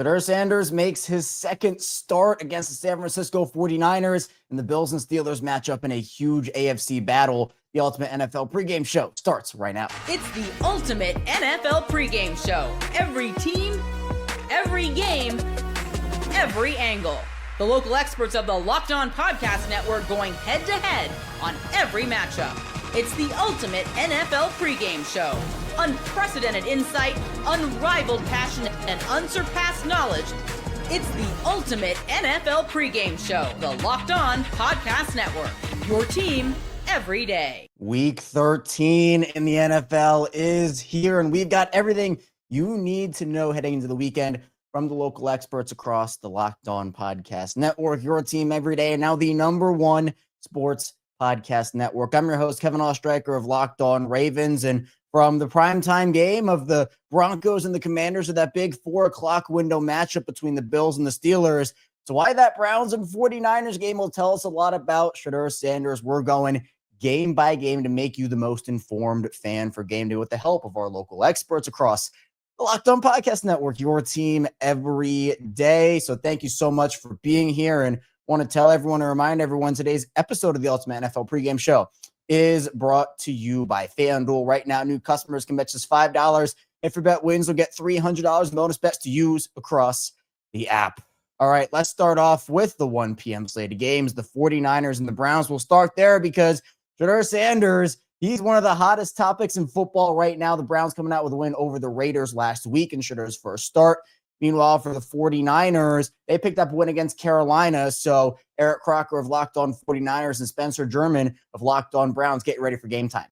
Shedeur Sanders makes his second start against the San Francisco 49ers, and the Bills and Steelers match up in a huge AFC battle. The Ultimate NFL pregame show starts right now. It's the Ultimate NFL pregame show. Every team, every game, every angle. The local experts of the Locked On Podcast Network going head-to-head on every matchup. It's the Ultimate NFL pregame show. Unprecedented insight, unrivaled passion, and unsurpassed knowledge. It's the Ultimate NFL pregame show. The Locked On Podcast Network. Your team every day. Week 13 in the NFL is here, and we've got everything you need to know heading into the weekend from the local experts across the Locked On Podcast Network. Your team every day, and now the number one sports podcast network. I'm your host, Kevin Ostreicher of Locked On Ravens, and from the primetime game of the Broncos and the Commanders to that big 4 o'clock window matchup between the Bills and the Steelers, to why that Browns and 49ers game will tell us a lot about Shedeur Sanders. We're going game by game to make you the most informed fan for game day with the help of our local experts across the Locked On Podcast Network, your team every day. So thank you so much for being here, and want to tell everyone and remind everyone today's episode of the Ultimate NFL pregame show is brought to you by FanDuel. Right now, new customers can bet just $5. If your bet wins, they'll get $300 in bonus bets to use across the app. All right, let's start off with the 1 p.m. slate of games. The 49ers and the Browns. We'll start there because Shedeur Sanders, he's one of the hottest topics in football right now. The Browns coming out with a win over the Raiders last week in Shedeur's first start. Meanwhile, for the 49ers, they picked up a win against Carolina. So Eric Crocker of Locked On 49ers and Spencer German of Locked On Browns get ready for game time.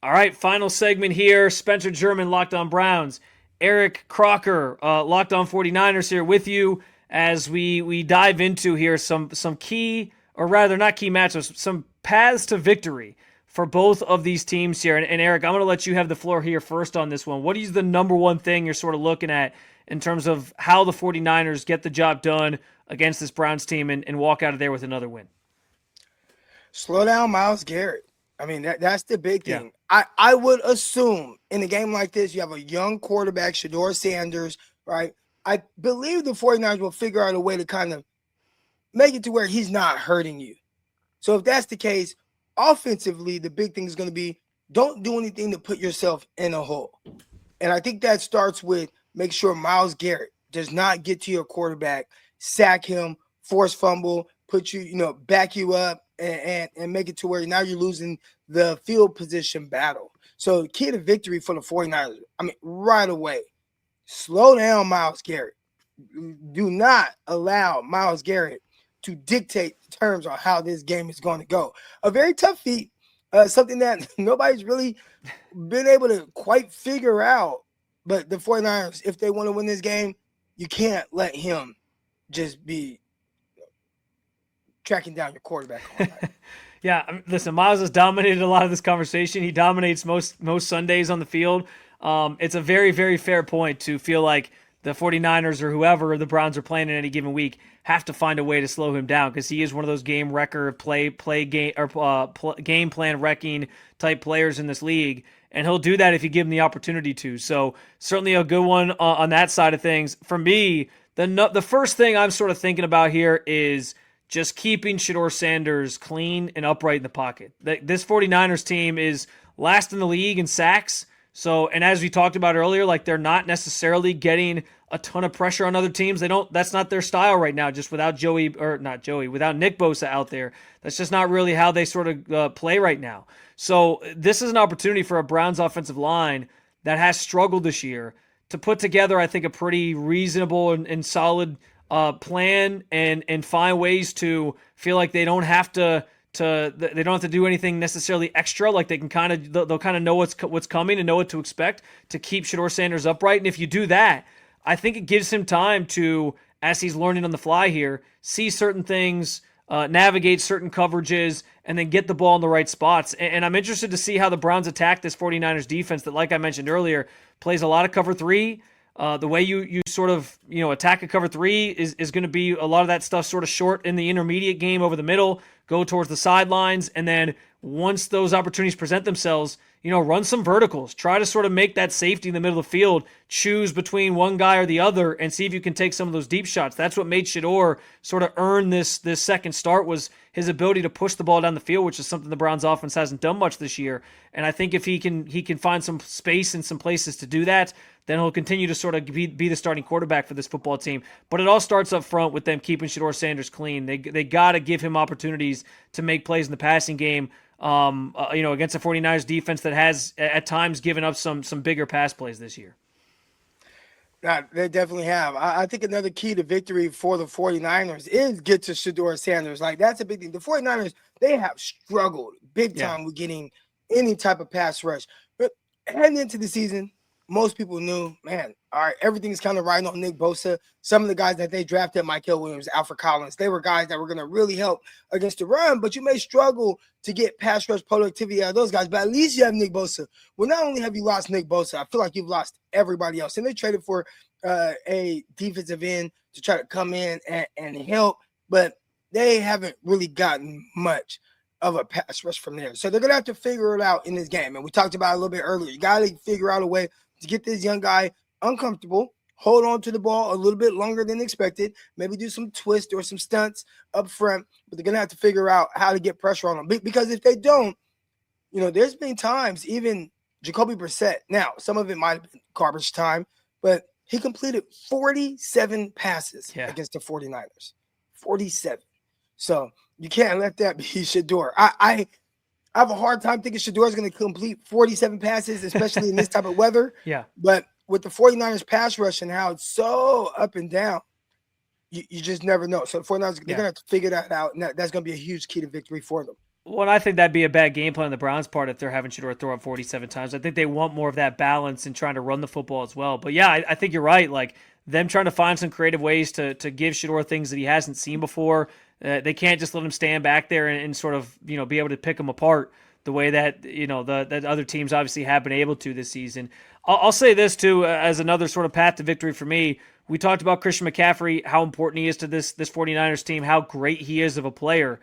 All right, final segment here. Spencer German, Locked On Browns. Eric Crocker, Locked On 49ers here with you as we dive into here some key, or rather not key matchups, some paths to victory for both of these teams here. And Eric, I'm going to let you have the floor here first on this one. What is the number one thing you're sort of looking at in terms of how the 49ers get the job done against this Browns team and walk out of there with another win? Slow down Myles Garrett. I mean, that's the big thing. Yeah. I would assume in a game like this, you have a young quarterback, Shedeur Sanders, right? I believe the 49ers will figure out a way to kind of make it to where he's not hurting you. So if that's the case, offensively, the big thing is going to be don't do anything to put yourself in a hole. And I think that starts with make sure Myles Garrett does not get to your quarterback, sack him, force fumble, put you, back you up and make it to where now you're losing the field position battle. So key to victory for the 49ers, right away, slow down Myles Garrett. Do not allow Myles Garrett to dictate the terms on how this game is going to go. A very tough feat, something that nobody's really been able to quite figure out. But the 49ers, if they want to win this game, you can't let him just be tracking down your quarterback all night. Yeah, listen, Myles has dominated a lot of this conversation. He dominates most Sundays on the field. It's a very, very fair point to feel like the 49ers or whoever the Browns are playing in any given week have to find a way to slow him down because he is one of those game wrecker, game plan wrecking type players in this league, and he'll do that if you give him the opportunity to. So certainly a good one on that side of things. For me, the first thing I'm sort of thinking about here is just keeping Shedeur Sanders clean and upright in the pocket. This 49ers team is last in the league in sacks. So, and as we talked about earlier, like they're not necessarily getting a ton of pressure on other teams. That's not their style right now, just without without Nick Bosa out there. That's just not really how they sort of play right now. So this is an opportunity for a Browns offensive line that has struggled this year to put together, I think, a pretty reasonable and solid plan and find ways to feel like they don't have to do anything necessarily extra. Like they'll kind of know what's coming and know what to expect to keep Shedeur Sanders upright. And if you do that, I think it gives him time to, as he's learning on the fly here, see certain things, navigate certain coverages, and then get the ball in the right spots. And I'm interested to see how the Browns attack this 49ers defense that, like I mentioned earlier, plays a lot of cover three. The way you sort of attack a cover three is going to be a lot of that stuff sort of short in the intermediate game over the middle, go towards the sidelines, and then once those opportunities present themselves, run some verticals. Try to sort of make that safety in the middle of the field choose between one guy or the other and see if you can take some of those deep shots. That's what made Shedeur sort of earn this second start, was his ability to push the ball down the field, which is something the Browns offense hasn't done much this year. And I think if he can find some space in some places to do that, then he'll continue to sort of be the starting quarterback for this football team. But it all starts up front with them keeping Shedeur Sanders clean. They got to give him opportunities to make plays in the passing game, against the 49ers defense that has at times given up some bigger pass plays this year. Yeah, they definitely have. I think another key to victory for the 49ers is get to Shedeur Sanders. Like, that's a big thing. The 49ers, they have struggled big time with getting any type of pass rush. But heading into the season, most people knew, man, all right, everything's kind of riding on Nick Bosa. Some of the guys that they drafted, Michael Williams, Alfred Collins, they were guys that were going to really help against the run, but you may struggle to get pass rush productivity out of those guys. But at least you have Nick Bosa. Well, not only have you lost Nick Bosa, I feel like you've lost everybody else. And they traded for a defensive end to try to come in and help, but they haven't really gotten much of a pass rush from there. So they're going to have to figure it out in this game. And we talked about it a little bit earlier. You got to figure out a way to get this young guy uncomfortable, hold on to the ball a little bit longer than expected, maybe do some twists or some stunts up front, but they're going to have to figure out how to get pressure on them. Because if they don't, there's been times, even Jacoby Brissett, now some of it might have been garbage time, but he completed 47 passes against the 49ers. 47. So you can't let that be Shedeur. I have a hard time thinking Shedeur is going to complete 47 passes, especially in this type of weather. Yeah. But with the 49ers pass rush and how it's so up and down, you just never know. So the 49ers, they're going to have to figure that out, and that's going to be a huge key to victory for them. Well, I think that'd be a bad game plan on the Browns' part if they're having Shedeur throw up 47 times. I think they want more of that balance and trying to run the football as well. But yeah, I think you're right. Like, them trying to find some creative ways to give Shedeur things that he hasn't seen before. They can't just let him stand back there and sort of, be able to pick him apart the way that, that other teams obviously have been able to this season. I'll say this too, as another sort of path to victory for me. We talked about Christian McCaffrey, how important he is to this 49ers team, how great he is of a player.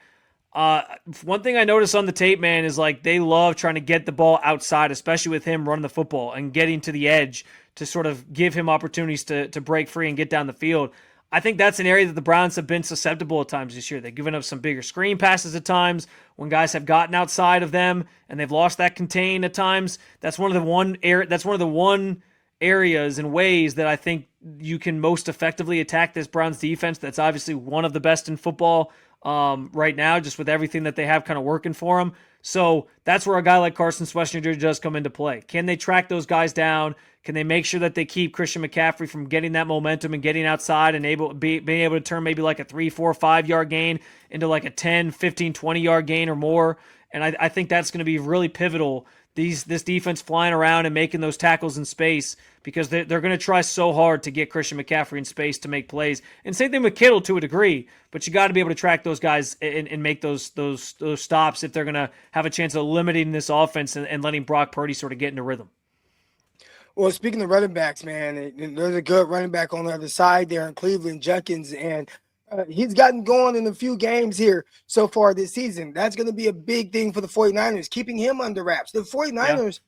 One thing I noticed on the tape, man, is like they love trying to get the ball outside, especially with him running the football and getting to the edge to sort of give him opportunities to break free and get down the field. I think that's an area that the Browns have been susceptible at times this year. They've given up some bigger screen passes at times when guys have gotten outside of them and they've lost that contain at times. That's one of the one areas and ways that I think you can most effectively attack this Browns defense. That's obviously one of the best in football right now, just with everything that they have kind of working for them. So that's where a guy like Carson Schwarzenegger does come into play. Can they track those guys down? Can they make sure that they keep Christian McCaffrey from getting that momentum and getting outside and being able to turn maybe like a 3, 4, 5-yard gain into like a 10, 15, 20-yard gain or more? And I think that's going to be really pivotal, this defense flying around and making those tackles in space, because they're going to try so hard to get Christian McCaffrey in space to make plays. And same thing with Kittle to a degree, but you got to be able to track those guys and make those stops if they're going to have a chance of limiting this offense and letting Brock Purdy sort of get into rhythm. Well, speaking of running backs, man, there's a good running back on the other side there in Cleveland, Jenkins, and he's gotten going in a few games here so far this season. That's going to be a big thing for the 49ers, keeping him under wraps. The 49ers,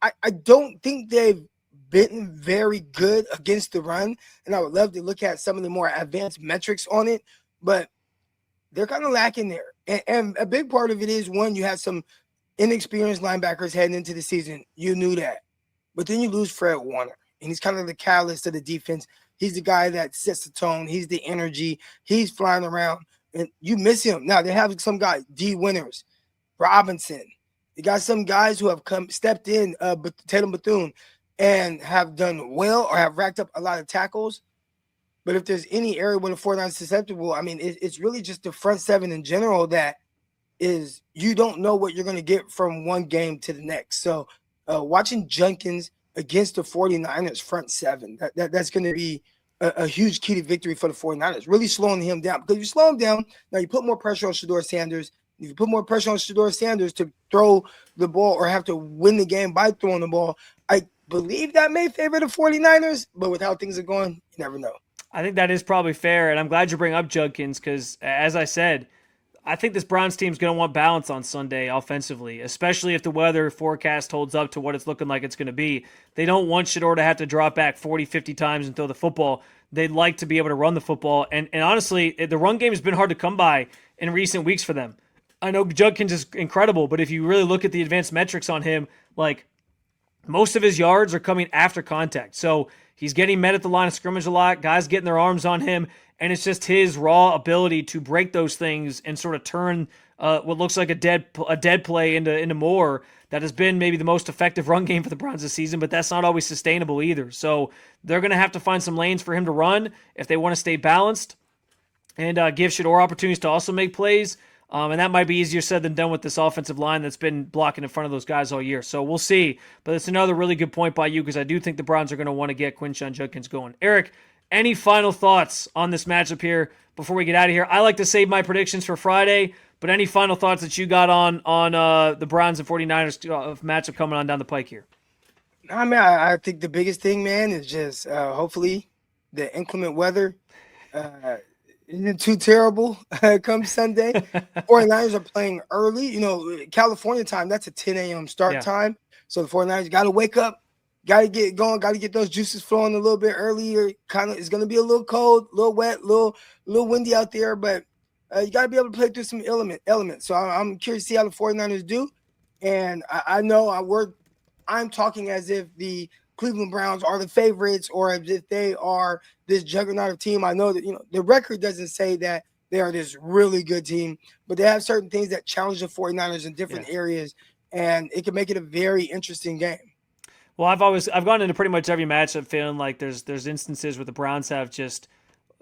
I don't think they've been very good against the run, and I would love to look at some of the more advanced metrics on it, but they're kind of lacking there. And a big part of it is, one, you have some inexperienced linebackers heading into the season. You knew that. But then you lose Fred Warner, and he's kind of the catalyst of the defense. He's the guy that sets the tone. He's the energy. He's flying around, and you miss him. Now, they have some guys, D. Winters, Robinson. They got some guys who have stepped in, Tatum Bethune, and have done well or have racked up a lot of tackles. But if there's any area where the 49ers is susceptible, I mean, it's really just the front seven in general that is, you don't know what you're going to get from one game to the next. So, watching Jenkins against the 49ers front seven, that's going to be a huge key to victory for the 49ers, really slowing him down. Because if you slow him down, now you put more pressure on Shedeur Sanders. If you put more pressure on Shedeur Sanders to throw the ball or have to win the game by throwing the ball, I believe that may favor the 49ers, but with how things are going, you never know. I think that is probably fair, and I'm glad you bring up Judkins because, as I said, I think this Browns team is going to want balance on Sunday offensively, especially if the weather forecast holds up to what it's looking like it's going to be. They don't want Shedeur to have to drop back 40, 50 times and throw the football. They'd like to be able to run the football. And honestly, the run game has been hard to come by in recent weeks for them. I know Judkins is incredible, but if you really look at the advanced metrics on him, like most of his yards are coming after contact. So he's getting met at the line of scrimmage a lot, guys getting their arms on him, and it's just his raw ability to break those things and sort of turn what looks like a dead play into more that has been maybe the most effective run game for the Browns this season, but that's not always sustainable either. So they're going to have to find some lanes for him to run if they want to stay balanced and give Shedeur opportunities to also make plays. And that might be easier said than done with this offensive line that's been blocking in front of those guys all year. So we'll see. But it's another really good point by you because I do think the Browns are going to want to get Quinshon Judkins going. Eric, any final thoughts on this matchup here before we get out of here? I like to save my predictions for Friday, but any final thoughts that you got on the Browns and 49ers matchup coming on down the pike here? I mean, I think the biggest thing, man, is just hopefully the inclement weather isn't too terrible come Sunday. 49ers are playing early. You know, California time, that's a 10 a.m. start time. So the 49ers got to wake up, got to get going, got to get those juices flowing a little bit earlier. Kind of, it's going to be a little cold, a little wet, a little windy out there, but you got to be able to play through some elements. So I'm curious to see how the 49ers do. And I know I'm talking as if the Cleveland Browns are the favorites or as if they are this juggernaut of team. I know that, you know, the record doesn't say that they are this really good team, but they have certain things that challenge the 49ers in different areas, and it can make it a very interesting game. Well, I've gone into pretty much every matchup feeling like there's instances where the Browns have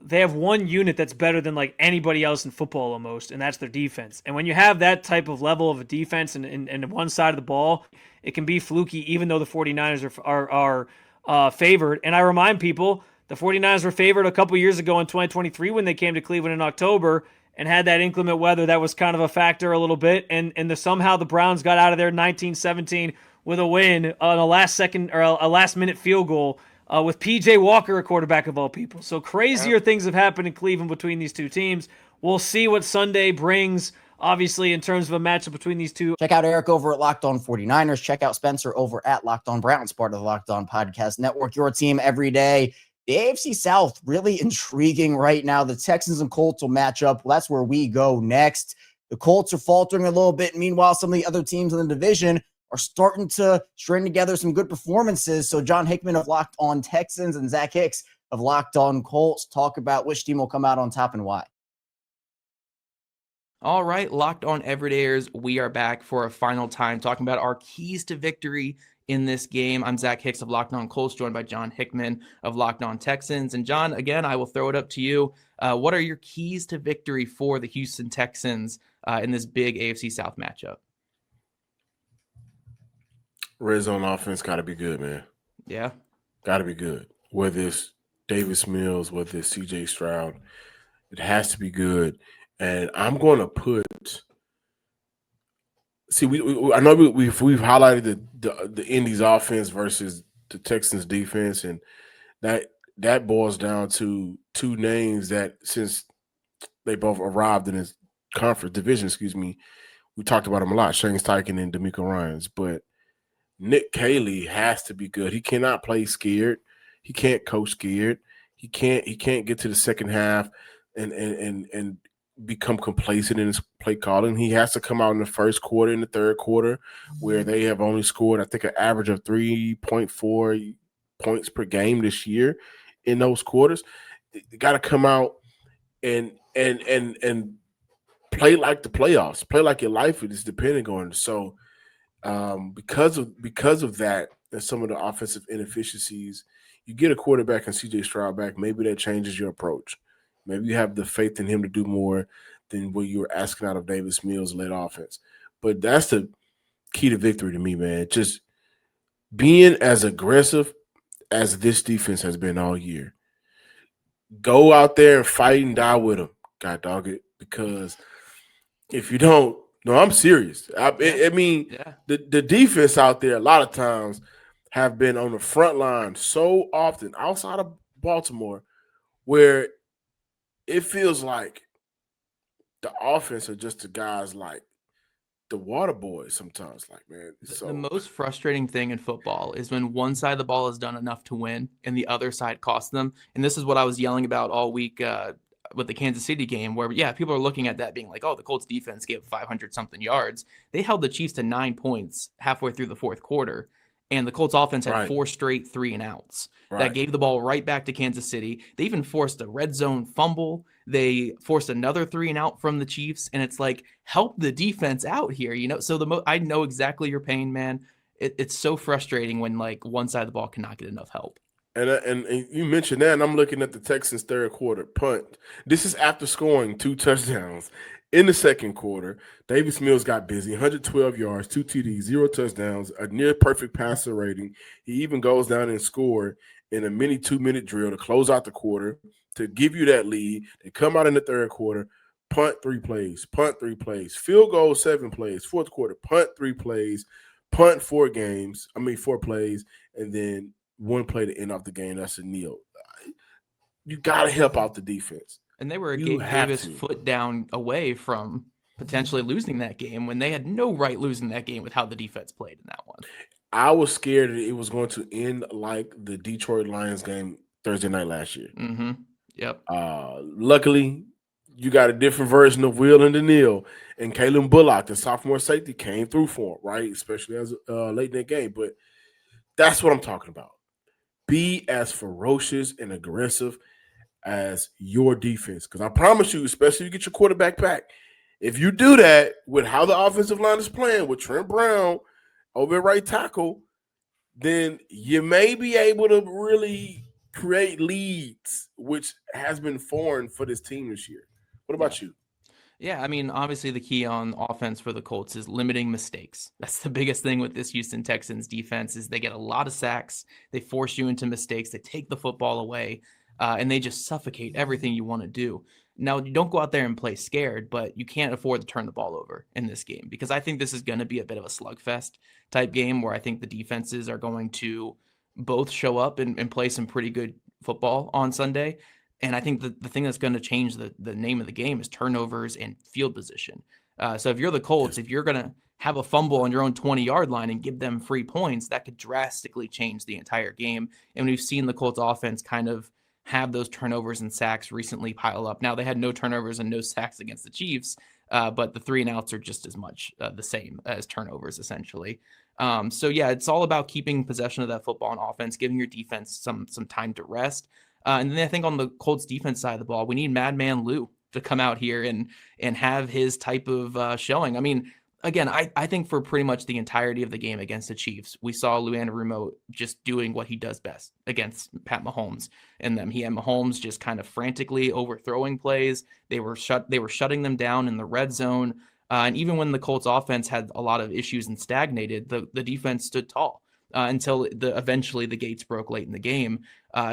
they have one unit that's better than like anybody else in football almost, and that's their defense. And when you have that type of level of a defense and one side of the ball, it can be fluky even though the 49ers are favored. And I remind people, the 49ers were favored a couple years ago in 2023 when they came to Cleveland in October and had that inclement weather that was kind of a factor a little bit. And somehow the Browns got out of there 19-17 with a win on a last-minute field goal with P.J. Walker, a quarterback of all people. So crazier things have happened in Cleveland between these two teams. We'll see what Sunday brings, obviously, in terms of a matchup between these two. Check out Eric over at Locked On 49ers. Check out Spencer over at Locked On Browns, part of the Locked On Podcast Network, your team every day. The AFC South, really intriguing right now. The Texans and Colts will match up. Well, that's where we go next. The Colts are faltering a little bit. Meanwhile, some of the other teams in the division are starting to string together some good performances. So John Hickman of Locked On Texans and Zach Hicks of Locked On Colts talk about which team will come out on top and why. All right, Locked On Everydayers, we are back for a final time talking about our keys to victory in this game. I'm Zach Hicks of Locked On Colts, joined by John Hickman of Locked On Texans. And John, again, I will throw it up to you. What are your keys to victory for the Houston Texans in this big AFC South matchup? Red zone offense got to be good, man. Yeah. Got to be good. Whether it's Davis Mills, whether it's C.J. Stroud, it has to be good. And I'm going to put – see, I know we've highlighted the Indies offense versus the Texans defense, and that boils down to two names that since they both arrived in this conference division, we talked about them a lot, Shane Steichen and D'Amico Ryans, but Nick Caley has to be good. He cannot play scared. He can't coach scared. He can't get to the second half and become complacent in his play calling. He has to come out in the first quarter, in the third quarter, where they have only scored, I think, an average of 3.4 points per game this year in those quarters. You got to come out and play like the playoffs, play like your life is depending on it. So because of that and some of the offensive inefficiencies, you get a quarterback and C.J. Stroud back, maybe that changes your approach. Maybe you have the faith in him to do more than what you were asking out of Davis Mills-led offense. But that's the key to victory to me, man. Just being as aggressive as this defense has been all year. Go out there and fight and die with them, God dog it, because if you don't, no, I'm serious. The defense out there a lot of times have been on the front line so often outside of Baltimore where it feels like the offense are just the guys like the water boys sometimes. Like, man, The most frustrating thing in football is when one side of the ball has done enough to win and the other side costs them. And this is what I was yelling about all week with the Kansas City game, where, yeah, people are looking at that being like, oh, the Colts defense gave 500-something yards. They held the Chiefs to 9 points halfway through the fourth quarter. And the Colts offense had 4 straight 3-and-outs. That gave the ball right back to Kansas City. They even forced a red zone fumble. They forced another 3-and-out from the Chiefs. And it's like, help the defense out here, you know? So I know exactly your pain, man. It's so frustrating when like one side of the ball cannot get enough help. And you mentioned that, and I'm looking at the Texans' third quarter punt. This is after scoring 2 touchdowns in the second quarter. Davis Mills got busy, 112 yards, 2 TDs, 0 touchdowns, a near perfect passer rating. He even goes down and scored in a mini 2-minute drill to close out the quarter to give you that lead. They come out in the third quarter, punt 3 plays, field goal 7 plays, fourth quarter, punt 3 plays, punt 4 plays, and then 1 play to end off the game. That's a kneel. You got to help out the defense. And they were Gabe Davis foot down away from potentially losing that game when they had no right losing that game with how the defense played in that one. I was scared that it was going to end like the Detroit Lions game Thursday night last year. Mm-hmm. Yep. Luckily, you got a different version of Will and Daniil, and Kalen Bullock, the sophomore safety, came through for him, right? Especially as late in that game. But that's what I'm talking about. Be as ferocious and aggressive as your defense. Because I promise you, especially if you get your quarterback back, if you do that with how the offensive line is playing with Trent Brown over at right tackle, then you may be able to really create leads, which has been foreign for this team this year. What about you? Yeah, I mean, obviously the key on offense for the Colts is limiting mistakes. That's the biggest thing with this Houston Texans defense is they get a lot of sacks. They force you into mistakes. They take the football away, and they just suffocate everything you want to do. Now, you don't go out there and play scared, but you can't afford to turn the ball over in this game because I think this is going to be a bit of a slugfest type game where I think the defenses are going to both show up and play some pretty good football on Sunday. And I think the thing that's going to change the name of the game is turnovers and field position. So if you're the Colts, if you're going to have a fumble on your own 20-yard line and give them free points, that could drastically change the entire game. And we've seen the Colts offense kind of have those turnovers and sacks recently pile up. Now, they had no turnovers and no sacks against the Chiefs, but the 3-and-outs are just as much the same as turnovers, essentially. So, yeah, it's all about keeping possession of that football on offense, giving your defense some time to rest. And then I think on the Colts defense side of the ball, we need Madman Lou to come out here and have his type of showing. I mean, again, I think for pretty much the entirety of the game against the Chiefs, we saw Lou Anarumo just doing what he does best against Pat Mahomes and them. He had Mahomes just kind of frantically overthrowing plays. They were shutting them down in the red zone. And even when the Colts offense had a lot of issues and stagnated, the defense stood tall. Until eventually the gates broke late in the game.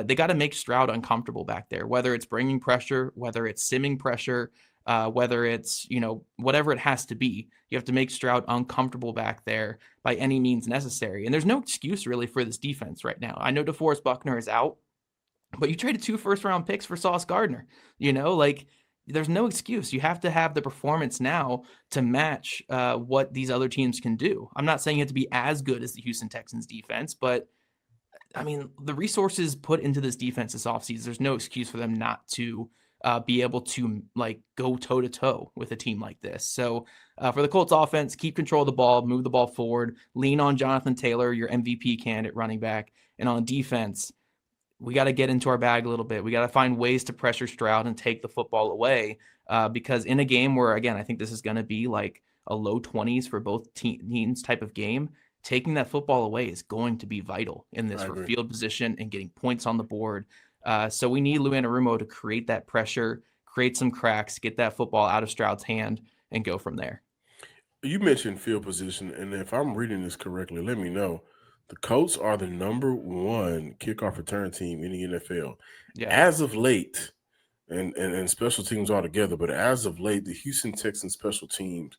They got to make Stroud uncomfortable back there, whether it's bringing pressure, whether it's simming pressure, whether it's, whatever it has to be. You have to make Stroud uncomfortable back there by any means necessary. And there's no excuse really for this defense right now. I know DeForest Buckner is out, but you traded 2 first-round picks for Sauce Gardner. There's no excuse. You have to have the performance now to match what these other teams can do. I'm not saying you have to be as good as the Houston Texans defense, but I mean, the resources put into this defense this offseason, there's no excuse for them not to be able to go toe to toe with a team like this. So for the Colts offense, keep control of the ball, move the ball forward, lean on Jonathan Taylor, your MVP candidate running back. And on defense, we got to get into our bag a little bit. We got to find ways to pressure Stroud and take the football away because in a game where, again, I think this is going to be like a low 20s for both teams type of game, taking that football away is going to be vital in this for field position and getting points on the board. So we need Lou Anarumo to create that pressure, create some cracks, get that football out of Stroud's hand, and go from there. You mentioned field position, and if I'm reading this correctly, let me know. The Colts are the number 1 kickoff return team in the NFL. Yeah. As of late, and special teams altogether, but as of late, the Houston Texans special teams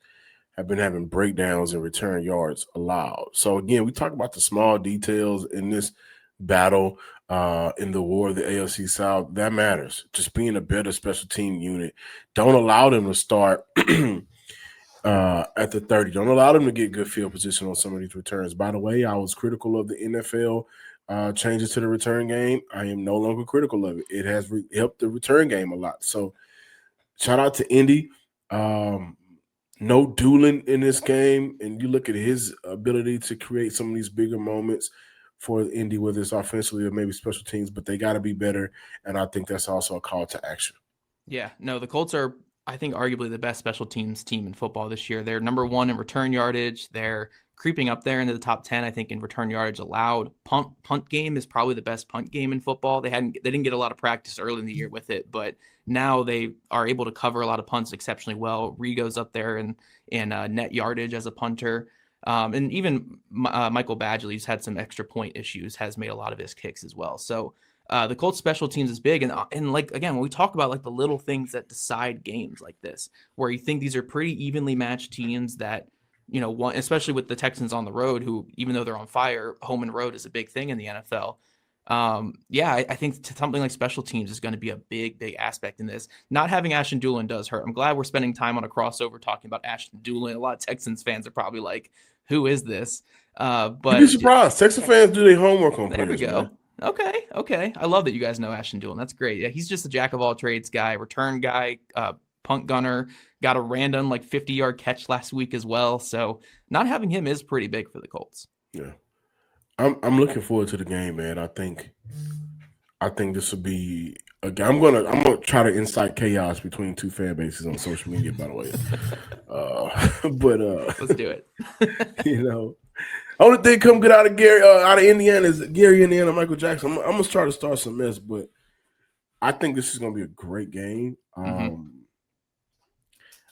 have been having breakdowns and return yards allowed. So, again, we talk about the small details in this battle in the war of the AFC South, that matters. Just being a better special team unit. Don't allow them to start at the 30. Don't allow them to get good field position on some of these returns. By the way, I was critical of the NFL changes to the return game. I am no longer critical of it. It has helped the return game a lot. So shout out to Indy. No dueling in this game, and you look at his ability to create some of these bigger moments for Indy, whether it's offensively or maybe special teams, but they got to be better, and I think that's also a call to action. Yeah, no, the Colts are, I think, arguably the best special teams team in football this year. They're number 1 in return yardage. They're creeping up there into the top 10, I think, in return yardage allowed. Punt game is probably the best punt game in football. They didn't get a lot of practice early in the year with it, but now they are able to cover a lot of punts exceptionally well. Rigo's up there in net yardage as a punter. And even Michael Badgley's had some extra point issues, has made a lot of his kicks as well. So the Colts special teams is big. And like, again, when we talk about like the little things that decide games like this, where you think these are pretty evenly matched teams that, you know, especially with the Texans on the road, who, even though they're on fire, home and road is a big thing in the NFL. I think something like special teams is going to be a big, big aspect in this. Not having Ashton Dulin does hurt. I'm glad we're spending time on a crossover talking about Ashton Dulin. A lot of Texans fans are probably like, who is this? But you'd be surprised. Texas fans do their homework on players. There we go. Man. Okay. I love that you guys know Ashton Dulin. That's great. Yeah, he's just a jack of all trades guy, return guy, punt gunner, got a random like 50-yard catch last week as well. So not having him is pretty big for the Colts. Yeah. I'm looking forward to the game, man. I think this will be a game. I'm gonna try to incite chaos between two fan bases on social media, by the way. But let's do it. You know, only thing come good out of Indiana is Gary, Indiana, Michael Jackson. I'm gonna try to start some mess, but I think this is gonna be a great game. I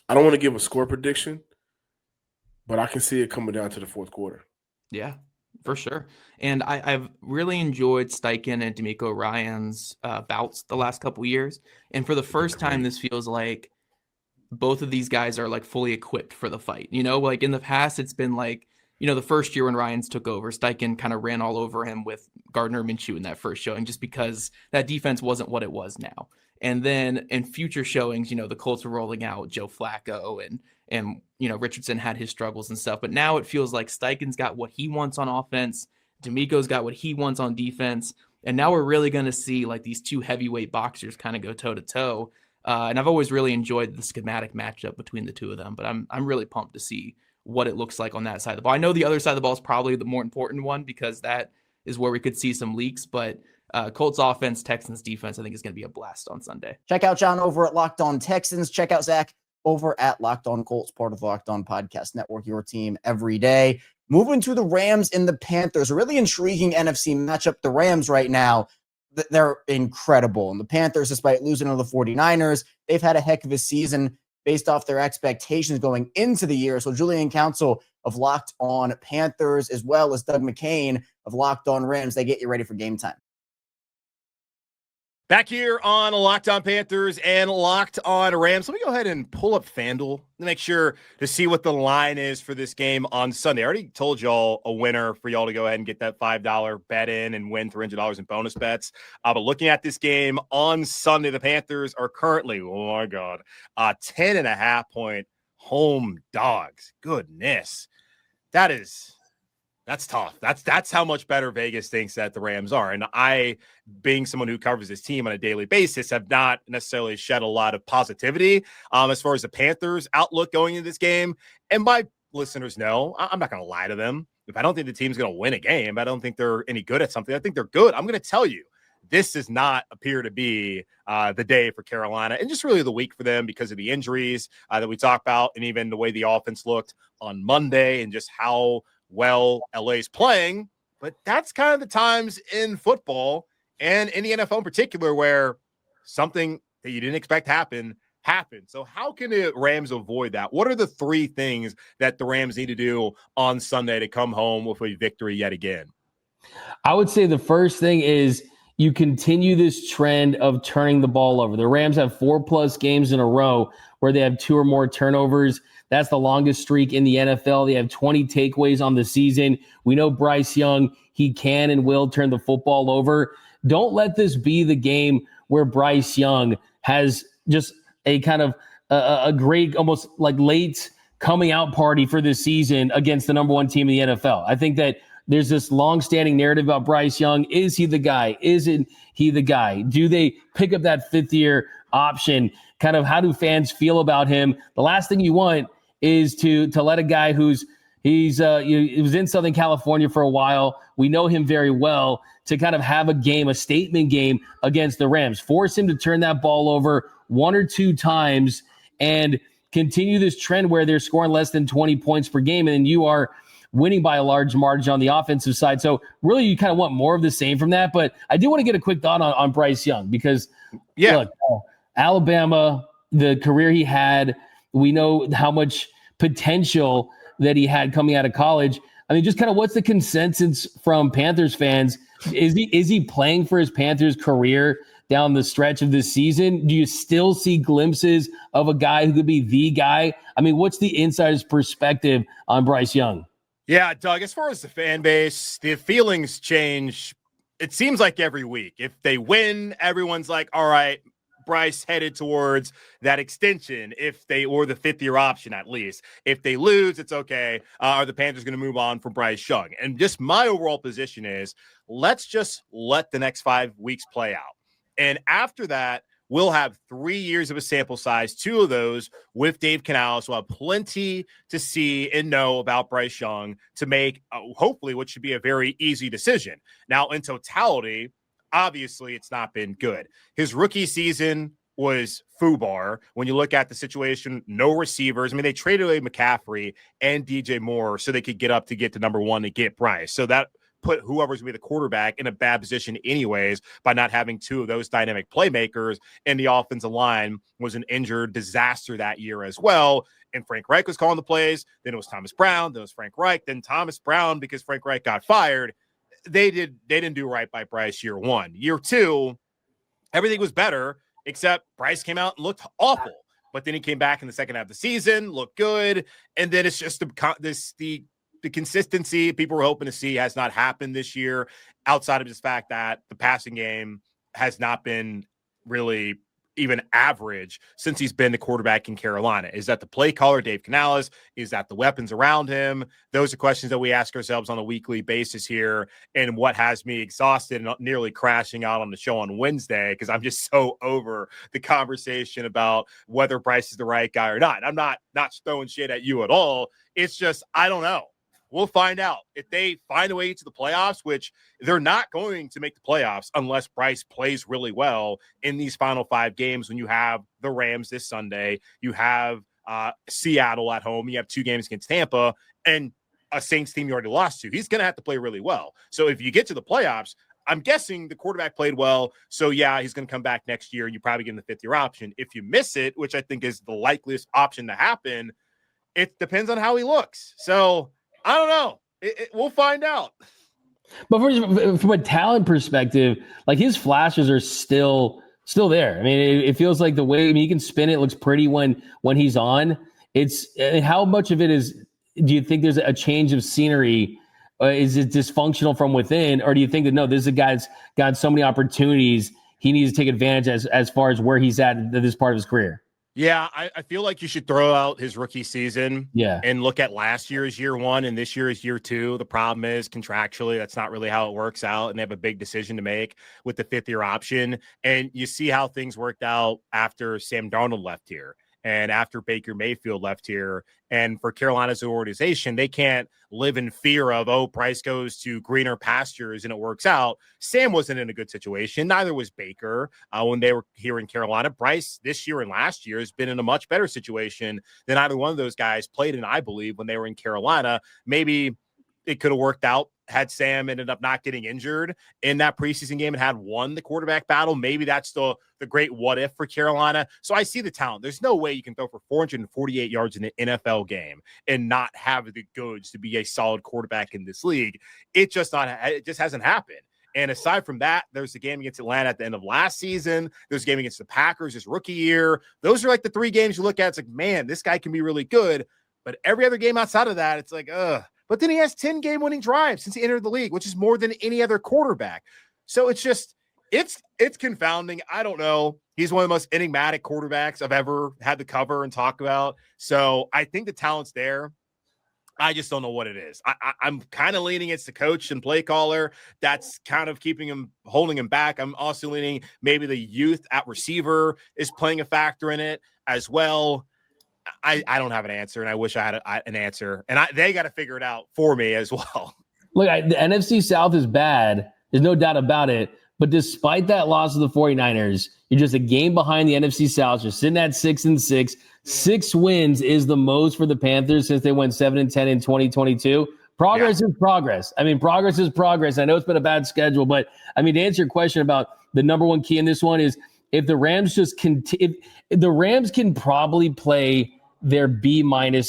don't want to give a score prediction, but I can see it coming down to the fourth quarter. Yeah. For sure. And I've really enjoyed Steichen and D'Amico Ryan's bouts the last couple of years. And for the first time, this feels like both of these guys are like fully equipped for the fight. You know, like in the past, it's been like, you know, the first year when Ryans took over, Steichen kind of ran all over him with Gardner Minshew in that first showing, just because that defense wasn't what it was now. And then in future showings, you know, the Colts were rolling out Joe Flacco and you know, Richardson had his struggles and stuff. But now it feels like Steichen's got what he wants on offense. D'Amico's got what he wants on defense. And now we're really going to see like these two heavyweight boxers kind of go toe to toe. And I've always really enjoyed the schematic matchup between the two of them. But I'm really pumped to see what it looks like on that side of the ball. I know the other side of the ball is probably the more important one because that is where we could see some leaks. But Colts offense, Texans defense, I think is going to be a blast on Sunday. Check out John over at Locked On Texans. Check out Zach over at Locked On Colts, part of the Locked On Podcast Network, your team every day. Moving to the Rams and the Panthers, a really intriguing NFC matchup. The Rams right now, they're incredible. And the Panthers, despite losing to the 49ers, they've had a heck of a season based off their expectations going into the year. So Julian Council of Locked On Panthers, as well as Doug McCain of Locked On Rams, they get you ready for game time. Back here on Locked On Panthers and Locked On Rams. Let me go ahead and pull up FanDuel to make sure to see what the line is for this game on Sunday. I already told y'all a winner for y'all to go ahead and get that $5 bet in and win $300 in bonus bets. But looking at this game on Sunday, the Panthers are currently, oh my God, 10.5-point home dogs. Goodness. That's tough. That's how much better Vegas thinks that the Rams are. And I, being someone who covers this team on a daily basis, have not necessarily shed a lot of positivity as far as the Panthers' outlook going into this game. And my listeners know, I'm not going to lie to them. If I don't think the team's going to win a game, I don't think they're any good at something, I think they're good. I'm going to tell you, this does not appear to be the day for Carolina and just really the week for them because of the injuries that we talked about and even the way the offense looked on Monday and just how well LA's playing. But that's kind of the times in football and in the NFL in particular where something that you didn't expect happened. So how can the Rams avoid that? What are the three things that the Rams need to do on Sunday to come home with a victory yet again? I would say the first thing is you continue this trend of turning the ball over. The Rams have 4+ games in a row where they have 2 or more turnovers. That's the longest streak in the NFL. They have 20 takeaways on the season. We know Bryce Young, he can and will turn the football over. Don't let this be the game where Bryce Young has just a kind of a great, almost like late coming out party for this season against the number one team in the NFL. I think that there's this long-standing narrative about Bryce Young. Is he the guy? Isn't he the guy? Do they pick up that fifth-year option? Kind of how do fans feel about him? The last thing you want is to let a guy he was in Southern California for a while. We know him very well, to kind of have a statement game against the Rams. Force him to turn that ball over one or two times and continue this trend where they're scoring less than 20 points per game, and you are winning by a large margin on the offensive side. So really you kind of want more of the same from that. But I do want to get a quick thought on Bryce Young, because look, Alabama, the career he had, we know how much potential that he had coming out of college. I mean, just kind of what's the consensus from Panthers fans? Is he playing for his Panthers career down the stretch of this season? Do you still see glimpses of a guy who could be the guy? I mean, what's the insider's perspective on Bryce Young? Yeah, Doug, as far as the fan base, the feelings change. It seems like every week. If they win, everyone's like, all right, Bryce headed towards that extension, or the fifth-year option at least. If they lose, it's okay. Are the Panthers going to move on from Bryce Young? And just my overall position is, let's just let the next 5 weeks play out. And after that, we'll have 3 years of a sample size, 2 of those with Dave Canales. We'll have plenty to see and know about Bryce Young to make, hopefully, what should be a very easy decision. Now, in totality, obviously, it's not been good. His rookie season was FUBAR. When you look at the situation, no receivers. I mean, they traded away McCaffrey and DJ Moore so they could get to number one to get Bryce. So that put whoever's going to be the quarterback in a bad position anyways by not having 2 of those dynamic playmakers. And the offensive line was an injured disaster that year as well. And Frank Reich was calling the plays. Then it was Thomas Brown. Then it was Frank Reich. Then Thomas Brown, because Frank Reich got fired. They didn't do right by Bryce year 1. Year 2, everything was better, except Bryce came out and looked awful. But then he came back in the second half of the season, looked good. And then it's just the consistency people were hoping to see has not happened this year, outside of just the fact that the passing game has not been really even average since he's been the quarterback in Carolina. Is that the play caller, Dave Canales? Is that the weapons around him? Those are questions that we ask ourselves on a weekly basis here. And what has me exhausted and nearly crashing out on the show on Wednesday, because I'm just so over the conversation about whether Bryce is the right guy or not. I'm not throwing shit at you at all. It's just, I don't know. We'll find out. If they find a way to the playoffs, which they're not going to make the playoffs unless Bryce plays really well in these final 5 games, when you have the Rams this Sunday, you have Seattle at home, you have 2 games against Tampa, and a Saints team you already lost to. He's going to have to play really well. So if you get to the playoffs, I'm guessing the quarterback played well. So, yeah, he's going to come back next year, and you probably give him the 5th-year option. If you miss it, which I think is the likeliest option to happen, it depends on how he looks. So, I don't know. We'll find out. But from a talent perspective, like, his flashes are still there. I mean, it feels like the way, he can spin it, looks pretty when he's on. How much of it do you think there's a change of scenery? Is it dysfunctional from within? Or do you think that, no, this is a guy that's got so many opportunities, he needs to take advantage as far as where he's at this part of his career? Yeah, I feel like you should throw out his rookie season and look at last year's year 1 and this year is year 2. The problem is contractually, that's not really how it works out. And they have a big decision to make with the 5th-year option. And you see how things worked out after Sam Darnold left here and after Baker Mayfield left here. And for Carolina's organization, they can't live in fear of, Bryce goes to greener pastures and it works out. Sam wasn't in a good situation. Neither was Baker when they were here in Carolina. Bryce this year and last year has been in a much better situation than either one of those guys played in, I believe, when they were in Carolina. Maybe it could have worked out had Sam ended up not getting injured in that preseason game and had won the quarterback battle. Maybe that's the great what if for Carolina. So I see the talent. There's no way you can throw for 448 yards in an NFL game and not have the goods to be a solid quarterback in this league. It just hasn't happened. And aside from that, there's the game against Atlanta at the end of last season. There's a game against the Packers his rookie year. Those are like the 3 games you look at. It's like, man, this guy can be really good. But every other game outside of that, it's like, ugh. But then he has 10 game-winning drives since he entered the league, which is more than any other quarterback. So it's just, it's confounding. I don't know. He's one of the most enigmatic quarterbacks I've ever had to cover and talk about. So I think the talent's there. I just don't know what it is. I'm kind of leaning it's the coach and play caller that's kind of holding him back. I'm also leaning maybe the youth at receiver is playing a factor in it as well. I don't have an answer, and I wish I had an answer. And they got to figure it out for me as well. Look, the NFC South is bad. There's no doubt about it. But despite that loss of the 49ers, you're just a game behind the NFC South. You're sitting at 6-6. 6 wins is the most for the Panthers since they went 7-10 in 2022. Progress is progress. I mean, progress is progress. I know it's been a bad schedule, but I mean, to answer your question about the number one key in this one is if the Rams if the Rams can probably play their B-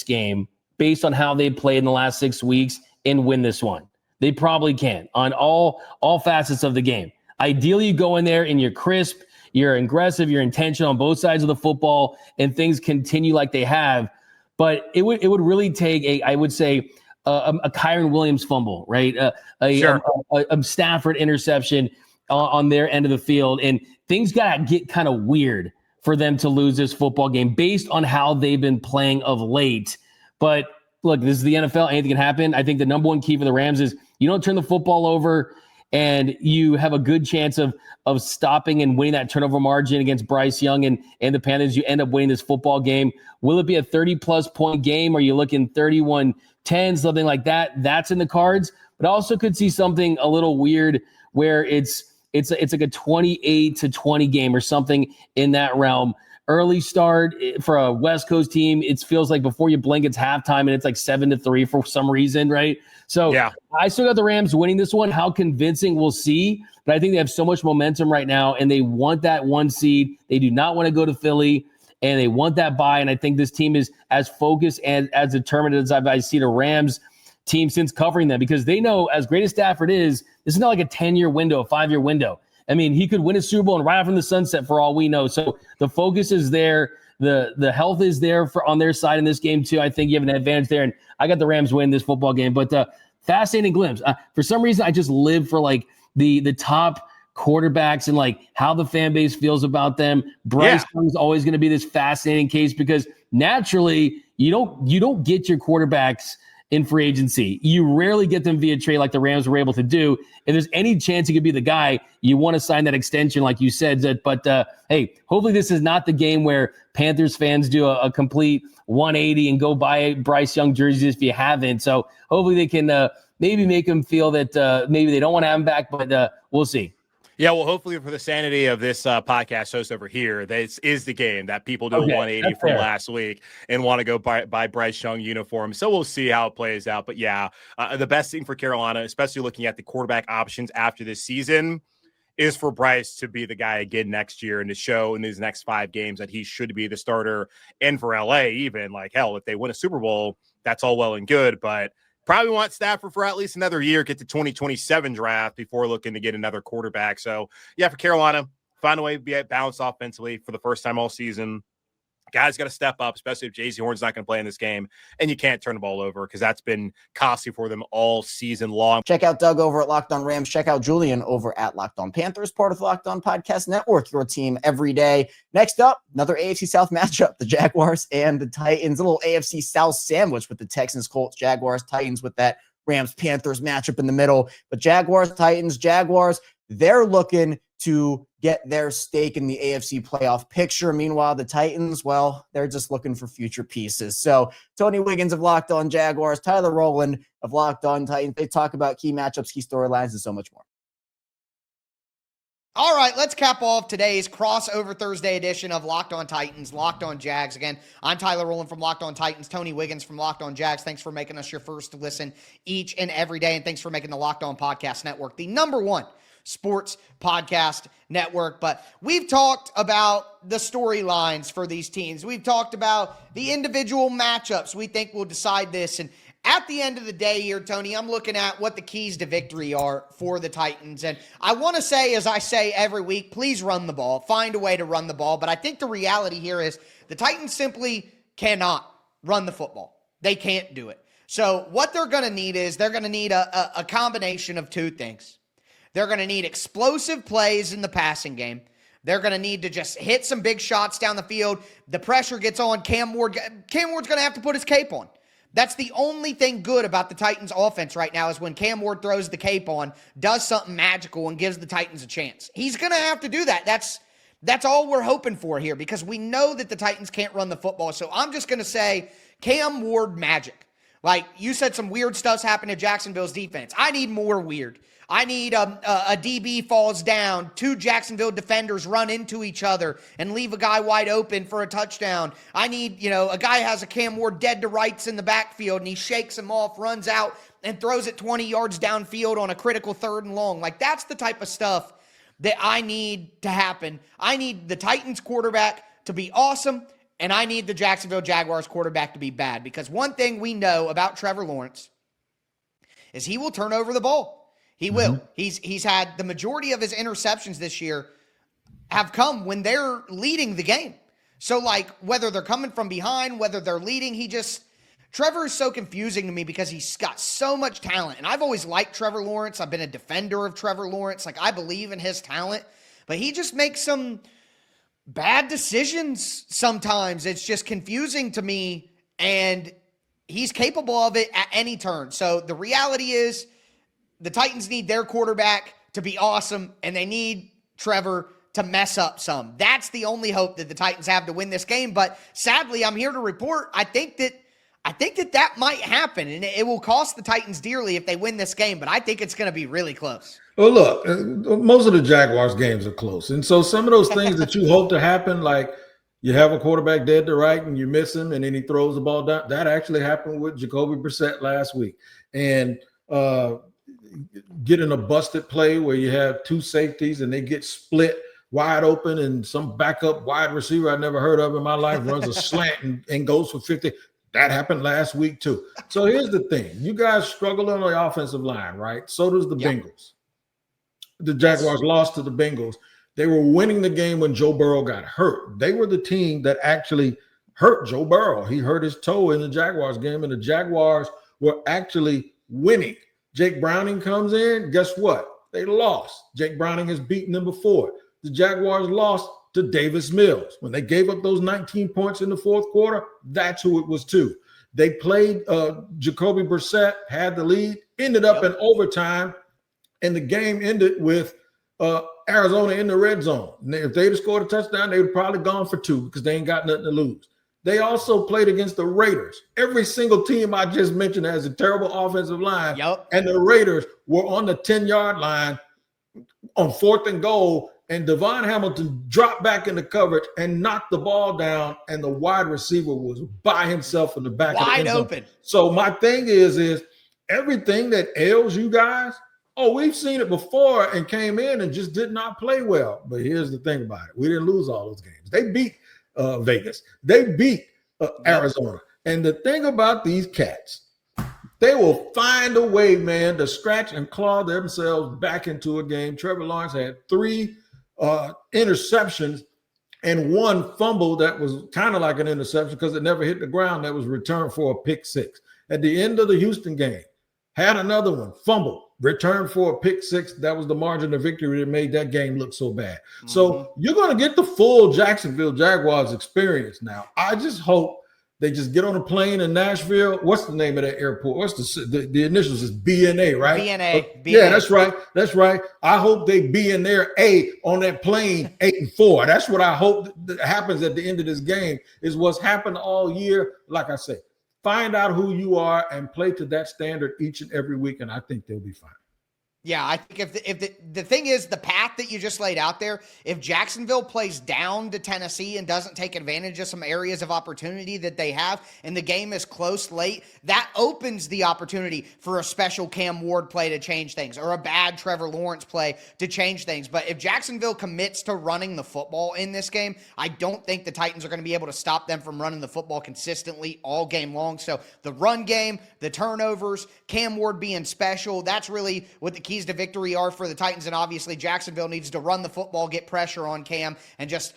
game based on how they played in the last 6 weeks and win this one. They probably can on all facets of the game. Ideally, you go in there and you're crisp, you're aggressive, you're intentional on both sides of the football, and things continue like they have. But it would really take a Kyron Williams fumble, right? A Stafford interception on their end of the field, and things got to get kind of weird for them to lose this football game based on how they've been playing of late. But look, this is the NFL. Anything can happen. I think the number one key for the Rams is you don't turn the football over, and you have a good chance of stopping and winning that turnover margin against Bryce Young and the Panthers. You end up winning this football game. Will it be a 30-plus point game? Are you looking 31-10, something like that? That's in the cards. But I also could see something a little weird where it's like a 28-20 game or something in that realm. Early start for a West Coast team, it feels like before you blink, it's halftime, and it's like 7-3 for some reason, right? So yeah. I still got the Rams winning this one. How convincing, we'll see. But I think they have so much momentum right now, and they want that 1 seed. They do not want to go to Philly, and they want that bye. And I think this team is as focused and as determined as I've seen a Rams team since covering them, because they know, as great as Stafford is, this is not like a 10-year window, a 5-year window. I mean, he could win a Super Bowl and ride off in the sunset for all we know. So the focus is there. The health is there on their side in this game too. I think you have an advantage there. And I got the Rams win this football game. But fascinating glimpse. For some reason, I just live for like the top quarterbacks and like how the fan base feels about them. Bryce Young is always going to be this fascinating case because naturally you don't get your quarterbacks in free agency. You rarely get them via trade like the Rams were able to do. If there's any chance he could be the guy, you want to sign that extension like you said. But hey, hopefully this is not the game where Panthers fans do a complete 180 and go buy Bryce Young jerseys if you haven't. So hopefully they can maybe make him feel that maybe they don't want to have him back, but we'll see. Yeah, well, hopefully for the sanity of this podcast host over here, this is the game that people do a 180 from last week and want to go buy Bryce Young uniform. So we'll see how it plays out. But yeah, the best thing for Carolina, especially looking at the quarterback options after this season, is for Bryce to be the guy again next year and to show in these next 5 games that he should be the starter. And for LA, even like hell, if they win a Super Bowl, that's all well and good. But probably want Stafford for at least another year, get the 2027 draft before looking to get another quarterback. So, yeah, for Carolina, find a way to be balanced offensively for the first time all season. Guys got to step up, especially if J.C. Horn's not going to play in this game, and you can't turn the ball over because that's been costly for them all season long. Check out Doug over at Locked On Rams. Check out Julian over at Locked On Panthers, part of the Locked On Podcast Network, your team every day. Next up, another AFC South matchup, the Jaguars and the Titans. A little AFC South sandwich with the Texans, Colts, Jaguars, Titans with that Rams-Panthers matchup in the middle. But Jaguars, Titans, Jaguars, they're looking to get their stake in the AFC playoff picture. Meanwhile, the Titans, well, they're just looking for future pieces. So Tony Wiggins of Locked On Jaguars, Tyler Rowland of Locked On Titans, they talk about key matchups, key storylines, and so much more. All right, let's cap off today's crossover Thursday edition of Locked On Titans, Locked On Jags. Again, I'm Tyler Rowland from Locked On Titans, Tony Wiggins from Locked On Jags. Thanks for making us your first to listen each and every day, and thanks for making the Locked On Podcast Network the #1 sports podcast network. But we've talked about the storylines for these teams. We've talked about the individual matchups we think will decide this. And at the end of the day here, Tony, I'm looking at what the keys to victory are for the Titans. And I want to say, as I say every week, please run the ball. Find a way to run the ball. But I think the reality here is the Titans simply cannot run the football. They can't do it. So what they're going to need is they're going to need a combination of two things. They're going to need explosive plays in the passing game. They're going to need to just hit some big shots down the field. The pressure gets on Cam Ward. Cam Ward's going to have to put his cape on. That's the only thing good about the Titans offense right now is when Cam Ward throws the cape on, does something magical, and gives the Titans a chance. He's going to have to do that. That's all we're hoping for here because we know that the Titans can't run the football. So I'm just going to say Cam Ward magic. Like you said, some weird stuff's happened to Jacksonville's defense. I need more weird. I need a DB falls down, two Jacksonville defenders run into each other and leave a guy wide open for a touchdown. I need, a guy has a Cam Ward dead to rights in the backfield and he shakes him off, runs out and throws it 20 yards downfield on a critical 3rd and long. Like that's the type of stuff that I need to happen. I need the Titans quarterback to be awesome and I need the Jacksonville Jaguars quarterback to be bad because one thing we know about Trevor Lawrence is he will turn over the ball. He will. He's had the majority of his interceptions this year have come when they're leading the game. So, like, whether they're coming from behind, whether they're leading, Trevor is so confusing to me because he's got so much talent. And I've always liked Trevor Lawrence. I've been a defender of Trevor Lawrence. Like, I believe in his talent. But he just makes some bad decisions sometimes. It's just confusing to me. And he's capable of it at any turn. So, the reality is, the Titans need their quarterback to be awesome, and they need Trevor to mess up some. That's the only hope that the Titans have to win this game. But sadly, I'm here to report, I think that might happen, and it will cost the Titans dearly if they win this game. But I think it's going to be really close. Well, look, most of the Jaguars games are close, and so some of those things that you hope to happen, like you have a quarterback dead to right and you miss him, and then he throws the ball down. That actually happened with Jacoby Brissett last week, and getting a busted play where you have two safeties and they get split wide open and some backup wide receiver I never heard of in my life runs a slant and goes for 50. That happened last week too. So here's the thing. You guys struggle on the offensive line, right? So does the Bengals. The Jaguars lost to the Bengals. They were winning the game when Joe Burrow got hurt. They were the team that actually hurt Joe Burrow. He hurt his toe in the Jaguars game, and the Jaguars were actually winning. Jake Browning comes in, guess what? They lost. Jake Browning has beaten them before. The Jaguars lost to Davis Mills. When they gave up those 19 points in the 4th quarter, that's who it was to. They played Jacoby Brissett, had the lead, ended up in overtime, and the game ended with Arizona in the red zone. If they'd have scored a touchdown, they would have probably gone for 2 because they ain't got nothing to lose. They also played against the Raiders. Every single team I just mentioned has a terrible offensive line. And the Raiders were on the 10-yard line on 4th and goal, and Devon Hamilton dropped back into coverage and knocked the ball down, and the wide receiver was by himself in the back of the end zone. Wide open. So my thing is everything that ails you guys, we've seen it before and came in and just did not play well. But here's the thing about it. We didn't lose all those games. They beat Vegas. They beat Arizona. And the thing about these cats, they will find a way, man, to scratch and claw themselves back into a game. Trevor Lawrence had 3 interceptions and 1 fumble that was kind of like an interception because it never hit the ground. That was returned for a pick 6. At the end of the Houston game, had another one, fumbled, returned for a pick 6. That was the margin of victory that made that game look so bad. So you're going to get the full Jacksonville Jaguars experience now. I just hope they just get on a plane in Nashville. What's the name of that airport? What's the initials is BNA, right? BNA. Yeah, that's right. That's right. I hope they be in there on that plane 8-4. That's what I hope that happens at the end of this game is what's happened all year. Like I say, find out who you are and play to that standard each and every week, and I think they'll be fine. Yeah, I think if the thing is the path that you just laid out there, if Jacksonville plays down to Tennessee and doesn't take advantage of some areas of opportunity that they have, and the game is close late, that opens the opportunity for a special Cam Ward play to change things, or a bad Trevor Lawrence play to change things. But if Jacksonville commits to running the football in this game, I don't think the Titans are going to be able to stop them from running the football consistently all game long. So the run game, the turnovers, Cam Ward being special, that's really what the keys to victory are for the Titans. And obviously Jacksonville needs to run the football, get pressure on Cam, and just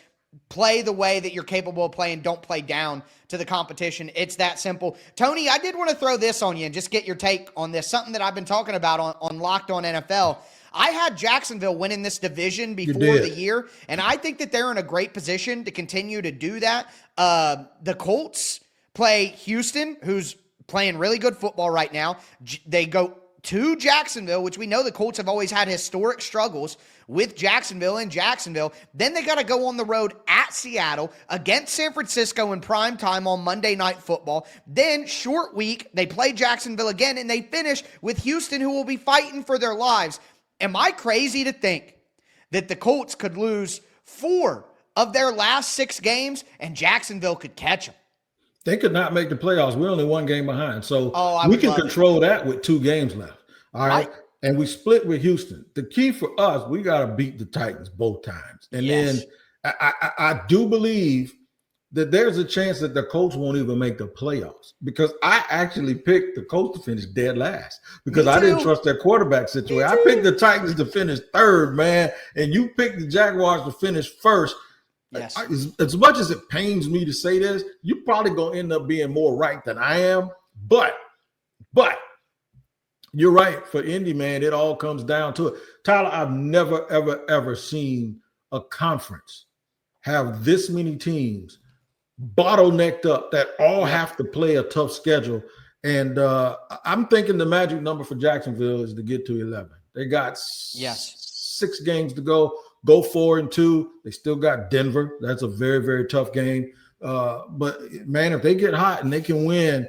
play the way that you're capable of playing. Don't play down to the competition. It's that simple. Tony, I did want to throw this on you and just get your take on this, something that I've been talking about on Locked On NFL. I had Jacksonville winning this division before the year, and I think that they're in a great position to continue to do that. The Colts play Houston, who's playing really good football right now. They go to Jacksonville, which we know the Colts have always had historic struggles with Jacksonville in Jacksonville. Then they got to go on the road at Seattle against San Francisco in prime time on Monday Night Football. Then short week, they play Jacksonville again, and they finish with Houston, who will be fighting for their lives. Am I crazy to think that the Colts could lose 4 of their last 6 games and Jacksonville could catch them? They could not make the playoffs. We're only 1 game behind. So I we would can love control that with 2 games left. All right. And we split with Houston. The key for us, we got to beat the Titans both times. And then I do believe that there's a chance that the Colts won't even make the playoffs, because I actually picked the Colts to finish dead last because I didn't trust their quarterback situation. I picked the Titans to finish 3rd, man. And you picked the Jaguars to finish 1st. Yes. As much as it pains me to say this, you're probably going to end up being more right than I am. But you're right. For Indy, man, it all comes down to it. Tyler, I've never, ever, ever seen a conference have this many teams bottlenecked up that all have to play a tough schedule. And I'm thinking the magic number for Jacksonville is to get to 11. They got 6 games to go. Go 4-2. They still got Denver. That's a very, very tough game. But man, if they get hot and they can win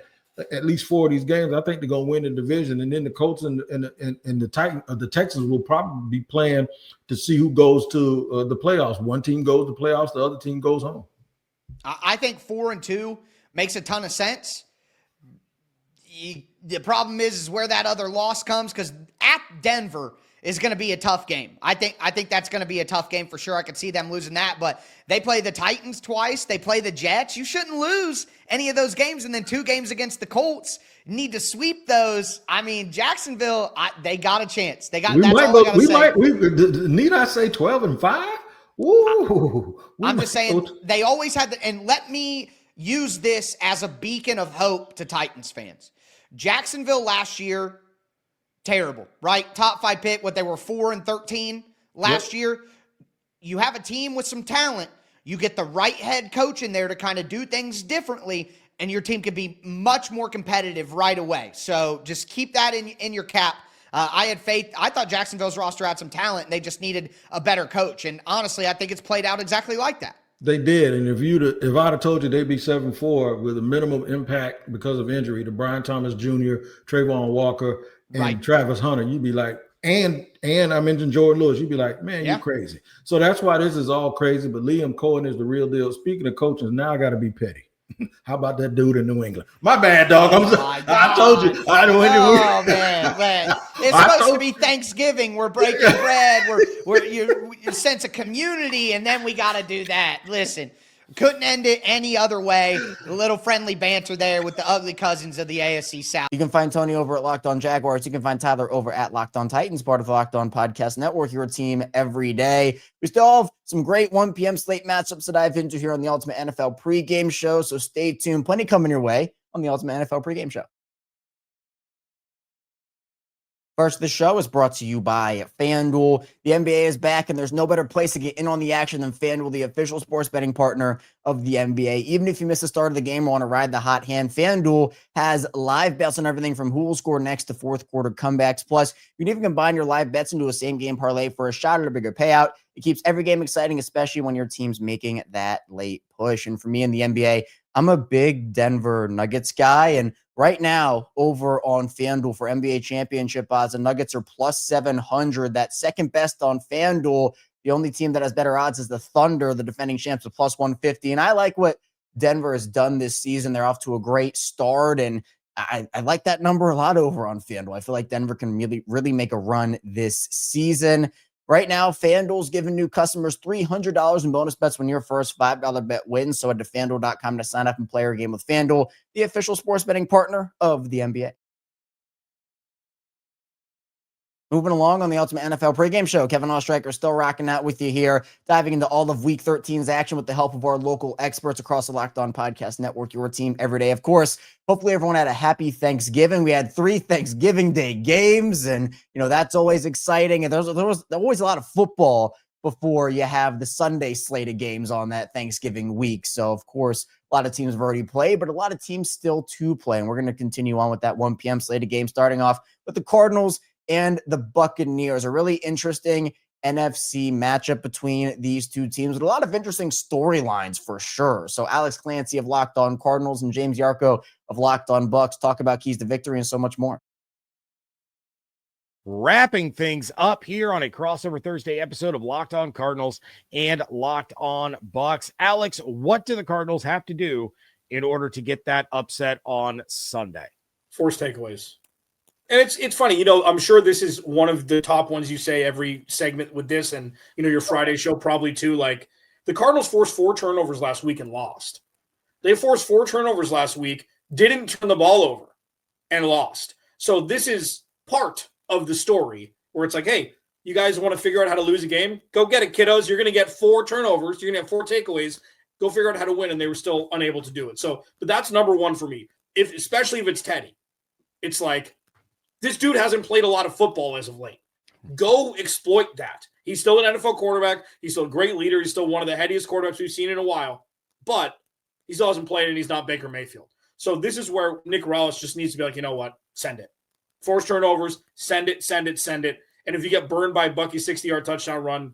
at least 4 of these games, I think they're gonna win the division. And then the Colts and the Texans will probably be playing to see who goes to the playoffs. One team goes to playoffs, the other team goes home. I think 4-2 makes a ton of sense. The problem is where that other loss comes, because at Denver is going to be a tough game. I think that's going to be a tough game for sure. I could see them losing that, but they play the Titans twice. They play the Jets. You shouldn't lose any of those games. And then 2 games against the Colts. Need to sweep those. I mean, Jacksonville, they got a chance. They got. Need I say 12-5? Ooh, I'm just saying they always had and let me use this as a beacon of hope to Titans fans. Jacksonville last year, terrible, right? Top 5 pick, they were 4-13 last year. You have a team with some talent. You get the right head coach in there to kind of do things differently, and your team can be much more competitive right away. So just keep that in your cap. I had faith. I thought Jacksonville's roster had some talent, and they just needed a better coach. And honestly, I think it's played out exactly like that. They did. And if I'd have told you they'd be 7-4 with a minimum impact because of injury to Brian Thomas Jr., Trayvon Walker, and Travis Hunter, you'd be like, and I mentioned Jordan Lewis, you'd be like, man, you're crazy. So that's why this is all crazy. But Liam Cohen is the real deal. Speaking of coaches, now I got to be petty. How about that dude in New England? My bad, dog. I told you. I don't Oh, man. It's supposed to be Thanksgiving. We're breaking bread. We're your sense of community, and then we got to do that. Listen, couldn't end it any other way. A little friendly banter there with the ugly cousins of the AFC South. You can find Tony over at Locked On Jaguars. You can find Tyler over at Locked On Titans, part of the Locked On Podcast Network, your team every day. We still have some great 1 p.m. slate matchups to dive into here on the Ultimate NFL Pregame Show, so stay tuned. Plenty coming your way on the Ultimate NFL Pregame Show. First, the show is brought to you by FanDuel. The NBA is back, and there's no better place to get in on the action than FanDuel, the official sports betting partner of the NBA. Even if you miss the start of the game or want to ride the hot hand, FanDuel has live bets on everything from who will score next to fourth quarter comebacks. Plus, you can even combine your live bets into a same-game parlay for a shot at a bigger payout. It keeps every game exciting, especially when your team's making that late push. And for me in the NBA, I'm a big Denver Nuggets guy. And right now, over on FanDuel for NBA championship odds, the Nuggets are plus 700. That's second best on FanDuel. The only team that has better odds is the Thunder, the defending champs, with plus 150. And I like what Denver has done this season. They're off to a great start, and I like that number a lot over on FanDuel. I feel like Denver can really make a run this season. Right now, FanDuel's giving new customers $300 in bonus bets when your first $5 bet wins. So head to FanDuel.com to sign up and play your game with FanDuel, the official sports betting partner of the NBA. Moving along on the Ultimate NFL pregame show, Kevin Oestreicher still rocking out with you here, diving into all of Week 13's action with the help of our local experts across the Locked On Podcast Network, your team every day. Of course, hopefully everyone had a happy Thanksgiving. We had 3 Thanksgiving Day games, and that's always exciting. And there was always a lot of football before you have the Sunday slate of games on that Thanksgiving week. So, of course, a lot of teams have already played, but a lot of teams still to play. And we're going to continue on with that 1 p.m. slate of games, starting off with the Cardinals and the Buccaneers. A really interesting NFC matchup between these two teams with a lot of interesting storylines for sure. So Alex Clancy of Locked On Cardinals and James Yarko of Locked On Bucks talk about keys to victory and so much more. Wrapping things up here on a crossover Thursday episode of Locked On Cardinals and Locked On Bucks. Alex, what do the Cardinals have to do in order to get that upset on Sunday? Force takeaways. And it's funny, I'm sure this is one of the top ones you say every segment with this, and your Friday show probably too. Like, the Cardinals forced 4 turnovers last week and lost. They forced 4 turnovers last week, didn't turn the ball over, and lost. So this is part of the story where it's like, hey, you guys want to figure out how to lose a game? Go get it, kiddos. You're going to get 4 turnovers. You're going to have 4 takeaways. Go figure out how to win, and they were still unable to do it. So, but that's number one for me. Especially if it's Teddy, it's like, this dude hasn't played a lot of football as of late. Go exploit that. He's still an NFL quarterback. He's still a great leader. He's still one of the headiest quarterbacks we've seen in a while. But he still hasn't played, and he's not Baker Mayfield. So this is where Nick Rallis just needs to be like, you know what? Send it. Force turnovers. Send it. And if you get burned by Bucky's 60-yard touchdown run,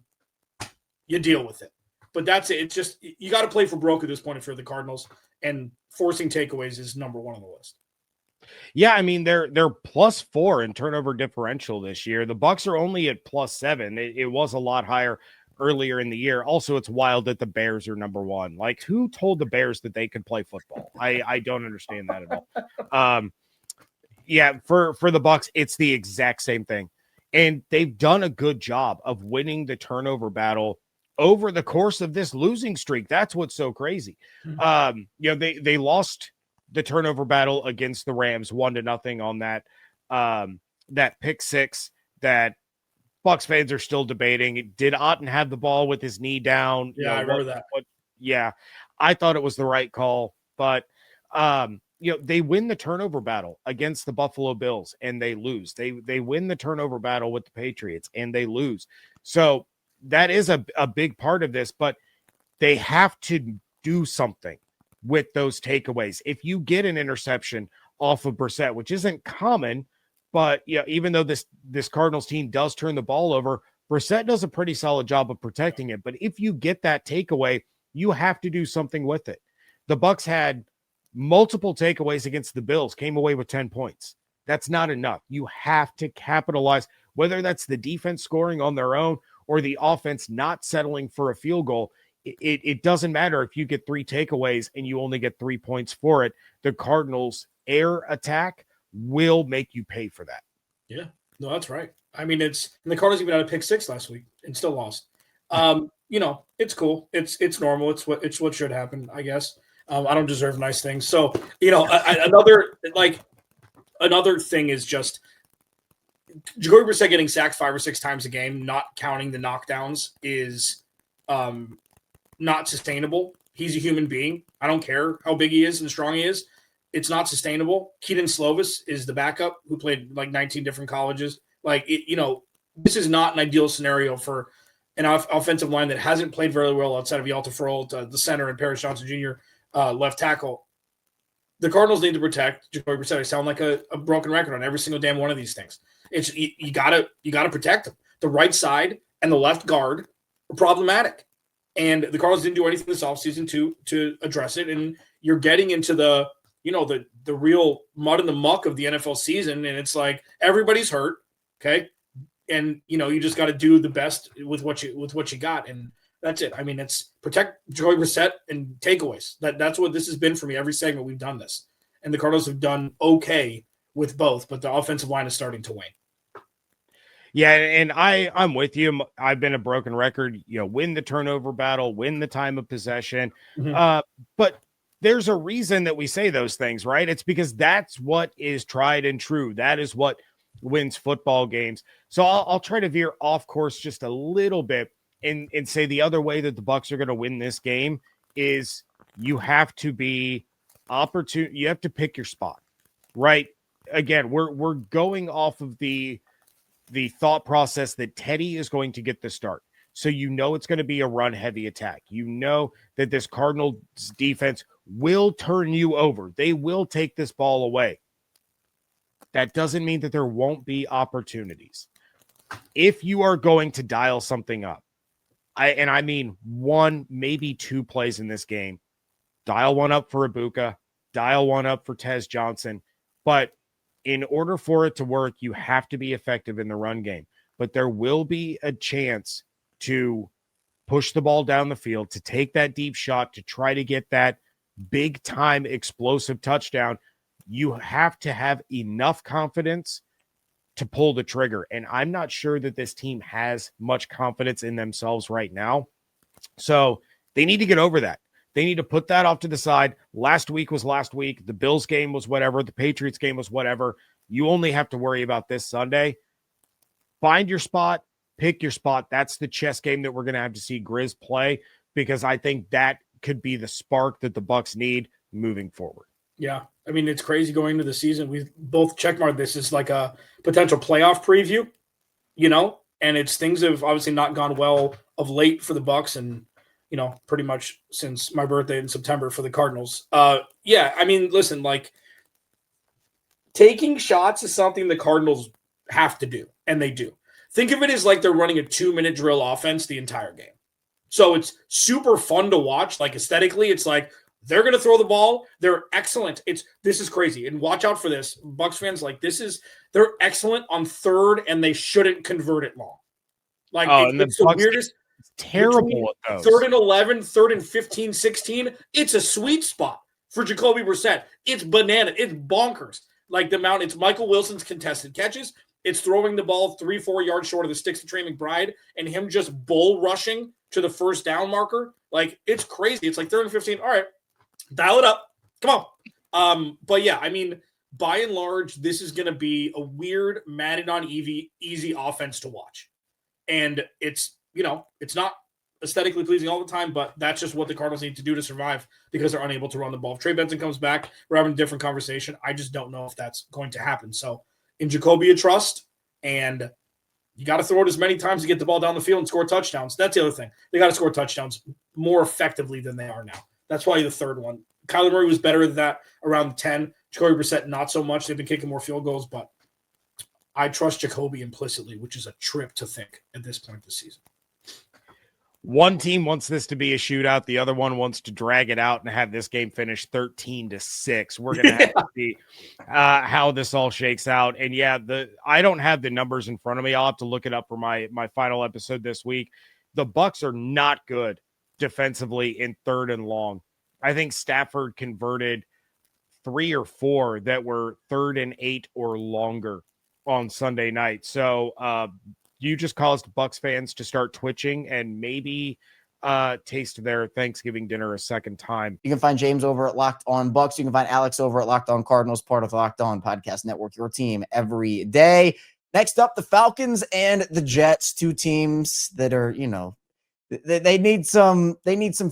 you deal with it. But that's it. It's just you got to play for broke at this point if you're the Cardinals, and forcing takeaways is number one on the list. Yeah, I mean, they're +4 in turnover differential this year. The Bucks are only at +7. It was a lot higher earlier in the year. Also, it's wild that the Bears are number 1. Like, who told the Bears that they could play football? I don't understand that at all. Yeah, for the Bucks, it's the exact same thing. And they've done a good job of winning the turnover battle over the course of this losing streak. That's what's so crazy. They lost the turnover battle against the Rams 1-0 on that pick six that Bucs fans are still debating. Did Otten have the ball with his knee down? Yeah, I remember that. Yeah, I thought it was the right call, but they win the turnover battle against the Buffalo Bills and they lose. They win the turnover battle with the Patriots and they lose. So that is a big part of this, but they have to do something with those takeaways. If you get an interception off of Brissett, which isn't common, but even though this Cardinals team does turn the ball over, Brissett does a pretty solid job of protecting it. But if you get that takeaway, you have to do something with it. The Bucs had multiple takeaways against the Bills, came away with 10 points. That's not enough. You have to capitalize, whether that's the defense scoring on their own or the offense not settling for a field goal. It doesn't matter if you get 3 takeaways and you only get 3 points for it. The Cardinals' air attack will make you pay for that. Yeah, no, that's right. I mean, and the Cardinals even had a pick 6 last week and still lost. It's cool. It's normal. It's what should happen, I guess. I don't deserve nice things. So, another thing is just Jacoby Brissett getting sacked 5 or 6 times a game, not counting the knockdowns, is not sustainable. He's a human being. I don't care how big he is and strong he is. It's not sustainable. Keaton Slovis is the backup who played like 19 different colleges. This is not an ideal scenario for an offensive line that hasn't played very well outside of Yalta Froholt, the center, and Paris Johnson Jr., left tackle. The Cardinals need to protect Jacoby Brissett. I sound like a broken record on every single damn one of these things. It's you gotta protect him. The right side and the left guard problematic. And the Cardinals didn't do anything this offseason to address it. And you're getting into the real mud and the muck of the NFL season. And it's like everybody's hurt. Okay. And you just got to do the best with what you got. And that's it. I mean, it's protect Jacoby Brissett and takeaways. That's what this has been for me. Every segment we've done this. And the Cardinals have done okay with both, but the offensive line is starting to wane. Yeah, and I'm with you. I've been a broken record. Win the turnover battle, win the time of possession. Mm-hmm. But there's a reason that we say those things, right? It's because that's what is tried and true. That is what wins football games. So I'll try to veer off course just a little bit and say the other way that the Bucs are going to win this game is you have to be opportune. You have to pick your spot, right? Again, we're going off of the thought process that Teddy is going to get the start. So it's going to be a run-heavy attack. That this Cardinals defense will turn you over. They will take this ball away. That doesn't mean that there won't be opportunities. If you are going to dial something up, I mean one, maybe two plays in this game, dial one up for Ibuka, dial one up for Tez Johnson, but in order for it to work, you have to be effective in the run game. But there will be a chance to push the ball down the field, to take that deep shot, to try to get that big-time explosive touchdown. You have to have enough confidence to pull the trigger. And I'm not sure that this team has much confidence in themselves right now. So they need to get over that. They need to put that off to the side. Last week was last week. The Bills game was whatever. The Patriots game was whatever. You only have to worry about this Sunday. Find your spot. Pick your spot. That's the chess game that we're going to have to see Grizz play, because I think that could be the spark that the Bucs need moving forward. Yeah. I mean, it's crazy going into the season. We've both checkmarked this as like a potential playoff preview, and things have obviously not gone well of late for the Bucs and, pretty much since my birthday in September for the Cardinals. Yeah, I mean, listen, like taking shots is something the Cardinals have to do, and they do. Think of it as like they're running a 2-minute drill offense the entire game. So it's super fun to watch. Like aesthetically, it's like they're going to throw the ball. They're excellent. This is crazy. And watch out for this. Bucs fans, they're excellent on third, and they shouldn't convert it long. Like it's the weirdest. Terrible at those. 3rd and 11, 3rd and 15, 16. It's a sweet spot for Jacoby Brissett. It's banana. It's bonkers. Like the amount, it's Michael Wilson's contested catches. It's throwing the ball 3-4 yards short of the sticks of Trey McBride and him just bull rushing to the first down marker. Like, it's crazy. It's like 3rd and 15. All right, dial it up. Come on. But yeah, I mean, by and large, this is going to be a weird Madden on easy offense to watch. And it's not aesthetically pleasing all the time, but that's just what the Cardinals need to do to survive because they're unable to run the ball. If Trey Benson comes back, we're having a different conversation. I just don't know if that's going to happen. So in Jacoby, you trust, and you got to throw it as many times to get the ball down the field and score touchdowns. That's the other thing. They got to score touchdowns more effectively than they are now. That's probably the third one. Kyler Murray was better than that around 10. Jacoby Brissett, not so much. They've been kicking more field goals, but I trust Jacoby implicitly, which is a trip to think at this point this season. One team wants this to be a shootout. The other one wants to drag it out and have this game finish 13-6. We're going to have to see how this all shakes out. And yeah, I don't have the numbers in front of me. I'll have to look it up for my final episode this week. The Bucs are not good defensively in 3rd and long. I think Stafford converted 3 or 4 that were 3rd and 8 or longer on Sunday night. So, you just caused Bucs fans to start twitching and maybe taste their Thanksgiving dinner a second time. You can find James over at Locked On Bucs. You can find Alex over at Locked On Cardinals, part of the Locked On Podcast Network, your team every day. Next up, the Falcons and the Jets, two teams that are, they need some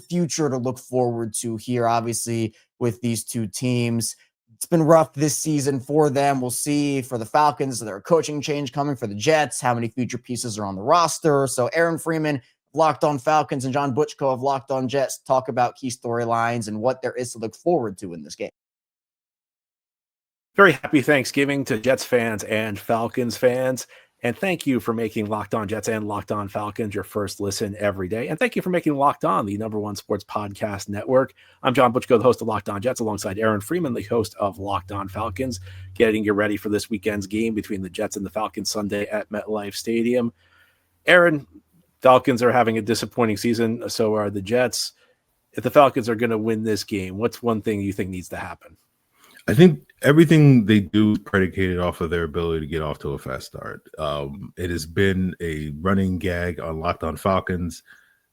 future to look forward to here, obviously, with these two teams. It's been rough this season for them. We'll see for the Falcons. Is there a coaching change coming for the Jets? How many future pieces are on the roster? So Aaron Freeman, Locked On Falcons, and John Butchko of Locked On Jets talk about key storylines and what there is to look forward to in this game. Very happy Thanksgiving to Jets fans and Falcons fans. And thank you for making Locked On Jets and Locked On Falcons your first listen every day. And thank you for making Locked On the #1 sports podcast network. I'm John Butchko, the host of Locked On Jets, alongside Aaron Freeman, the host of Locked On Falcons, getting you ready for this weekend's game between the Jets and the Falcons Sunday at MetLife Stadium. Aaron, Falcons are having a disappointing season, so are the Jets. If the Falcons are going to win this game, what's one thing you think needs to happen? I think everything they do is predicated off of their ability to get off to a fast start. It has been a running gag on Locked On Falcons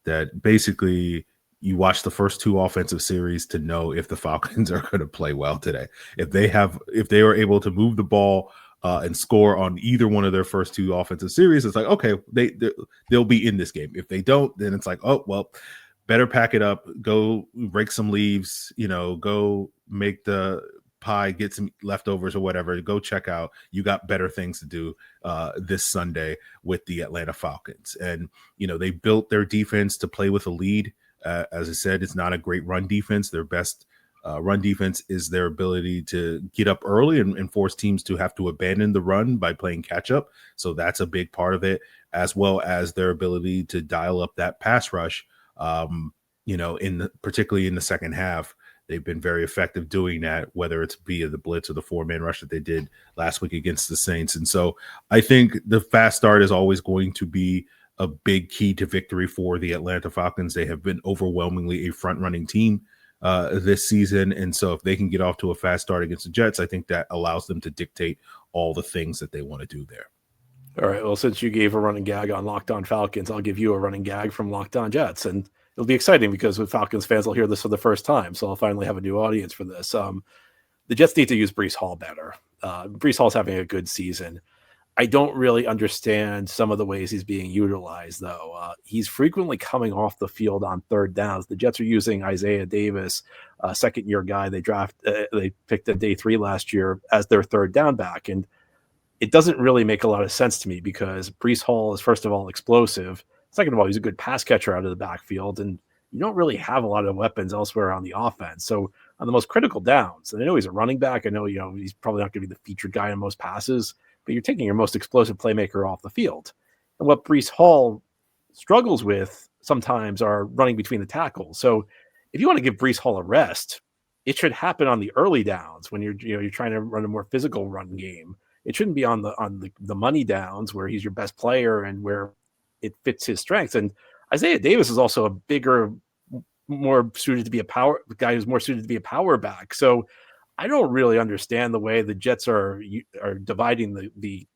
that basically you watch the first 2 offensive series to know if the Falcons are going to play well today. If they are able to move the ball and score on either one of their first 2 offensive series, it's like, okay, they'll be in this game. If they don't, then it's like, oh, well, better pack it up, go rake some leaves, go make the pie, get some leftovers or whatever, go check out. You got better things to do this Sunday with the Atlanta Falcons. And, they built their defense to play with a lead. As I said, it's not a great run defense. Their best run defense is their ability to get up early and force teams to have to abandon the run by playing catch up. So that's a big part of it, as well as their ability to dial up that pass rush, particularly in the second half. They've been very effective doing that, whether it's via the blitz or the 4-man rush that they did last week against the Saints. And so I think the fast start is always going to be a big key to victory for the Atlanta Falcons. They have been overwhelmingly a front-running team this season. And so if they can get off to a fast start against the Jets, I think that allows them to dictate all the things that they want to do there. All right. Well, since you gave a running gag on Locked On Falcons, I'll give you a running gag from Locked On Jets. And it'll be exciting because with Falcons fans will hear this for the first time. So I'll finally have a new audience for this. The Jets need to use Breece Hall better. Breece Hall's having a good season. I don't really understand some of the ways he's being utilized, though. He's frequently coming off the field on third downs. The Jets are using Isaiah Davis, a second-year guy they picked at day 3 last year, as their third down back. And it doesn't really make a lot of sense to me because Breece Hall is, first of all, explosive. Second of all, he's a good pass catcher out of the backfield, and you don't really have a lot of weapons elsewhere on the offense. So on the most critical downs, and I know he's a running back, I know he's probably not going to be the featured guy on most passes, but you're taking your most explosive playmaker off the field. And what Breece Hall struggles with sometimes are running between the tackles. So if you want to give Breece Hall a rest, it should happen on the early downs when you're trying to run a more physical run game. It shouldn't be on the money downs where he's your best player and where it fits his strengths. And Isaiah Davis is also a bigger, more suited to be a power guy who's more suited to be a power back. So I don't really understand the way the Jets are dividing the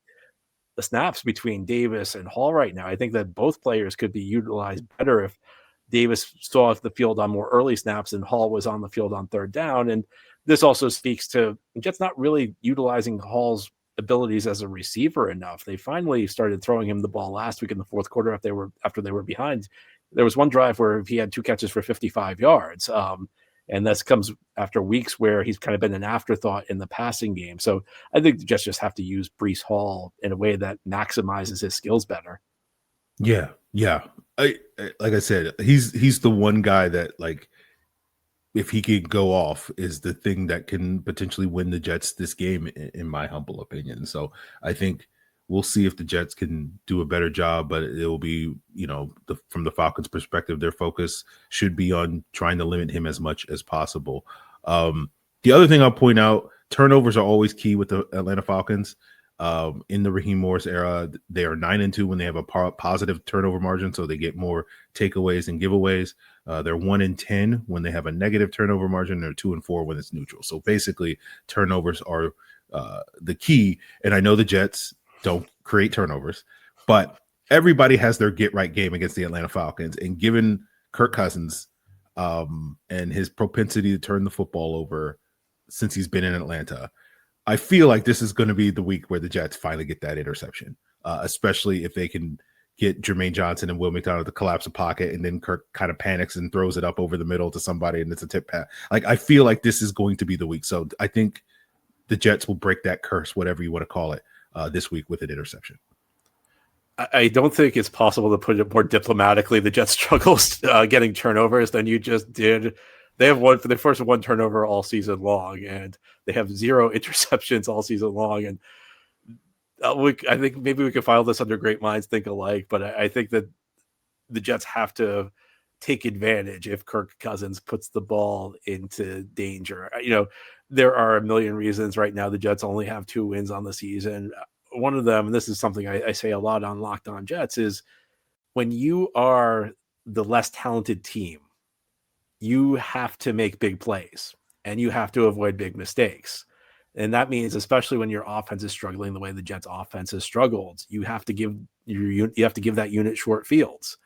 snaps between Davis and Hall right now. I think that both players could be utilized better if Davis saw the field on more early snaps and Hall was on the field on third down. And this also speaks to Jets not really utilizing Hall's abilities as a receiver enough. They finally started throwing him the ball last week in the fourth quarter after they were behind. There was one drive where he had 2 catches for 55 yards. And this comes after weeks where he's kind of been an afterthought in the passing game. So I think the Jets just have to use Breece Hall in a way that maximizes his skills better. Yeah. Like I said, he's the one guy that, like, if he could go off, is the thing that can potentially win the Jets this game, in my humble opinion. So I think we'll see if the Jets can do a better job, but it will be, from the Falcons' perspective, their focus should be on trying to limit him as much as possible. The other thing I'll point out, turnovers are always key with the Atlanta Falcons. In the Raheem Morris era, they are 9-2 when they have a positive turnover margin, so they get more takeaways and giveaways. They're 1-10 when they have a negative turnover margin. They're 2-4 when it's neutral. So basically, turnovers are the key. And I know the Jets don't create turnovers, but everybody has their get-right game against the Atlanta Falcons. And given Kirk Cousins and his propensity to turn the football over since he's been in Atlanta, I feel like this is going to be the week where the Jets finally get that interception, especially if they can get Jermaine Johnson and Will McDonald to collapse a pocket, and then Kirk kind of panics and throws it up over the middle to somebody, and it's a tip pass. Like, I feel like this is going to be the week. So I think the Jets will break that curse, whatever you want to call it, this week with an interception. I don't think it's possible to put it more diplomatically. The Jets struggles getting turnovers than you just did. They have one for their first one turnover all season long, and they have 0 interceptions all season long. And I think maybe we could file this under great minds think alike, but I think that the Jets have to take advantage if Kirk Cousins puts the ball into danger. There are a million reasons right now the Jets only have 2 wins on the season. One of them, and this is something I say a lot on Locked On Jets, is when you are the less talented team, you have to make big plays and you have to avoid big mistakes. And that means, especially when your offense is struggling the way the Jets offense has struggled, you have to give that unit short fields.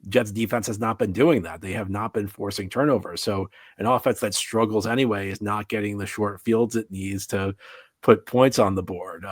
Jets defense has not been doing that. They have not been forcing turnovers. So an offense that struggles anyway is not getting the short fields it needs to put points on the board.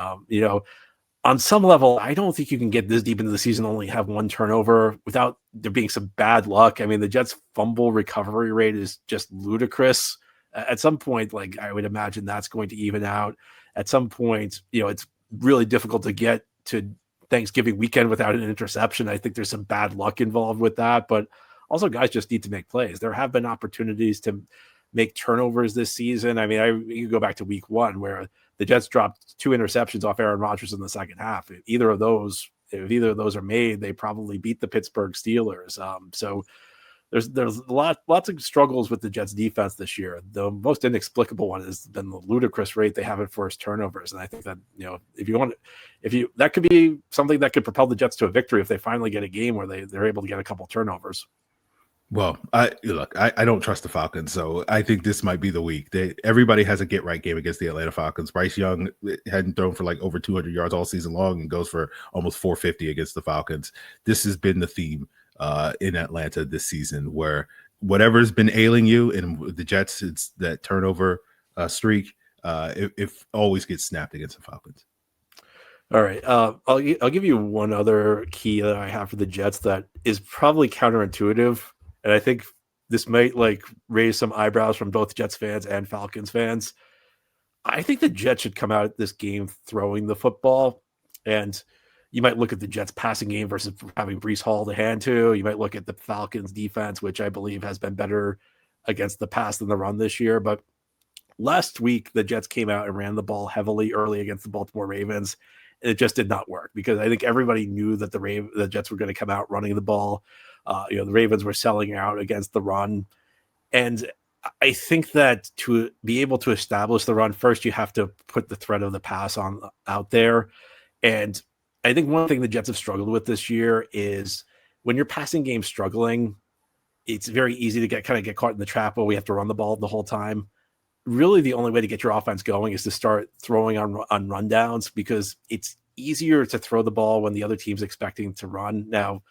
On some level, I don't think you can get this deep into the season, only have 1 turnover without there being some bad luck. I mean, the Jets' fumble recovery rate is just ludicrous. At some point, like, I would imagine that's going to even out. At some point, it's really difficult to get to Thanksgiving weekend without an interception. I think there's some bad luck involved with that, but also guys just need to make plays. There have been opportunities to make turnovers this season. I mean, you go back to week 1 where the Jets dropped 2 interceptions off Aaron Rodgers in the second half. If either of those are made, they probably beat the Pittsburgh Steelers. So there's lots of struggles with the Jets defense this year. The most inexplicable one has been the ludicrous rate they have at forced turnovers. And I think that, that could be something that could propel the Jets to a victory if they finally get a game where they're able to get a couple turnovers. Well, I don't trust the Falcons, so I think this might be the week. Everybody has a get-right game against the Atlanta Falcons. Bryce Young hadn't thrown for like over 200 yards all season long and goes for almost 450 against the Falcons. This has been the theme in Atlanta this season, where whatever's been ailing you, and the Jets, it's that turnover streak. It always gets snapped against the Falcons. All right. I'll give you one other key that I have for the Jets that is probably counterintuitive. And I think this might raise some eyebrows from both Jets fans and Falcons fans. I think the Jets should come out at this game throwing the football. And you might look at the Jets passing game versus having Breece Hall to hand to. You might look at the Falcons defense, which I believe has been better against the pass than the run this year. But last week, the Jets came out and ran the ball heavily early against the Baltimore Ravens. And it just did not work because I think everybody knew that the Jets were going to come out running the ball. The Ravens were selling out against the run. And I think that to be able to establish the run, first you have to put the threat of the pass out there. And I think one thing the Jets have struggled with this year is when your passing game's struggling, it's very easy to get caught in the trap where we have to run the ball the whole time. Really, the only way to get your offense going is to start throwing on rundowns, because it's easier to throw the ball when the other team's expecting to run. Now,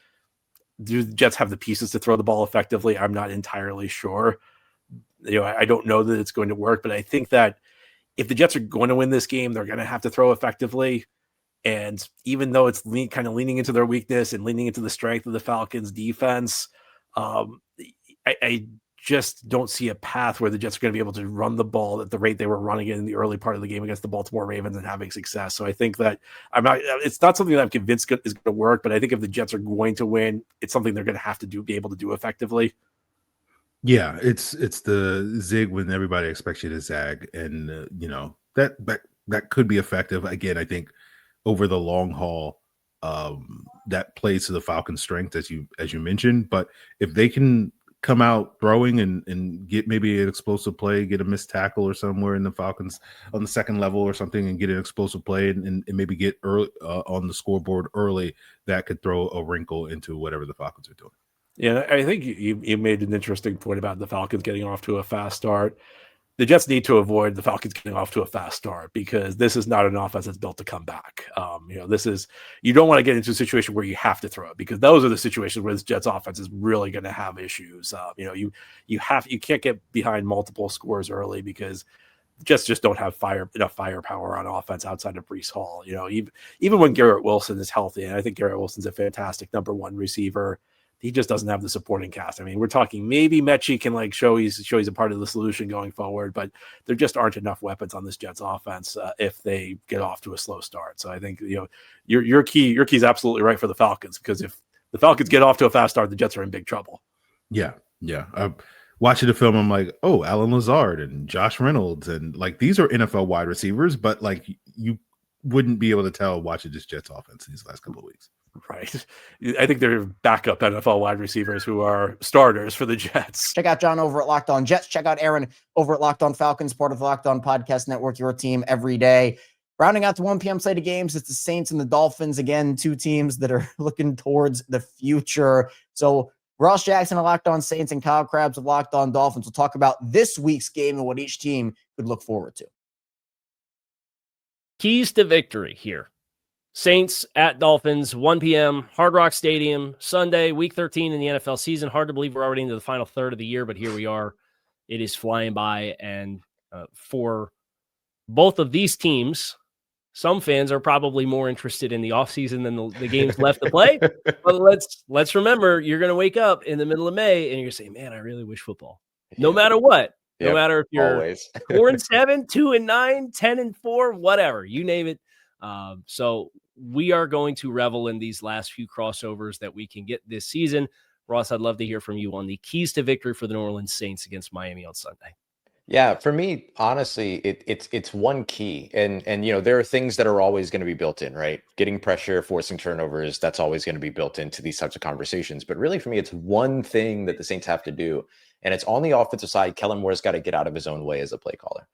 do the Jets have the pieces to throw the ball effectively? I'm not entirely sure. I don't know that it's going to work, but I think that if the Jets are going to win this game, they're going to have to throw effectively. And even though it's kind of leaning into their weakness and leaning into the strength of the Falcons defense, I just don't see a path where the Jets are going to be able to run the ball at the rate they were running it in the early part of the game against the Baltimore Ravens and having success. So I think that it's not something that I'm convinced is going to work, but I think if the Jets are going to win, it's something they're going to have to be able to do effectively. Yeah, it's the zig when everybody expects you to zag, and that could be effective. Again, I think over the long haul, that plays to the Falcons' strength, as you mentioned. But if they can come out throwing and get maybe an explosive play, get a missed tackle or somewhere in the Falcons on the second level or something, and get an explosive play and maybe get early on the scoreboard early, that could throw a wrinkle into whatever the Falcons are doing. Yeah, I think you made an interesting point about the Falcons getting off to a fast start. The Jets need to avoid the Falcons getting off to a fast start, because this is not an offense that's built to come back. You don't want to get into a situation where you have to throw it, because those are the situations where this Jets offense is really going to have issues. You can't get behind multiple scores early, because the Jets just don't have enough firepower on offense outside of Breece Hall. Even when Garrett Wilson is healthy, and I think Garrett Wilson's a fantastic number one receiver, he just doesn't have the supporting cast. I mean, we're talking maybe Mechie can show he's a part of the solution going forward, but there just aren't enough weapons on this Jets offense if they get off to a slow start. So I think your key is absolutely right for the Falcons, because if the Falcons get off to a fast start, the Jets are in big trouble. Yeah. Watching the film, I'm like, oh, Alan Lazard and Josh Reynolds, and these are NFL wide receivers, but wouldn't be able to tell watching this Jets offense these last couple of weeks. Right. I think they're backup NFL wide receivers who are starters for the Jets. Check out John over at Locked On Jets. Check out Aaron over at Locked On Falcons, part of the Locked On Podcast Network, your team every day. Rounding out the 1 p.m. slate of games, it's the Saints and the Dolphins. Again, two teams that are looking towards the future. So Ross Jackson of Locked On Saints and Kyle Krabs of Locked On Dolphins will talk about this week's game and what each team could look forward to. Keys to victory here. Saints at Dolphins, 1 p.m., Hard Rock Stadium, Sunday, week 13 in the NFL season. Hard to believe we're already into the final third of the year, but here we are. It is flying by, and for both of these teams, some fans are probably more interested in the offseason than the games left to play. But let's remember, you're going to wake up in the middle of May, and you're going to say, man, I really wish football. No matter what. No matter if you're 4-7, 2-9, 10-4, whatever, you name it. So we are going to revel in these last few crossovers that we can get this season. Ross, I'd love to hear from you on the keys to victory for the New Orleans Saints against Miami on Sunday. Yeah, for me, honestly, it's one key. And there are things that are always going to be built in, right? Getting pressure, forcing turnovers, that's always going to be built into these types of conversations. But really, for me, it's one thing that the Saints have to do. And it's on the offensive side. Kellen Moore's got to get out of his own way as a play caller.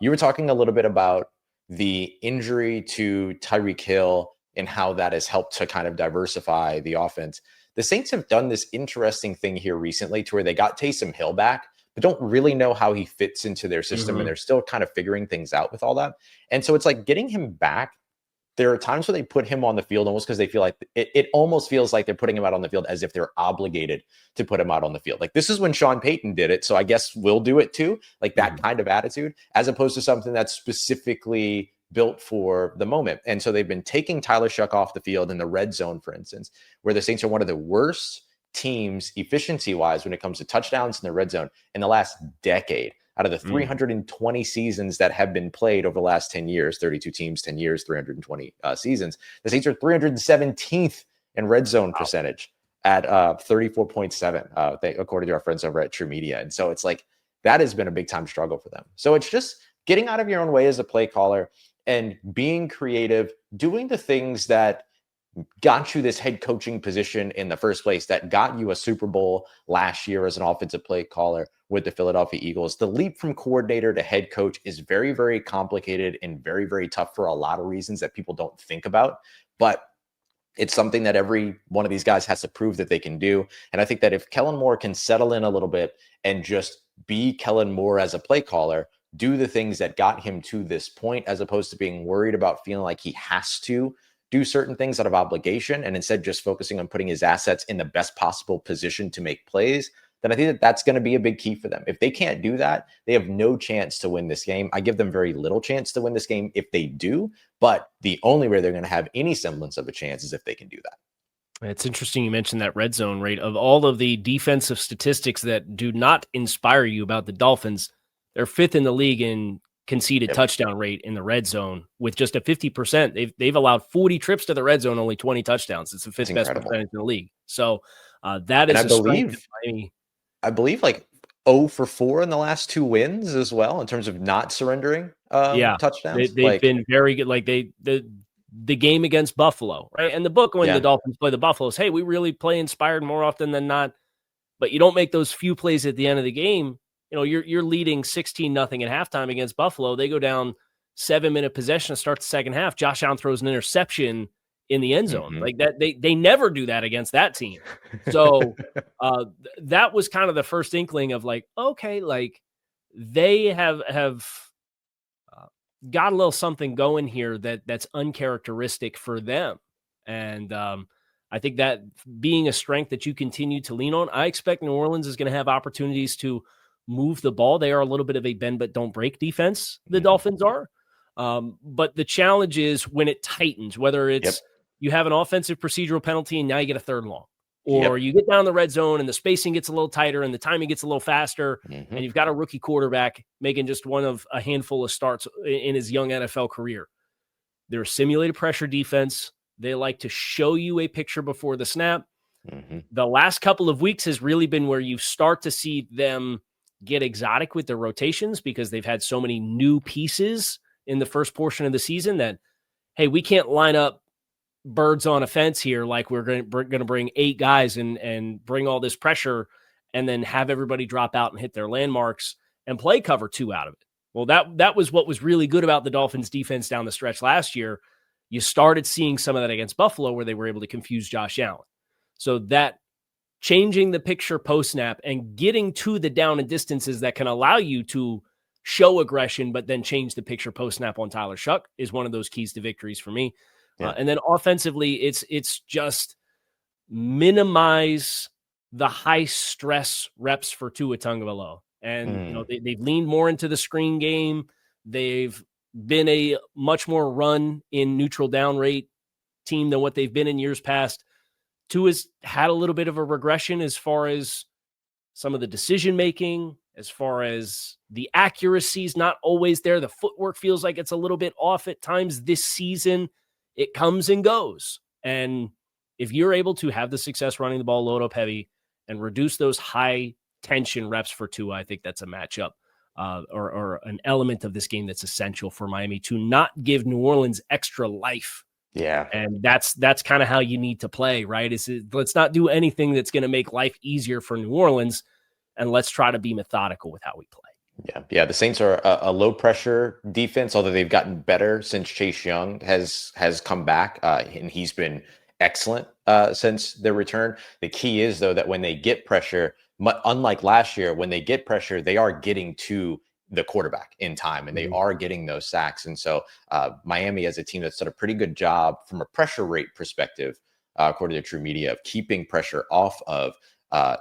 You were talking a little bit about the injury to Tyreek Hill and how that has helped to kind of diversify the offense. The Saints have done this interesting thing here recently to where they got Taysom Hill back, but don't really know how he fits into their system. And they're still kind of figuring things out with all that. And so it's like getting him back. There are times where they put him on the field almost because they feel like it almost feels like they're putting him out on the field as if they're obligated to put him out on the field. Like, this is when Sean Payton did it, so I guess we'll do it too. Like that kind of attitude, as opposed to something that's specifically built for the moment. And so they've been taking Tyler Shuck off the field in the red zone, for instance, where the Saints are one of the worst teams efficiency-wise when it comes to touchdowns in the red zone in the last decade. Out of the 320 seasons that have been played over the last 10 years, 32 teams, 10 years, 320 seasons, the Saints are 317th in red zone percentage at 34.7, according to our friends over at True Media. And so it's like, that has been a big time struggle for them. So it's just getting out of your own way as a play caller and being creative, doing the things that got you this head coaching position in the first place, that got you a Super Bowl last year as an offensive play caller with the Philadelphia Eagles. The leap from coordinator to head coach is very, very complicated and very, very tough for a lot of reasons that people don't think about. But it's something that every one of these guys has to prove that they can do. And I think that if Kellen Moore can settle in a little bit and just be Kellen Moore as a play caller, do the things that got him to this point, as opposed to being worried about feeling like he has to do certain things out of obligation, and instead just focusing on putting his assets in the best possible position to make plays, then I think that that's going to be a big key for them. If they can't do that, they have no chance to win this game. I give them very little chance to win this game if they do, but the only way they're going to have any semblance of a chance is if they can do that. It's interesting you mentioned that red zone rate. Of all of the defensive statistics that do not inspire you about the Dolphins, they're fifth in the league in conceded touchdown rate in the red zone with just a 50%. They've allowed 40 trips to the red zone, only 20 touchdowns. It's the fifth best percentage in the league. So that is, I believe like 0 for 4 in the last 2 wins as well in terms of not surrendering touchdowns. They've been very good. Like the game against Buffalo, right? And the book when the Dolphins play the Buffaloes, hey, we really play inspired more often than not, but you don't make those few plays at the end of the game. You know, you're leading 16-0 at halftime against Buffalo. They go down 7-minute possession to start the second half. Josh Allen throws an interception in the end zone. Like that, they never do that against that team. So that was kind of the first inkling of like, okay, like they have got a little something going here that's uncharacteristic for them. And I think that being a strength that you continue to lean on, I expect New Orleans is going to have opportunities to move the ball. They are a little bit of a bend but don't break defense, the Dolphins are. But the challenge is when it tightens, whether it's you have an offensive procedural penalty and now you get a third and long, or you get down the red zone and the spacing gets a little tighter and the timing gets a little faster, and you've got a rookie quarterback making just one of a handful of starts in his young NFL career. They're a simulated pressure defense. They like to show you a picture before the snap. The last couple of weeks has really been where you start to see them get exotic with their rotations because they've had so many new pieces in the first portion of the season that hey, we can't line up birds on a fence here. Like we're going to bring 8 guys and bring all this pressure and then have everybody drop out and hit their landmarks and play cover 2 out of it. Well, that was what was really good about the Dolphins defense down the stretch last year. You started seeing some of that against Buffalo where they were able to confuse Josh Allen. So that changing the picture post-snap and getting to the down and distances that can allow you to show aggression, but then change the picture post-snap on Tyler Shuck is one of those keys to victories for me. Yeah. And then offensively, it's just minimize the high stress reps for Tua Tagovailoa. And they've leaned more into the screen game. They've been a much more run in neutral down rate team than what they've been in years past. Tua's had a little bit of a regression as far as some of the decision making, as far as the accuracy is not always there. The footwork feels like it's a little bit off at times this season. It comes and goes. And if you're able to have the success running the ball load up heavy and reduce those high tension reps for Tua, I think that's a matchup or an element of this game that's essential for Miami to not give New Orleans extra life. Yeah. And that's kind of how you need to play, right? Let's not do anything that's going to make life easier for New Orleans, and let's try to be methodical with how we play. Yeah. The Saints are a low pressure defense, although they've gotten better since Chase Young has come back, and he's been excellent since their return. The key is, though, that when they get pressure, unlike last year, when they get pressure, they are getting to the quarterback in time, and they are getting those sacks. And so Miami as a team that's done a pretty good job from a pressure rate perspective, according to True Media, of keeping pressure off of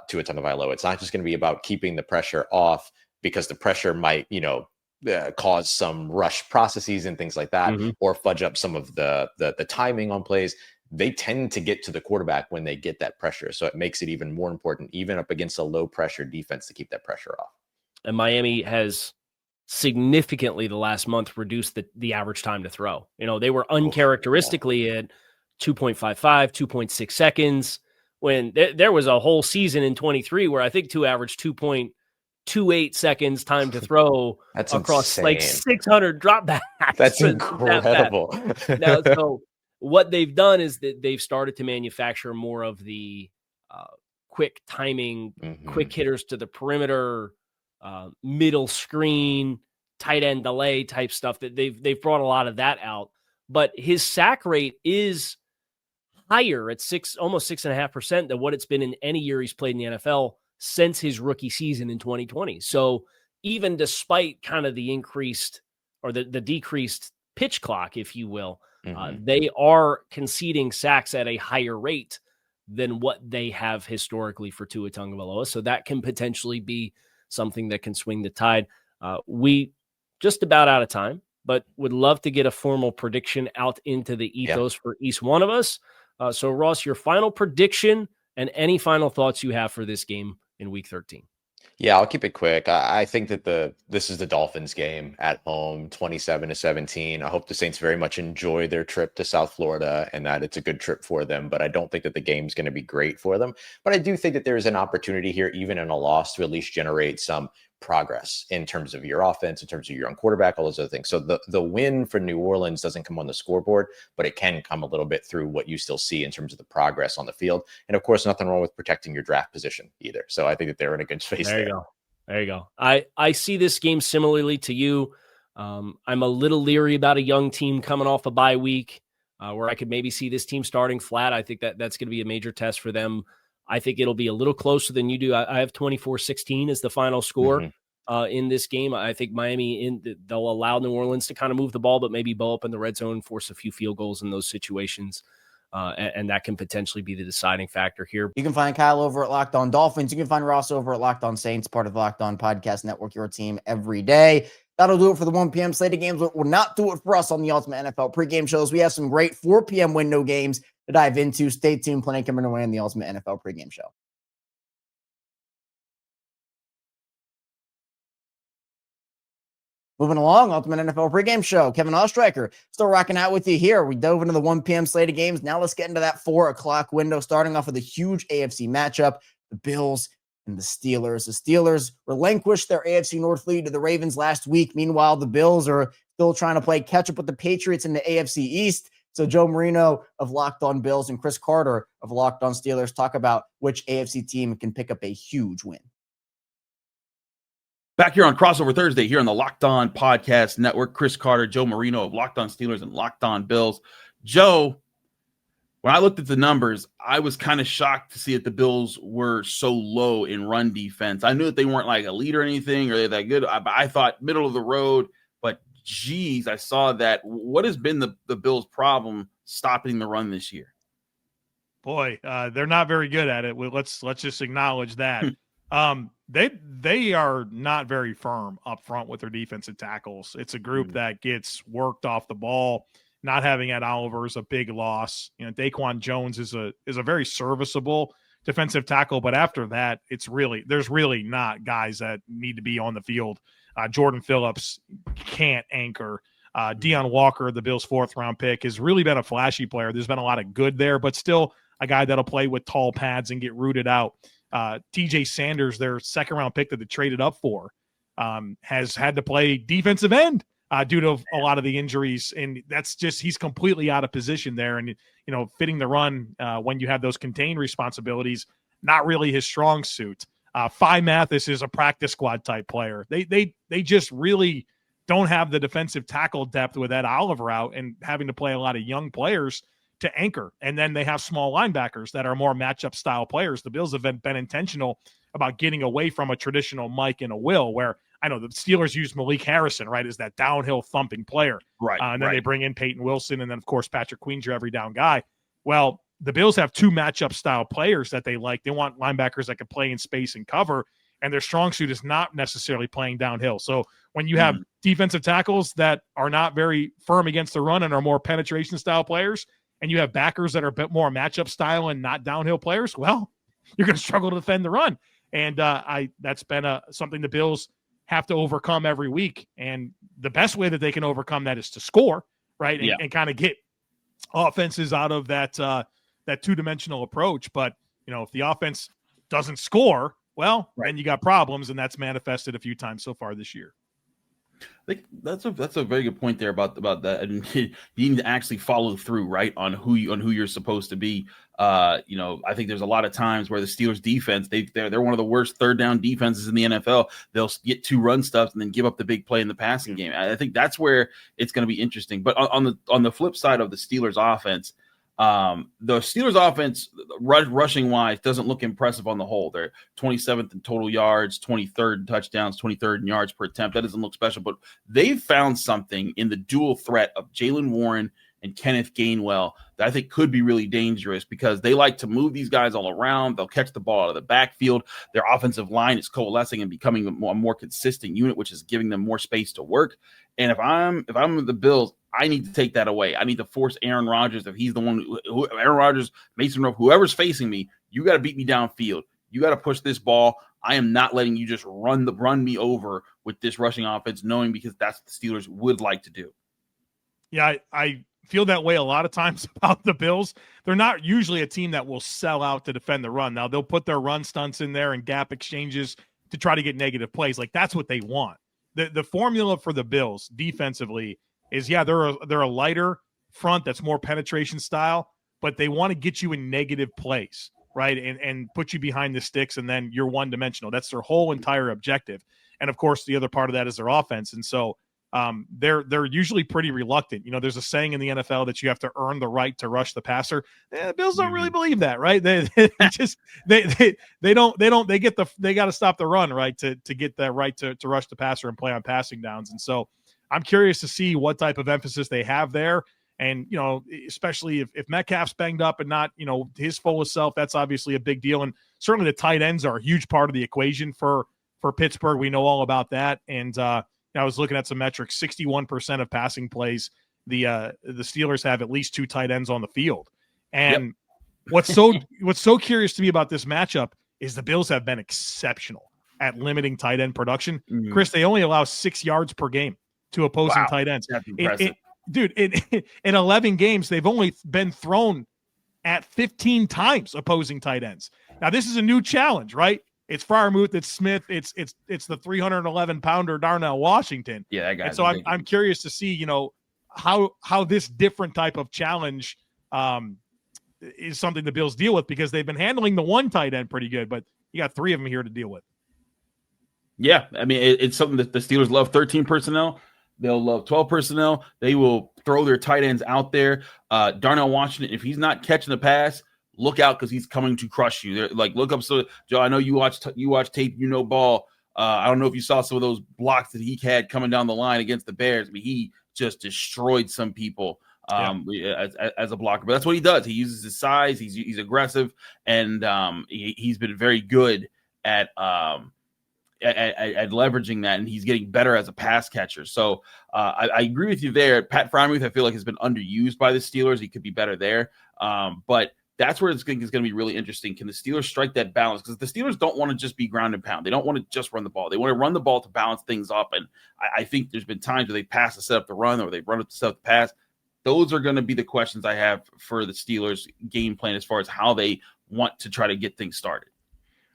Tua Tagovailoa. It's not just going to be about keeping the pressure off because the pressure might, cause some rush processes and things like that, or fudge up some of the timing on plays. They tend to get to the quarterback when they get that pressure. So it makes it even more important, even up against a low pressure defense, to keep that pressure off. And Miami has significantly the last month reduced the average time to throw. They were uncharacteristically at 2.55, 2.6 seconds when there was a whole season in 23 where I think Tua averaged 2.28 seconds time to throw across insane. Like 600 dropbacks. That's incredible. Now, so what they've done is that they've started to manufacture more of the quick timing, quick hitters to the perimeter, middle screen, tight end delay type stuff. That they've brought a lot of that out. But his sack rate is higher at almost 6.5% than what it's been in any year he's played in the NFL since his rookie season in 2020. So even despite kind of the increased or the decreased pitch clock, if you will, they are conceding sacks at a higher rate than what they have historically for Tua Tagovailoa. So that can potentially be something that can swing the tide. We just about out of time, but would love to get a formal prediction out into the ethos for each one of us. So Ross, your final prediction and any final thoughts you have for this game in week 13. Yeah, I'll keep it quick. I think that this is the Dolphins game at home, 27-17. I hope the Saints very much enjoy their trip to South Florida and that it's a good trip for them. But I don't think that the game's going to be great for them. But I do think that there's an opportunity here, even in a loss, to at least generate some progress in terms of your offense, in terms of your own quarterback, all those other things. So the win for New Orleans doesn't come on the scoreboard, but it can come a little bit through what you still see in terms of the progress on the field. And of course, nothing wrong with protecting your draft position either. So I think that they're in a good space there. There you go. I see this game similarly to you. I'm a little leery about a young team coming off a bye week where I could maybe see this team starting flat. I think that's going to be a major test for them. I think it'll be a little closer than you do. I have 24-16 as the final score in this game. I think Miami, they'll allow New Orleans to kind of move the ball, but maybe bow up in the red zone, force a few field goals in those situations. And that can potentially be the deciding factor here. You can find Kyle over at Locked On Dolphins. You can find Ross over at Locked On Saints, part of the Locked On Podcast Network, your team every day. That'll do it for the 1 p.m. slate of games, but will not do it for us on the Ultimate NFL pregame shows. We have some great 4 p.m. window games to dive into. Stay tuned. Plenty coming away in the Ultimate NFL pregame show. Moving along, Ultimate NFL pregame show. Kevin Ostreicher still rocking out with you here. We dove into the 1 p.m. slate of games. Now let's get into that 4 o'clock window, starting off with a huge AFC matchup, the Bills and the Steelers. The Steelers relinquished their AFC North lead to the Ravens last week. Meanwhile, the Bills are still trying to play catch up with the Patriots in the AFC East. So Joe Marino of Locked On Bills and Chris Carter of Locked On Steelers talk about which AFC team can pick up a huge win. Back here on Crossover Thursday here on the Locked On Podcast Network, Chris Carter, Joe Marino of Locked On Steelers and Locked On Bills. Joe, when I looked at the numbers, I was kind of shocked to see that the Bills were so low in run defense. I knew that they weren't like a lead or anything, or they're that good. I thought middle of the road, but geez, I saw that. What has been the Bills' problem stopping the run this year? Boy, they're not very good at it. Let's just acknowledge that. They are not very firm up front with their defensive tackles. It's a group that gets worked off the ball. Not having Ed Oliver is a big loss. You know, Daquan Jones is a very serviceable defensive tackle, but after that, there's really not guys that need to be on the field. Jordan Phillips can't anchor. Deion Walker, the Bills' 4th-round pick, has really been a flashy player. There's been a lot of good there, but still a guy that'll play with tall pads and get rooted out. TJ Sanders, their 2nd-round pick that they traded up for, has had to play defensive end due to a lot of the injuries, and that's just he's completely out of position there. And fitting the run when you have those contained responsibilities, not really his strong suit. Phi Mathis is a practice squad type player. They just really don't have the defensive tackle depth with Ed Oliver out and having to play a lot of young players to anchor. And then they have small linebackers that are more matchup style players. The Bills have been intentional about getting away from a traditional Mike and a Will, where I know the Steelers use Malik Harrison, right, as that downhill thumping player. Right. And then they bring in Peyton Wilson, and then, of course, Patrick Queen's your every down guy. Well, the Bills have 2 matchup style players that they like. They want linebackers that can play in space and cover, and their strong suit is not necessarily playing downhill. So when you have defensive tackles that are not very firm against the run and are more penetration style players, and you have backers that are a bit more matchup style and not downhill players, well, you're going to struggle to defend the run. And that's been something the Bills have to overcome every week. And the best way that they can overcome that is to score, right? And kind of get offenses out of that two-dimensional approach. But, if the offense doesn't score, well, then you got problems, and that's manifested a few times so far this year. I think that's a very good point there about that, and you need to actually follow through, right, on who you're supposed to be. I think there's a lot of times where the Steelers defense, they're one of the worst 3rd down defenses in the NFL. They'll get 2 run stuffs and then give up the big play in the passing game. I think that's where it's going to be interesting. But on the flip side of the Steelers offense, rushing wise doesn't look impressive on the whole. They're 27th in total yards, 23rd in touchdowns, 23rd in yards per attempt. That doesn't look special, but they've found something in the dual threat of Jaylen Warren and Kenneth Gainwell that I think could be really dangerous, because they like to move these guys all around. They'll catch the ball out of the backfield. Their offensive line is coalescing and becoming a more consistent unit, which is giving them more space to work. And if I'm the Bills, I need to take that away. I need to force Aaron Rodgers, if he's the one, Aaron Rodgers, Mason Rudolph, whoever's facing me, you got to beat me downfield. You got to push this ball. I am not letting you just run me over with this rushing offense, knowing because that's what the Steelers would like to do. Yeah, I feel that way a lot of times about the Bills. They're not usually a team that will sell out to defend the run. Now, they'll put their run stunts in there and gap exchanges to try to get negative plays. Like, that's what they want. The formula for the Bills defensively is, they're a lighter front that's more penetration style, but they want to get you in negative plays, right? And put you behind the sticks, and then you're one-dimensional. That's their whole entire objective. And, of course, the other part of that is their offense. And so they're usually pretty reluctant. There's a saying in the NFL that you have to earn the right to rush the passer. The Bills don't really believe that, right? They got to stop the run, right, to get that right to rush the passer and play on passing downs. And so I'm curious to see what type of emphasis they have there. And, especially if Metcalf's banged up and not, his full self, that's obviously a big deal. And certainly the tight ends are a huge part of the equation for Pittsburgh. We know all about that. And I was looking at some metrics. 61% of passing plays, the Steelers have at least 2 tight ends on the field. And what's so curious to me about this matchup is the Bills have been exceptional at limiting tight end production. Chris, they only allow 6 yards per game to opposing tight ends. That's impressive. In 11 games, they've only been thrown at 15 times opposing tight ends. Now, this is a new challenge, right? It's Freiermuth, it's Smith, it's the 311 pounder Darnell Washington. Yeah, that guy. And so I'm curious to see, how this different type of challenge is something the Bills deal with, because they've been handling the one tight end pretty good, but you got 3 of them here to deal with. Yeah, I mean, it's something that the Steelers love. 13 personnel. They'll love 12 personnel. They will throw their tight ends out there. Darnell Washington, if he's not catching the pass, look out, because he's coming to crush you. They're, like, look up. So, Joe, I know you watch tape, ball. I don't know if you saw some of those blocks that he had coming down the line against the Bears. I mean, he just destroyed some people as a blocker. But that's what he does. He uses his size. He's aggressive, and he's been very good at leveraging that, and he's getting better as a pass catcher. So I agree with you there. Pat Freiermuth, I feel like, has been underused by the Steelers. He could be better there. But that's where it's going to be really interesting. Can the Steelers strike that balance? Because the Steelers don't want to just be ground and pound. They don't want to just run the ball. They want to run the ball to balance things up. And I think there's been times where they pass to set up the run, or they run up to set up the pass. Those are going to be the questions I have for the Steelers game plan as far as how they want to try to get things started.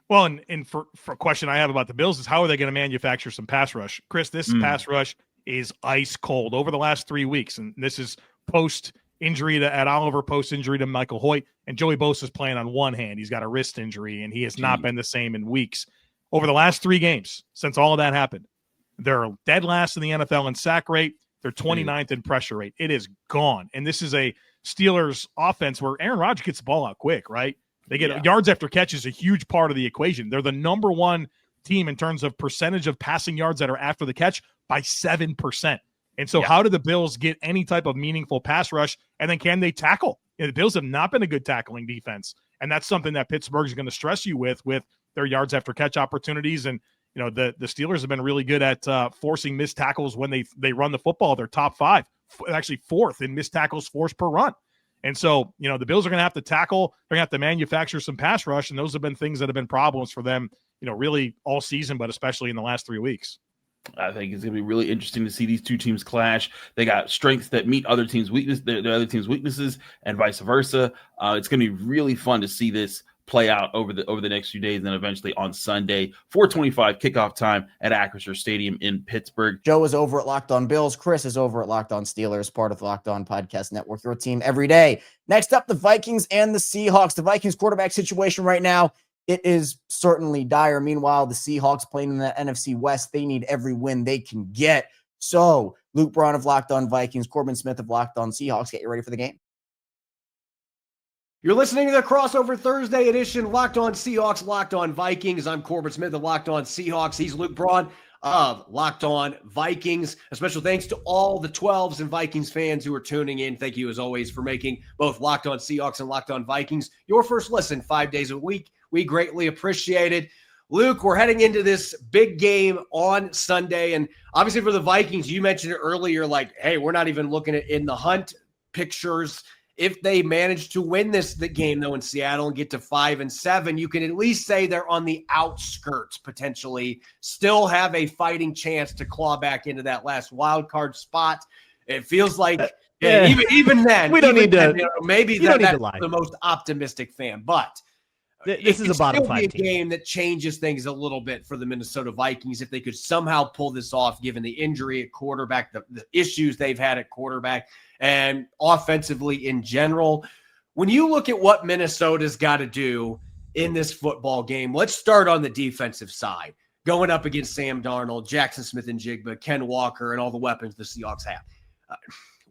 Well, and for a question I have about the Bills is, how are they going to manufacture some pass rush? Chris, this pass rush is ice cold over the last 3 weeks. And this is post-injury to Ed Oliver, post-injury to Michael Hoyt. And Joey Bosa's playing on one hand. He's got a wrist injury, and he has not been the same in weeks. Over the last 3 games, since all of that happened, they're dead last in the NFL in sack rate. They're 29th in pressure rate. It is gone. And this is a Steelers offense where Aaron Rodgers gets the ball out quick, right? They get yards after catch is a huge part of the equation. They're the number 1 team in terms of percentage of passing yards that are after the catch by 7%. And so how do the Bills get any type of meaningful pass rush? And then can they tackle? The Bills have not been a good tackling defense. And that's something that Pittsburgh is going to stress you with their yards after catch opportunities. And, the Steelers have been really good at forcing missed tackles when they run the football. They're top 5, actually 4th in missed tackles forced per run. And so, the Bills are going to have to tackle. They're going to have to manufacture some pass rush, and those have been things that have been problems for them, really all season, but especially in the last 3 weeks. I think it's going to be really interesting to see these two teams clash. They got strengths that meet other teams' their other teams' weaknesses, and vice versa. It's going to be really fun to see this play out over the next few days, and then eventually on Sunday, 4:25 kickoff time at Acrisure Stadium in Pittsburgh. Joe is over at Locked On Bills. Chris is over at Locked On Steelers, part of the Locked On Podcast Network, your team every day. Next up, the Vikings and the Seahawks. The Vikings quarterback situation right now, it is certainly dire. Meanwhile, the Seahawks playing in the NFC West, they need every win they can get. So, Luke Braun of Locked On Vikings, Corbin Smith of Locked On Seahawks, get you ready for the game. You're listening to the Crossover Thursday edition, Locked On Seahawks, Locked On Vikings. I'm Corbin Smith of Locked On Seahawks. He's Luke Braun of Locked On Vikings. A special thanks to all the 12s and Vikings fans who are tuning in. Thank you, as always, for making both Locked On Seahawks and Locked On Vikings your first listen 5 days a week. We greatly appreciate it. Luke, we're heading into this big game on Sunday. And obviously for the Vikings, you mentioned it earlier, like, hey, we're not even looking at in the hunt pictures. If they manage to win the game, though, in Seattle and get to 5-7, you can at least say they're on the outskirts, potentially, still have a fighting chance to claw back into that last wild card spot. It feels like even then, we don't need to. Maybe that's the most optimistic fan, but this is a bottom 5 team. Game that changes things a little bit for the Minnesota Vikings if they could somehow pull this off, given the injury at quarterback, the issues they've had at quarterback, and offensively in general. When you look at what Minnesota's got to do in this football game, let's start on the defensive side. Going up against Sam Darnold, Jackson Smith-Njigba, Ken Walker, and all the weapons the Seahawks have.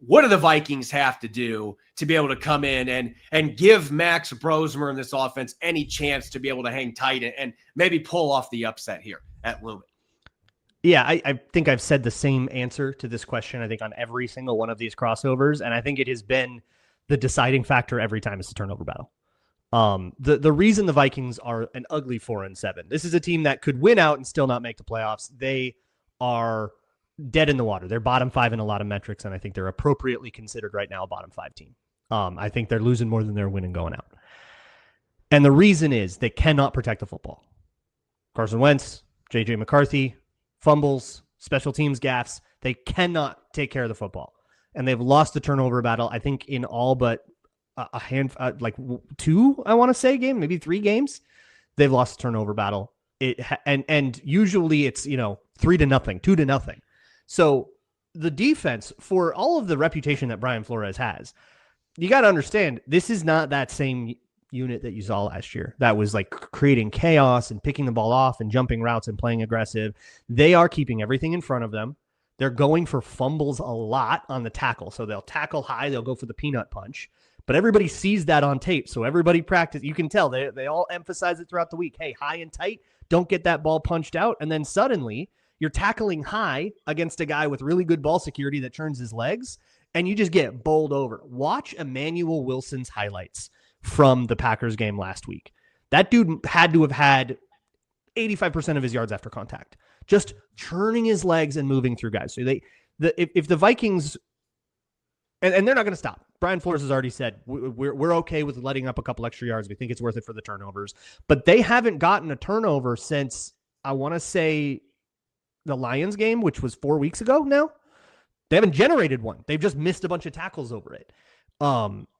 What do the Vikings have to do to be able to come in and give Max Brosmer and this offense any chance to be able to hang tight and maybe pull off the upset here at Lumen? Yeah, I think I've said the same answer to this question, I think, on every single one of these crossovers, and I think it has been the deciding factor every time it's a turnover battle. The reason the Vikings are an ugly 4-7, this is a team that could win out and still not make the playoffs. They are dead in the water. They're bottom 5 in a lot of metrics, and I think they're appropriately considered right now a bottom 5 team. I think they're losing more than they're winning going out. And the reason is they cannot protect the football. Carson Wentz, J.J. McCarthy, fumbles, special teams gaffes. They cannot take care of the football. And they've lost the turnover battle, I think, in all but a hand, like 2, I want to say, maybe 3 games. They've lost the turnover battle. And usually it's 3-0, 2-0. So the defense, for all of the reputation that Brian Flores has, you got to understand this is not that same unit that you saw last year that was like creating chaos and picking the ball off and jumping routes and playing aggressive. They are keeping everything in front of them. They're going for fumbles a lot on the tackle. So they'll tackle high, they'll go for the peanut punch. But everybody sees that on tape. So everybody practice. You can tell they all emphasize it throughout the week. Hey, high and tight, don't get that ball punched out. And then suddenly you're tackling high against a guy with really good ball security that turns his legs, and you just get bowled over. Watch Emmanuel Wilson's highlights from the Packers game last week. That dude had to have had 85% of his yards after contact, just churning his legs and moving through guys. So if the Vikings, and they're not going to stop. Brian Flores has already said we're okay with letting up a couple extra yards. We think it's worth it for the turnovers, but they haven't gotten a turnover since, I want to say, the Lions game, which was 4 weeks ago now. They haven't generated one. They've just missed a bunch of tackles over it.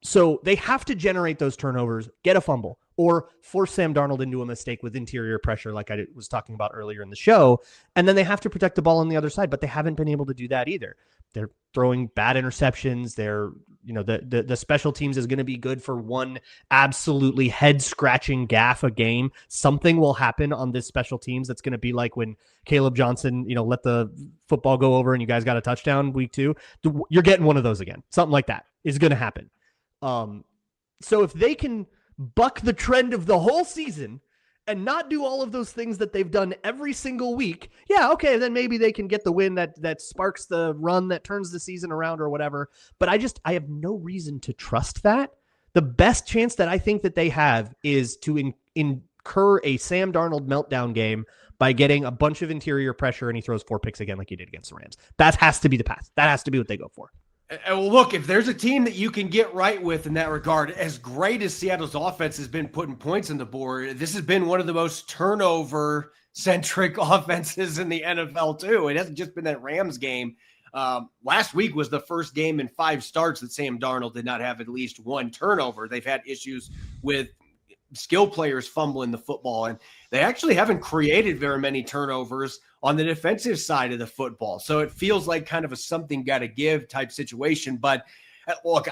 So they have to generate those turnovers, get a fumble, or force Sam Darnold into a mistake with interior pressure like I was talking about earlier in the show. And then they have to protect the ball on the other side, but they haven't been able to do that either. They're throwing bad interceptions. They're, the special teams is going to be good for one absolutely head-scratching gaffe a game. Something will happen on this special teams that's going to be like when Caleb Johnson, let the football go over and you guys got a touchdown week 2. You're getting one of those again. Something like that is going to happen. So if they can buck the trend of the whole season and not do all of those things that they've done every single week, yeah, okay, then maybe they can get the win that sparks the run that turns the season around or whatever. But I have no reason to trust that. The best chance that I think that they have is to incur a Sam Darnold meltdown game by getting a bunch of interior pressure and he throws 4 picks again like he did against the Rams. That has to be the path. That has to be what they go for. Well, look, if there's a team that you can get right with in that regard, as great as Seattle's offense has been putting points on the board, this has been one of the most turnover-centric offenses in the NFL, too. It hasn't just been that Rams game. Last week was the first game in 5 starts that Sam Darnold did not have at least one turnover. They've had issues with skill players fumbling the football, and they actually haven't created very many turnovers on the defensive side of the football. So it feels like kind of a something got to give type situation. But look,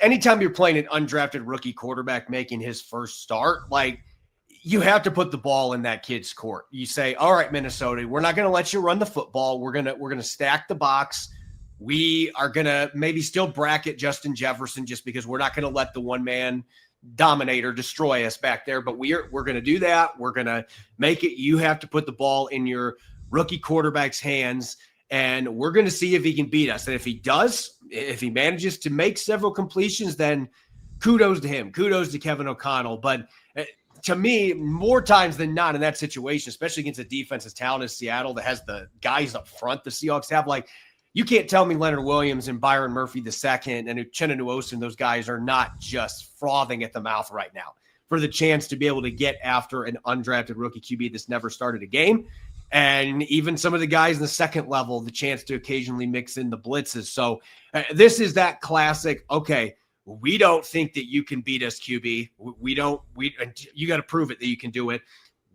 anytime you're playing an undrafted rookie quarterback making his first start, like, you have to put the ball in that kid's court. You say, all right, Minnesota, we're not going to let you run the football. We're going to stack the box. We are going to maybe still bracket Justin Jefferson just because we're not going to let the one-man dominator destroy us back there, but we're going to do that. We're going to make it. You have to put the ball in your rookie quarterback's hands, and we're going to see if he can beat us. And if he does, if he manages to make several completions, then kudos to him. Kudos to Kevin O'Connell. But to me, more times than not in that situation, especially against a defense as talented as Seattle that has the guys up front the Seahawks have, like, you can't tell me Leonard Williams and Byron Murphy II and Uchenna Nwosu, those guys are not just frothing at the mouth right now for the chance to be able to get after an undrafted rookie QB that's never started a game. And even some of the guys in the second level, the chance to occasionally mix in the blitzes. So this is that classic, okay, we don't think that you can beat us, QB. You got to prove it that you can do it.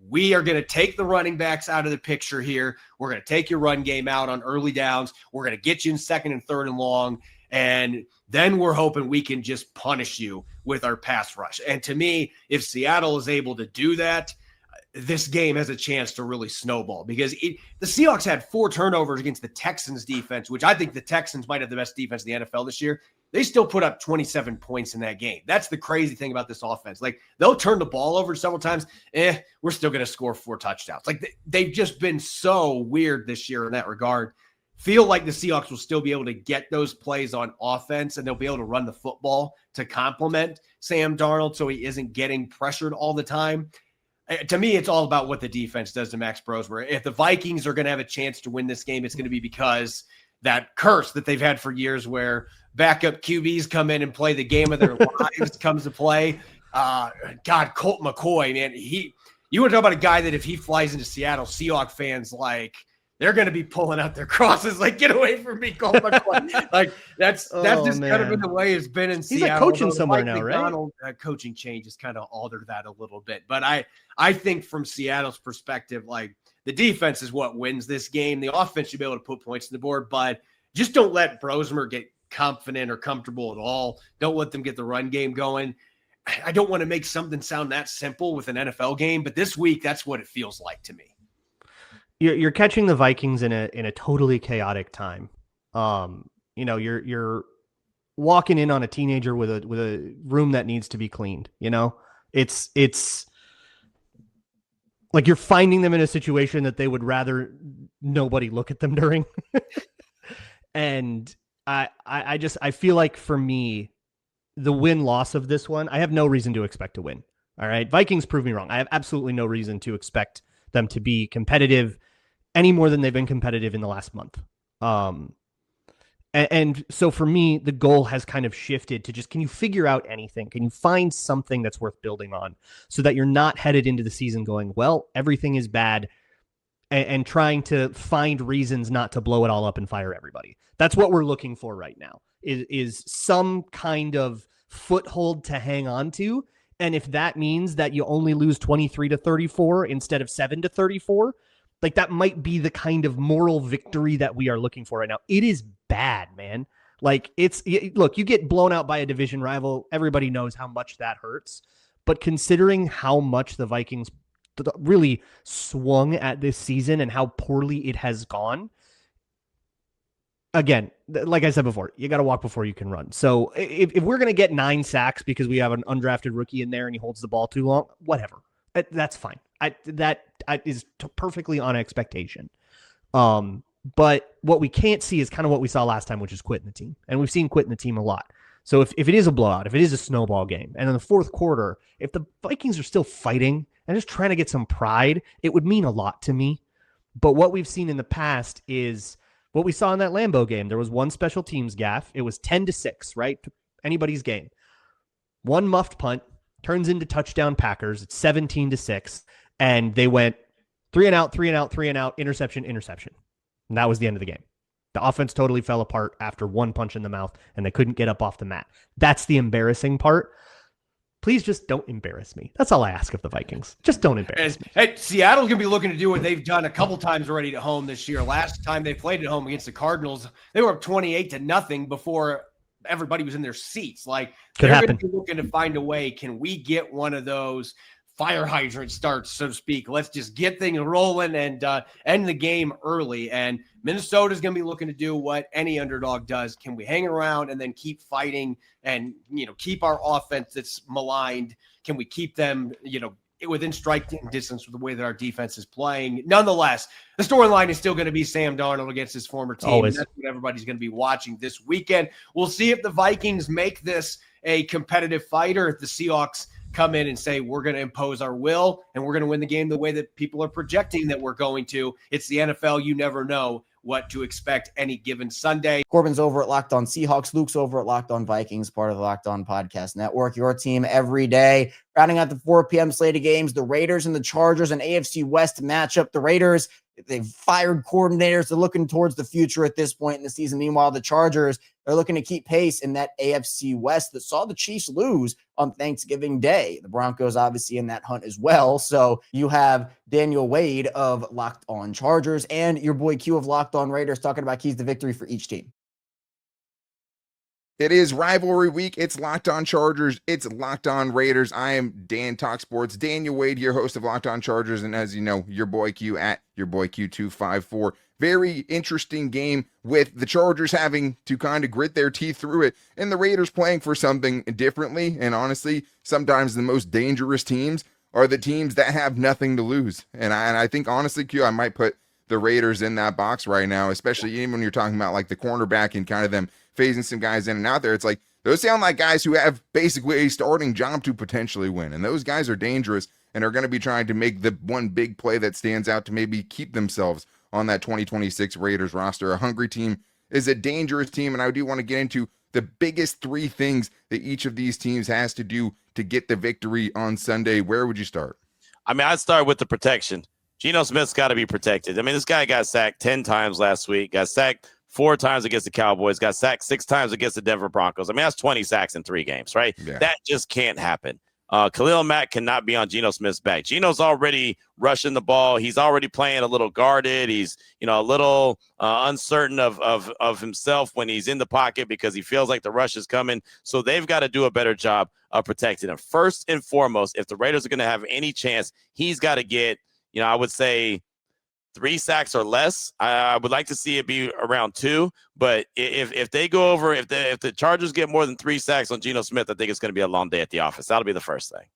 We are going to take the running backs out of the picture here. We're going to take your run game out on early downs. We're going to get you in 2nd and 3rd and long. And then we're hoping we can just punish you with our pass rush. And to me, if Seattle is able to do that, this game has a chance to really snowball because the Seahawks had 4 turnovers against the Texans defense, which I think the Texans might have the best defense in the NFL this year. They still put up 27 points in that game. That's the crazy thing about this offense. Like, they'll turn the ball over several times. We're still going to score 4 touchdowns. Like, they've just been so weird this year in that regard. Feel like the Seahawks will still be able to get those plays on offense, and they'll be able to run the football to complement Sam Darnold so he isn't getting pressured all the time. To me, it's all about what the defense does to Max Brosmer. If the Vikings are going to have a chance to win this game, it's going to be because that curse that they've had for years where backup QBs come in and play the game of their lives comes to play. God, Colt McCoy, man, you want to talk about a guy that if he flies into Seattle, Seahawks fans, like, they're going to be pulling out their crosses like, get away from me, Colt McCoy. Like that's just kind of been the way it's been in He's Seattle. like coaching Although somewhere Mike now, right? McDonald, coaching change has kind of altered that a little bit. But I think from Seattle's perspective, like the defense is what wins this game. The offense should be able to put points on the board, but just don't let Brosmer get confident or comfortable at all. Don't let them get the run game going. I don't want to make something sound that simple with an NFL game, but this week, that's what it feels like to me. You're catching the Vikings in a totally chaotic time. You're walking in on a teenager with a room that needs to be cleaned. It's like you're finding them in a situation that they would rather nobody look at them during. And I feel like for me, the win-loss of this one, I have no reason to expect to win. All right. Vikings prove me wrong. I have absolutely no reason to expect them to be competitive any more than they've been competitive in the last month. And so for me, the goal has kind of shifted to just, can you figure out anything? Can you find something that's worth building on so that you're not headed into the season going, well, everything is bad, and trying to find reasons not to blow it all up and fire everybody. That's what we're looking for right now is some kind of foothold to hang on to. And if that means that you only lose 23-34 instead of 7-34, like that might be the kind of moral victory that we are looking for right now. It is bad, man. Like look, you get blown out by a division rival. Everybody knows how much that hurts. But considering how much the Vikings really swung at this season and how poorly it has gone, again, like I said before, you got to walk before you can run. So if we're going to get 9 sacks because we have an undrafted rookie in there and he holds the ball too long, whatever. That's fine. That is perfectly on expectation. But what we can't see is kind of what we saw last time, which is quitting the team. And we've seen quitting the team a lot. So if it is a blowout, if it is a snowball game, and in the fourth quarter, if the Vikings are still fighting and just trying to get some pride, it would mean a lot to me. But what we've seen in the past is what we saw in that Lambeau game. There was one special teams gaffe. It was 10-6, right? Anybody's game. One muffed punt turns into touchdown Packers. It's 17-6. And they went 3 and out, interception. And that was the end of the game. The offense totally fell apart after one punch in the mouth, and they couldn't get up off the mat. That's the embarrassing part. Please just don't embarrass me. That's all I ask of the Vikings. Just don't embarrass me. Hey, Seattle's going to be looking to do what they've done a couple times already at home this year. Last time they played at home against the Cardinals, they were up 28-0 before everybody was in their seats. Like, they're going to be looking to find a way. Can we get one of those fire hydrant starts, so to speak? Let's just get things rolling and end the game early. And Minnesota's going to be looking to do what any underdog does. Can we hang around and then keep fighting and, keep our offense that's maligned? Can we keep them, within striking distance with the way that our defense is playing? Nonetheless, the storyline is still going to be Sam Darnold against his former team. Always. And that's what everybody's going to be watching this weekend. We'll see if the Vikings make this a competitive fight, or if the Seahawks come in and say, we're going to impose our will and we're going to win the game the way that people are projecting that we're going to. It's the NFL. You never know what to expect any given Sunday. Corbin's over at Locked On Seahawks. Luke's over at Locked On Vikings, part of the Locked On Podcast Network. Your team every day. Rounding out the 4 p.m. slate of games, the Raiders and the Chargers, an AFC West matchup. The Raiders, they've fired coordinators. They're looking towards the future at this point in the season. Meanwhile, the Chargers, they're looking to keep pace in that AFC West that saw the Chiefs lose on Thanksgiving Day. The Broncos obviously in that hunt as well. So you have Daniel Wade of Locked On Chargers and your boy Q of Locked On Raiders talking about keys to victory for each team. It is rivalry week. It's Locked On Chargers. It's Locked On Raiders. I am Dan Talk Sports. Daniel Wade, your host of Locked On Chargers. And as you know, your boy Q at your boy Q254. Very interesting game with the Chargers having to kind of grit their teeth through it and the Raiders playing for something differently. And honestly, sometimes the most dangerous teams are the teams that have nothing to lose. And I think honestly, Q, I might put the Raiders in that box right now, especially even when you're talking about like the cornerback and kind of them phasing some guys in and out there. It's like those sound like guys who have basically a starting job to potentially win. And those guys are dangerous and are going to be trying to make the one big play that stands out to maybe keep themselves on that 2026 Raiders roster. A hungry team is a dangerous team. And I do want to get into the biggest 3 things that each of these teams has to do to get the victory on Sunday. Where would you start? I mean, I'd start with the protection. Geno Smith's got to be protected. I mean, this guy got sacked 10 times last week, got sacked 4 times against the Cowboys, got sacked 6 times against the Denver Broncos. I mean, that's 20 sacks in 3 games, right? Yeah. That just can't happen. Khalil Mack cannot be on Geno Smith's back. Geno's already rushing the ball. He's already playing a little guarded. He's, a little uncertain of himself when he's in the pocket because he feels like the rush is coming. So they've got to do a better job of protecting him. First and foremost, if the Raiders are going to have any chance, he's got to get, I would say 3 sacks or less. I would like to see it be around 2, but if they go over, if the Chargers get more than 3 sacks on Geno Smith, I think it's going to be a long day at the office. That'll be the first thing.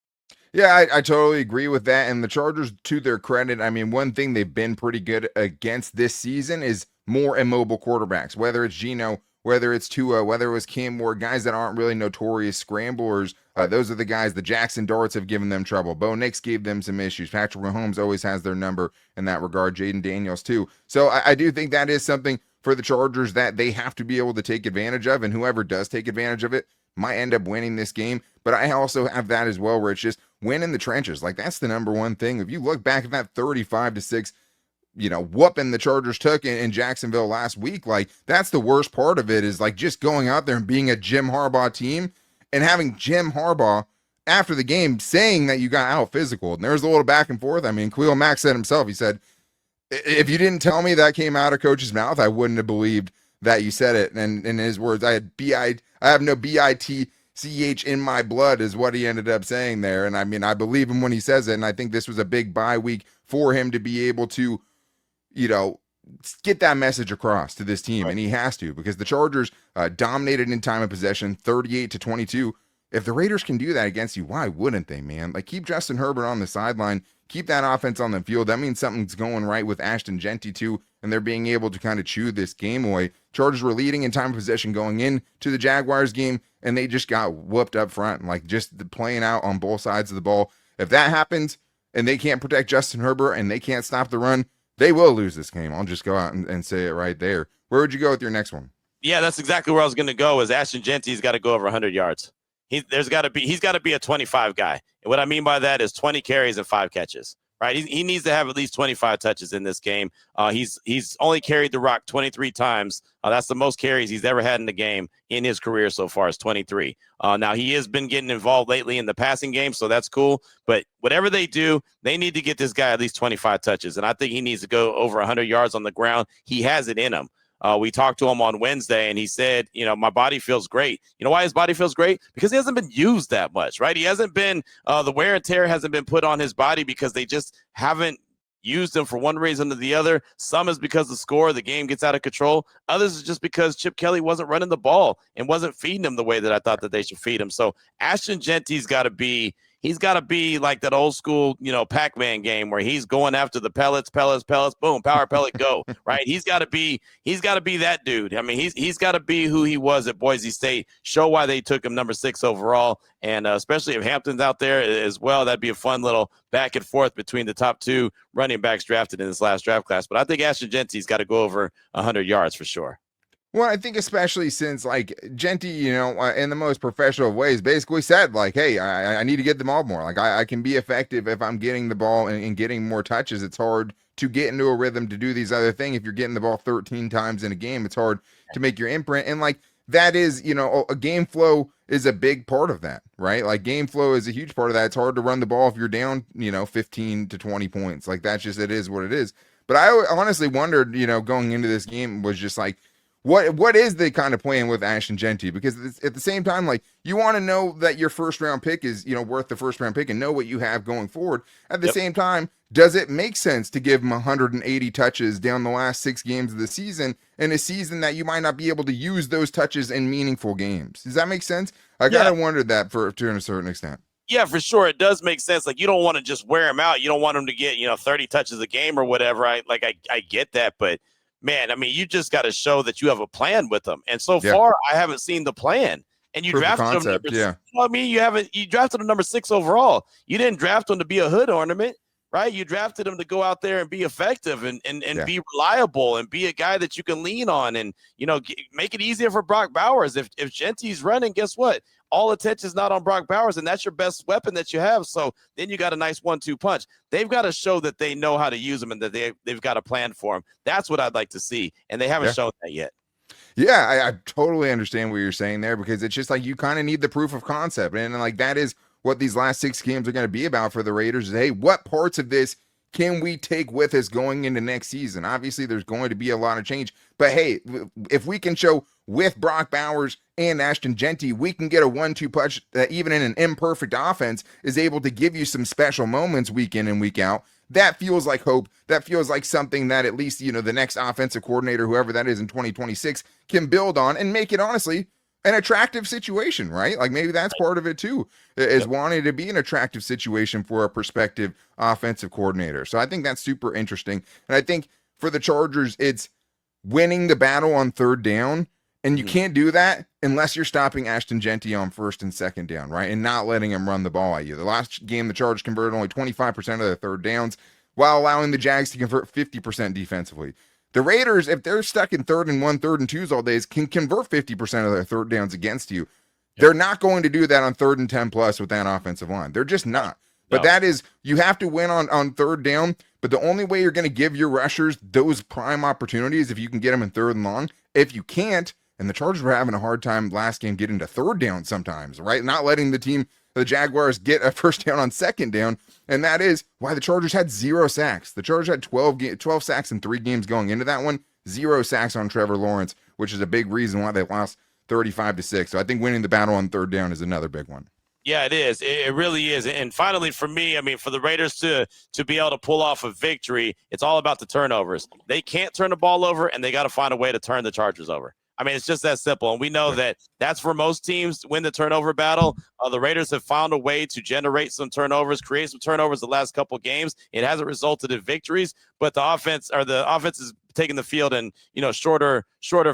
Yeah, I totally agree with that. And the Chargers, to their credit, I mean, one thing they've been pretty good against this season is more immobile quarterbacks, whether it's Geno, whether it's Tua, whether it was Cam Ward, guys that aren't really notorious scramblers. Those are the guys. The Jackson Darts have given them trouble. Bo Nix gave them some issues. Patrick Mahomes always has their number in that regard. Jaden Daniels too. So I do think that is something for the Chargers that they have to be able to take advantage of, and whoever does take advantage of it might end up winning this game. But I also have that as well, where it's just win in the trenches. Like, that's the number one thing. If you look back at that 35-6, whooping the Chargers took in Jacksonville last week, like, that's the worst part of it, is like just going out there and being a Jim Harbaugh team and having Jim Harbaugh after the game saying that you got out physical. And there's a little back and forth. I mean, Khalil Mack said himself, he said, if you didn't tell me that came out of coach's mouth, I wouldn't have believed that you said it. And in his words, I have no BITCH in my blood, is what he ended up saying there. And I mean, I believe him when he says it. And I think this was a big bye week for him to be able to, get that message across to this team. And he has to, because the Chargers dominated in time of possession, 38-22. If the Raiders can do that against you, why wouldn't they, man? Like, keep Justin Herbert on the sideline, keep that offense on the field. That means something's going right with Ashton Genty too, and they're being able to kind of chew this game away. Chargers were leading in time of possession going into the Jaguars game, and they just got whooped up front, like just playing out on both sides of the ball. If that happens and they can't protect Justin Herbert and they can't stop the run, they will lose this game. I'll just go out and say it right there. Where would you go with your next one? Yeah, that's exactly where I was going to go. Is Ashton Genty's got to go over 100 yards. He's got to be a 25 guy. And what I mean by that is 20 carries and 5 catches. Right? He needs to have at least 25 touches in this game. He's only carried the rock 23 times. That's the most carries he's ever had in the game in his career so far, is 23. Now, he has been getting involved lately in the passing game, so that's cool. But whatever they do, they need to get this guy at least 25 touches. And I think he needs to go over 100 yards on the ground. He has it in him. We talked to him on Wednesday, and he said, my body feels great. You know why his body feels great? Because he hasn't been used that much, right? He hasn't been, the wear and tear hasn't been put on his body because they just haven't used him for one reason or the other. Some is because the game gets out of control. Others is just because Chip Kelly wasn't running the ball and wasn't feeding him the way that I thought that they should feed him. So Ashton Genty's got to be like that old school, Pac-Man game where he's going after the pellets, boom, power pellet, go, right? He's got to be that dude. I mean, he's got to be who he was at Boise State, show why they took him number 6 overall. And especially if Hampton's out there as well, that'd be a fun little back and forth between the top 2 running backs drafted in this last draft class. But I think Ashton Genty's got to go over 100 yards for sure. Well, I think especially since, like, Genty, in the most professional of ways, basically said, like, hey, I need to get the ball more. Like, I can be effective if I'm getting the ball and getting more touches. It's hard to get into a rhythm to do these other things. If you're getting the ball 13 times in a game, it's hard to make your imprint. And, like, that is, a game flow is a big part of that, right? Like, game flow is a huge part of that. It's hard to run the ball if you're down, 15 to 20 points. Like, that's just, it is what it is. But I honestly wondered, going into this game, was just like, what is the kind of plan with Ashton Genty? Because at the same time, like, you want to know that your first round pick is, worth the first round pick and know what you have going forward. At the same time, does it make sense to give him 180 touches down the last 6 games of the season in a season that you might not be able to use those touches in meaningful games? Does that make sense? I kind of wondered that to a certain extent. Yeah, for sure. It does make sense. Like, you don't want to just wear him out. You don't want him to get, 30 touches a game or whatever. I get that, but man, I mean, you just got to show that you have a plan with them. And so far, I haven't seen the plan. And you drafted him you drafted him number 6 overall. You didn't draft him to be a hood ornament, right? You drafted him to go out there and be effective and be reliable and be a guy that you can lean on and, make it easier for Brock Bowers. If Genty's running, guess what? all attention's not on Brock Bowers, and that's your best weapon that you have. So then you got a nice 1-2 punch. They've got to show that they know how to use him and that they've got a plan for him. That's what I'd like to see, and they haven't shown that yet. Yeah, I totally understand what you're saying there, because it's just like you kind of need the proof of concept. And like that is what these last 6 games are going to be about for the Raiders is, hey, what parts of this can we take with us going into next season? Obviously, there's going to be a lot of change. But hey, if we can show with Brock Bowers and Ashton Jeanty, we can get a 1-2 punch that even in an imperfect offense is able to give you some special moments week in and week out. That feels like hope. That feels like something that at least, the next offensive coordinator, whoever that is in 2026, can build on and make it, honestly, an attractive situation, right? Like maybe that's part of it too, is wanting to be an attractive situation for a prospective offensive coordinator. So I think that's super interesting. And I think for the Chargers, it's winning the battle on 3rd down. And you can't do that unless you're stopping Ashton Jeanty on 1st and 2nd down, right? And not letting him run the ball at you. The last game, the Chargers converted only 25% of their 3rd downs while allowing the Jags to convert 50% defensively. The Raiders, if they're stuck in 3rd and 1, 3rd and 2s all days, can convert 50% of their 3rd downs against you. They're not going to do that on 3rd and 10 plus with that offensive line. They're just not. But that is, you have to win on 3rd down. But the only way you're going to give your rushers those prime opportunities if you can get them in 3rd and long. If you can't, and the Chargers were having a hard time last game getting to 3rd down sometimes, right? Not letting the Jaguars get a 1st down on 2nd down. And that is why the Chargers had 0 sacks. The Chargers had 12 sacks in 3 games going into that one. 0 sacks on Trevor Lawrence, which is a big reason why they lost 35-6. So I think winning the battle on 3rd down is another big one. Yeah, it is. It really is. And finally, for me, I mean, for the Raiders to be able to pull off a victory, it's all about the turnovers. They can't turn the ball over, and they got to find a way to turn the Chargers over. I mean, it's just that simple. And we know that that's for most teams to win the turnover battle. The Raiders have found a way to generate some turnovers, create some turnovers the last couple of games. It hasn't resulted in victories, but the offense is taking the field in shorter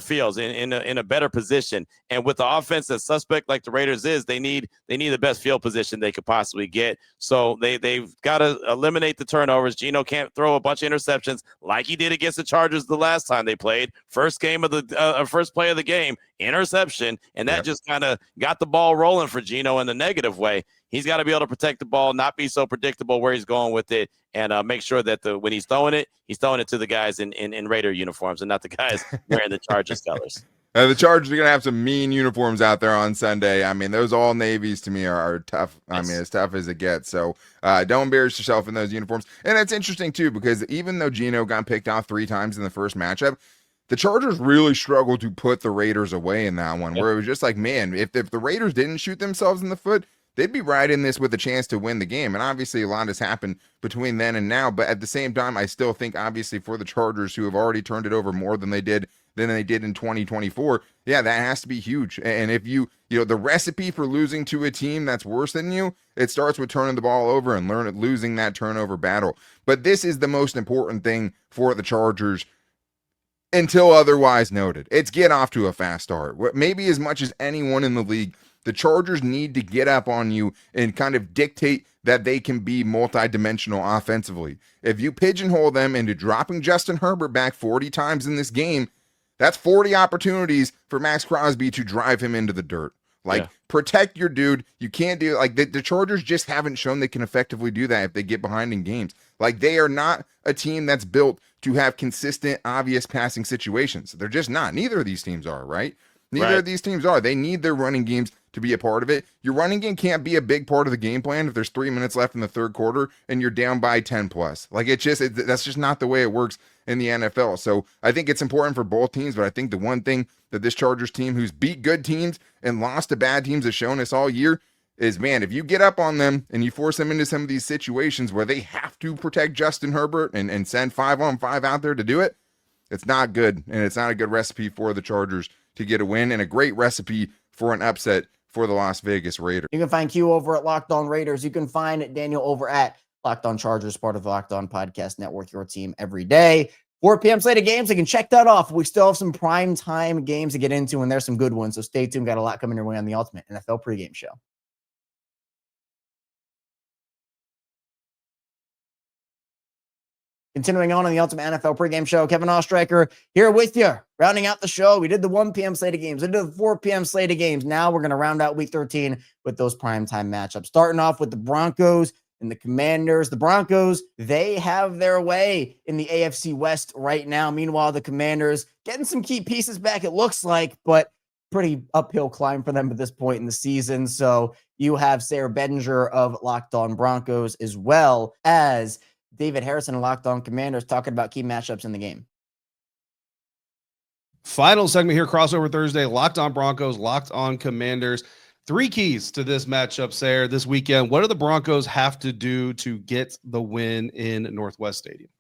fields in a better position. And with the offense that's suspect like the Raiders is, they need the best field position they could possibly get. So they've got to eliminate the turnovers. Geno can't throw a bunch of interceptions like he did against the Chargers the last time they played. First play of the game, interception, and that just kind of got the ball rolling for Geno in the negative way. He's got to be able to protect the ball, not be so predictable where he's going with it, and make sure that when he's throwing it to the guys in Raider uniforms and not the guys wearing the Chargers colors. The Chargers are going to have some mean uniforms out there on Sunday. I mean, those all navies to me are tough. I mean, as tough as it gets. So don't embarrass yourself in those uniforms. And it's interesting, too, because even though Geno got picked off 3 times in the first matchup, the Chargers really struggled to put the Raiders away in that one, where it was just like, man, if the Raiders didn't shoot themselves in the foot, they'd be right in this with a chance to win the game. And obviously a lot has happened between then and now. But at the same time, I still think obviously for the Chargers, who have already turned it over more than they did in 2024, yeah, that has to be huge. And if you the recipe for losing to a team that's worse than you, it starts with turning the ball over and losing that turnover battle. But this is the most important thing for the Chargers until otherwise noted. It's get off to a fast start. Maybe as much as anyone in the league, the Chargers need to get up on you and kind of dictate that they can be multidimensional offensively. If you pigeonhole them into dropping Justin Herbert back 40 times in this game, that's 40 opportunities for Max Crosby to drive him into the dirt. Protect your dude. You can't do it. The Chargers just haven't shown they can effectively do that if they get behind in games. They are not a team that's built to have consistent, obvious passing situations. They're just not. Neither of these teams are, right? Neither of these teams are. They need their running games to be a part of it. Your running game can't be a big part of the game plan if there's 3 minutes left in the 3rd quarter and you're down by 10 plus. That's just not the way it works in the NFL. So I think it's important for both teams, but I think the one thing that this Chargers team, who's beat good teams and lost to bad teams, has shown us all year is, man, if you get up on them and you force them into some of these situations where they have to protect Justin Herbert and send 5-on-5 out there to do it, it's not good. And it's not a good recipe for the Chargers to get a win, and a great recipe for an upset for the Las Vegas Raiders. You can find Q over at Locked On Raiders. You can find Daniel over at Locked On Chargers, part of the Locked On Podcast Network, your team every day. 4 p.m. slate of games. You can check that off. We still have some prime time games to get into, and there's some good ones. So stay tuned. Got a lot coming your way on the Ultimate NFL pregame show. Continuing on the Ultimate NFL pregame show, Kevin Oestreicher here with you. Rounding out the show, we did the 1 p.m. slate of games. We did the 4 p.m. slate of games. Now we're going to round out Week 13 with those primetime matchups. Starting off with the Broncos and the Commanders. The Broncos, they have their way in the AFC West right now. Meanwhile, the Commanders getting some key pieces back, it looks like, but pretty uphill climb for them at this point in the season. So you have Sarah Bedinger of Locked On Broncos, as well as David Harrison and Locked On Commanders, talking about key matchups in the game. Final segment here, Crossover Thursday, Locked On Broncos, Locked On Commanders. 3 keys to this matchup, Sarah, this weekend. What do the Broncos have to do to get the win in Northwest Stadium?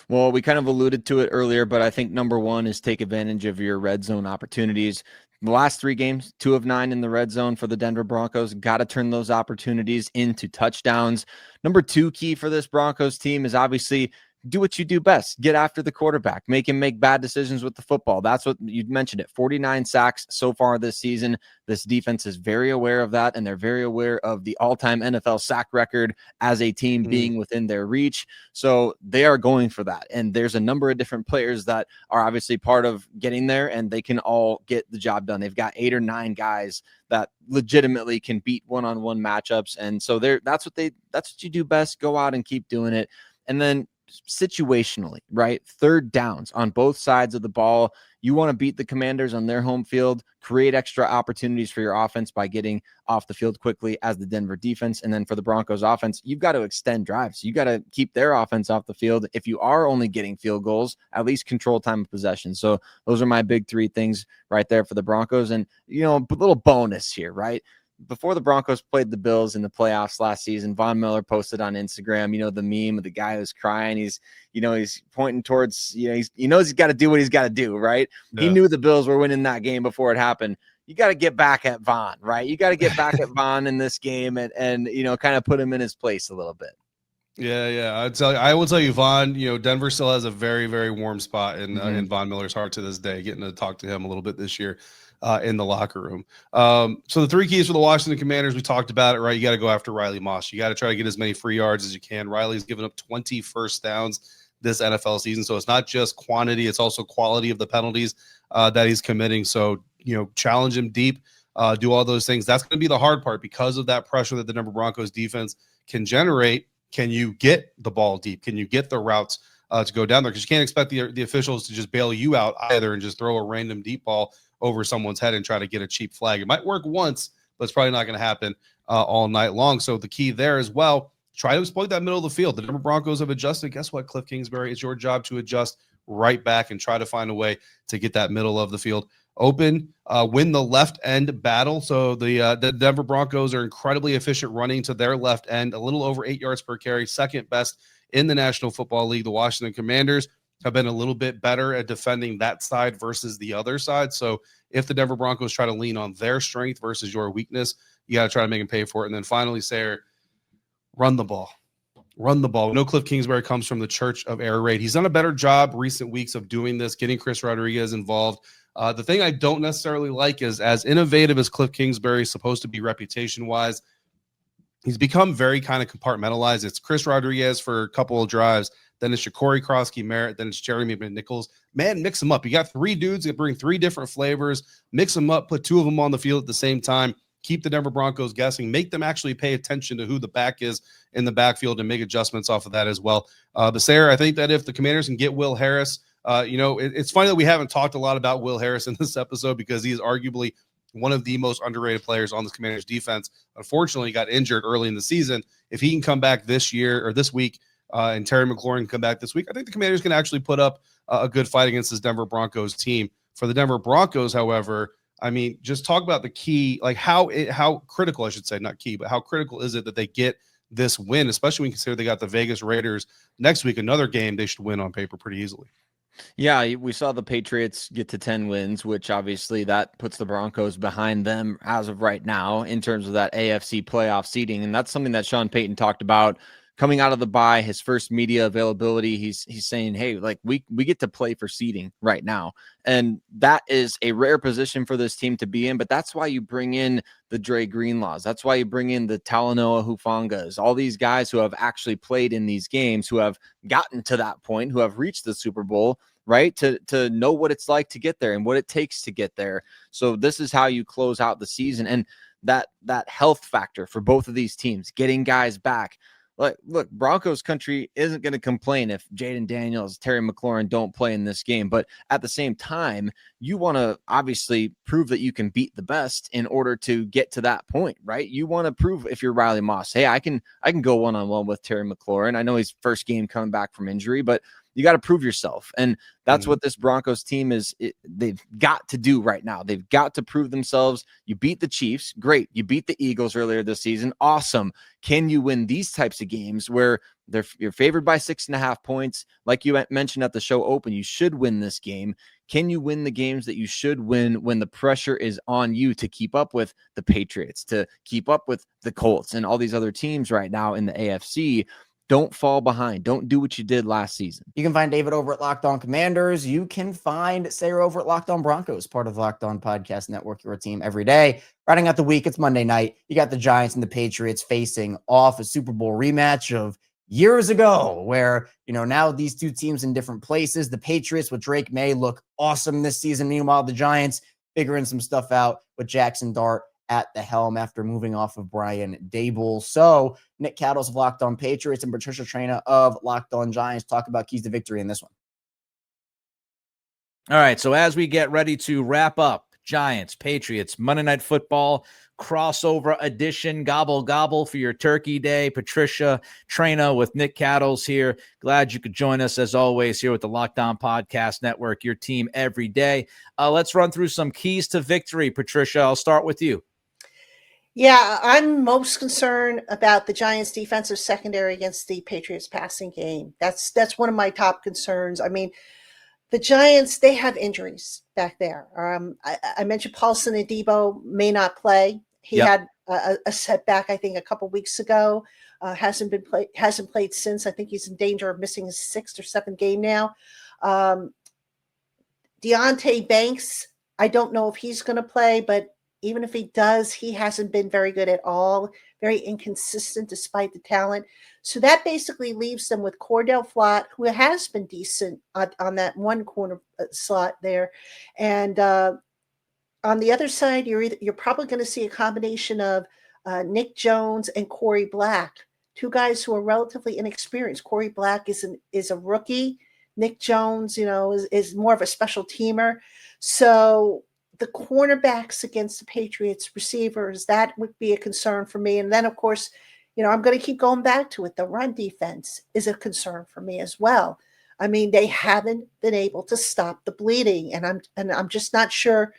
Well, we kind of alluded to it earlier, but I think number one is take advantage of your red zone opportunities. The last 3 games, 2 of 9 in the red zone for the Denver Broncos. Got to turn those opportunities into touchdowns. Number 2 key for this Broncos team is obviously do what you do best. Get after the quarterback. Make him make bad decisions with the football. That's what you mentioned it. 49 sacks so far this season. This defense is very aware of that, and they're very aware of the all-time NFL sack record as a team being within their reach. So they are going for that. And there's a number of different players that are obviously part of getting there, and they can all get the job done. They've got 8 or 9 guys that legitimately can beat one-on-one matchups. And so that's what you do best. Go out and keep doing it. And then situationally, right? 3rd downs on both sides of the ball. You want to beat the Commanders on their home field, create extra opportunities for your offense by getting off the field quickly as the Denver defense. And then for the Broncos offense, you've got to extend drives. You got to keep their offense off the field. If you are only getting field goals, at least control time of possession. So those are my big 3 things right there for the Broncos. And, you know, a little bonus here, right? Before the Broncos played the Bills in the playoffs last season, Von Miller posted on Instagram, you know, the meme of the guy who's crying. He's pointing towards, he knows he's got to do what he's got to do, right? Yeah. He knew the Bills were winning that game before it happened. You got to get back at Von, right? You got to get back at Von in this game and kind of put him in his place a little bit. Yeah. I will tell you, Von, Denver still has a very, very warm spot in Von Miller's heart to this day, getting to talk to him a little bit this year. In the locker room. So the 3 keys for the Washington Commanders, we talked about it, right? You got to go after Riley Moss. You got to try to get as many free yards as you can. Riley's given up 20 first downs this NFL season. So it's not just quantity, it's also quality of the penalties that he's committing. So, challenge him deep, do all those things. That's going to be the hard part because of that pressure that the Denver Broncos defense can generate. Can you get the ball deep? Can you get the routes to go down there? Because you can't expect the officials to just bail you out either and just throw a random deep ball over someone's head and try to get a cheap flag. It might work once, but it's probably not going to happen all night long. So the key there as well, try to exploit that middle of the field. The Denver Broncos have adjusted. Guess what, Cliff Kingsbury? It's your job to adjust right back and try to find a way to get that middle of the field open, win the left end battle. So the Denver Broncos are incredibly efficient running to their left end, a little over 8 yards per carry, 2nd best in the National Football League. The Washington Commanders have been a little bit better at defending that side versus the other side. So if the Denver Broncos try to lean on their strength versus your weakness, you got to try to make them pay for it. And then finally, Sarah, run the ball. Run the ball. No, Cliff Kingsbury comes from the Church of Air Raid. He's done a better job recent weeks of doing this, getting Chris Rodriguez involved. The thing I don't necessarily like is, as innovative as Cliff Kingsbury is supposed to be reputation-wise, he's become very kind of compartmentalized. It's Chris Rodriguez for a couple of drives, then it's Ja'Cory Krosky-Merritt, then it's Jeremy McNichols. Man, mix them up. You got 3 dudes that bring 3 different flavors. Mix them up, put 2 of them on the field at the same time. Keep the Denver Broncos guessing. Make them actually pay attention to who the back is in the backfield and make adjustments off of that as well. But Sarah, I think that if the Commanders can get Will Harris, it's funny that we haven't talked a lot about Will Harris in this episode because he is arguably one of the most underrated players on this Commanders defense. Unfortunately, he got injured early in the season. If he can come back this year or this week, and Terry McLaurin come back this week, I think the Commanders can actually put up a good fight against this Denver Broncos team. For the Denver Broncos, however, I mean, just talk about the key, like how critical, I should say, not key, but how critical is it that they get this win, especially when you consider they got the Vegas Raiders next week, another game they should win on paper pretty easily. Yeah, we saw the Patriots get to 10 wins, which obviously that puts the Broncos behind them as of right now in terms of that AFC playoff seeding. And that's something that Sean Payton talked about coming out of the bye, his first media availability, he's saying, hey, like we get to play for seeding right now. And that is a rare position for this team to be in, but that's why you bring in the Dre Greenlaws. That's why you bring in the Talanoa Hufangas, all these guys who have actually played in these games, who have gotten to that point, who have reached the Super Bowl, right? To know what it's like to get there and what it takes to get there. So this is how you close out the season. And that health factor for both of these teams, getting guys back. Look, Broncos country isn't going to complain if Jaden Daniels, Terry McLaurin don't play in this game. But at the same time, you want to obviously prove that you can beat the best in order to get to that point, right? You want to prove, if you're Riley Moss, hey, I can go one-on-one with Terry McLaurin. I know he's first game coming back from injury, but you got to prove yourself. And that's what this Broncos team they've got to do right now. They've got to prove themselves. You beat the Chiefs. Great. You beat the Eagles earlier this season. Awesome. Can you win these types of games where you're favored by 6.5 points? Like you mentioned at the show open, you should win this game. Can you win the games that you should win when the pressure is on you to keep up with the Patriots, to keep up with the Colts and all these other teams right now in the AFC? Don't fall behind. Don't do what you did last season. You can find David over at Locked On Commanders. You can find Sarah over at Locked On Broncos, part of the Locked On Podcast Network, your team every day. Rounding out the week, it's Monday night. You got the Giants and the Patriots facing off, a Super Bowl rematch of years ago, where, now these two teams in different places. The Patriots with Drake May look awesome this season. Meanwhile, the Giants figuring some stuff out with Jackson Dart at the helm after moving off of Brian Dable. So Nick Cattles of Locked On Patriots and Patricia Traina of Locked On Giants talk about keys to victory in this one. All right, so as we get ready to wrap up Giants, Patriots, Monday Night Football, crossover edition, gobble, gobble for your turkey day. Patricia Traina with Nick Cattles here. Glad you could join us as always here with the Locked On Podcast Network, your team every day. Let's run through some keys to victory. Patricia, I'll start with you. Yeah, I'm most concerned about the Giants' defensive secondary against the Patriots passing game. That's one of my top concerns. I mean, the Giants, they have injuries back there. I mentioned Paulson and Debo may not play. He had a setback, I think, a couple weeks ago. Hasn't played since. I think he's in danger of missing his 6th or 7th game now. Deonte Banks, I don't know if he's going to play, but even if he does, he hasn't been very good at all, very inconsistent despite the talent. So that basically leaves them with Cordell Flott, who has been decent on that one corner slot there. And on the other side, you're probably going to see a combination of Nick Jones and Corey Black, two guys who are relatively inexperienced. Corey Black is a rookie. Nick Jones, is more of a special teamer. So the cornerbacks against the Patriots receivers, that would be a concern for me. And then, of course, I'm going to keep going back to it. The run defense is a concern for me as well. I mean, they haven't been able to stop the bleeding, and I'm just not sure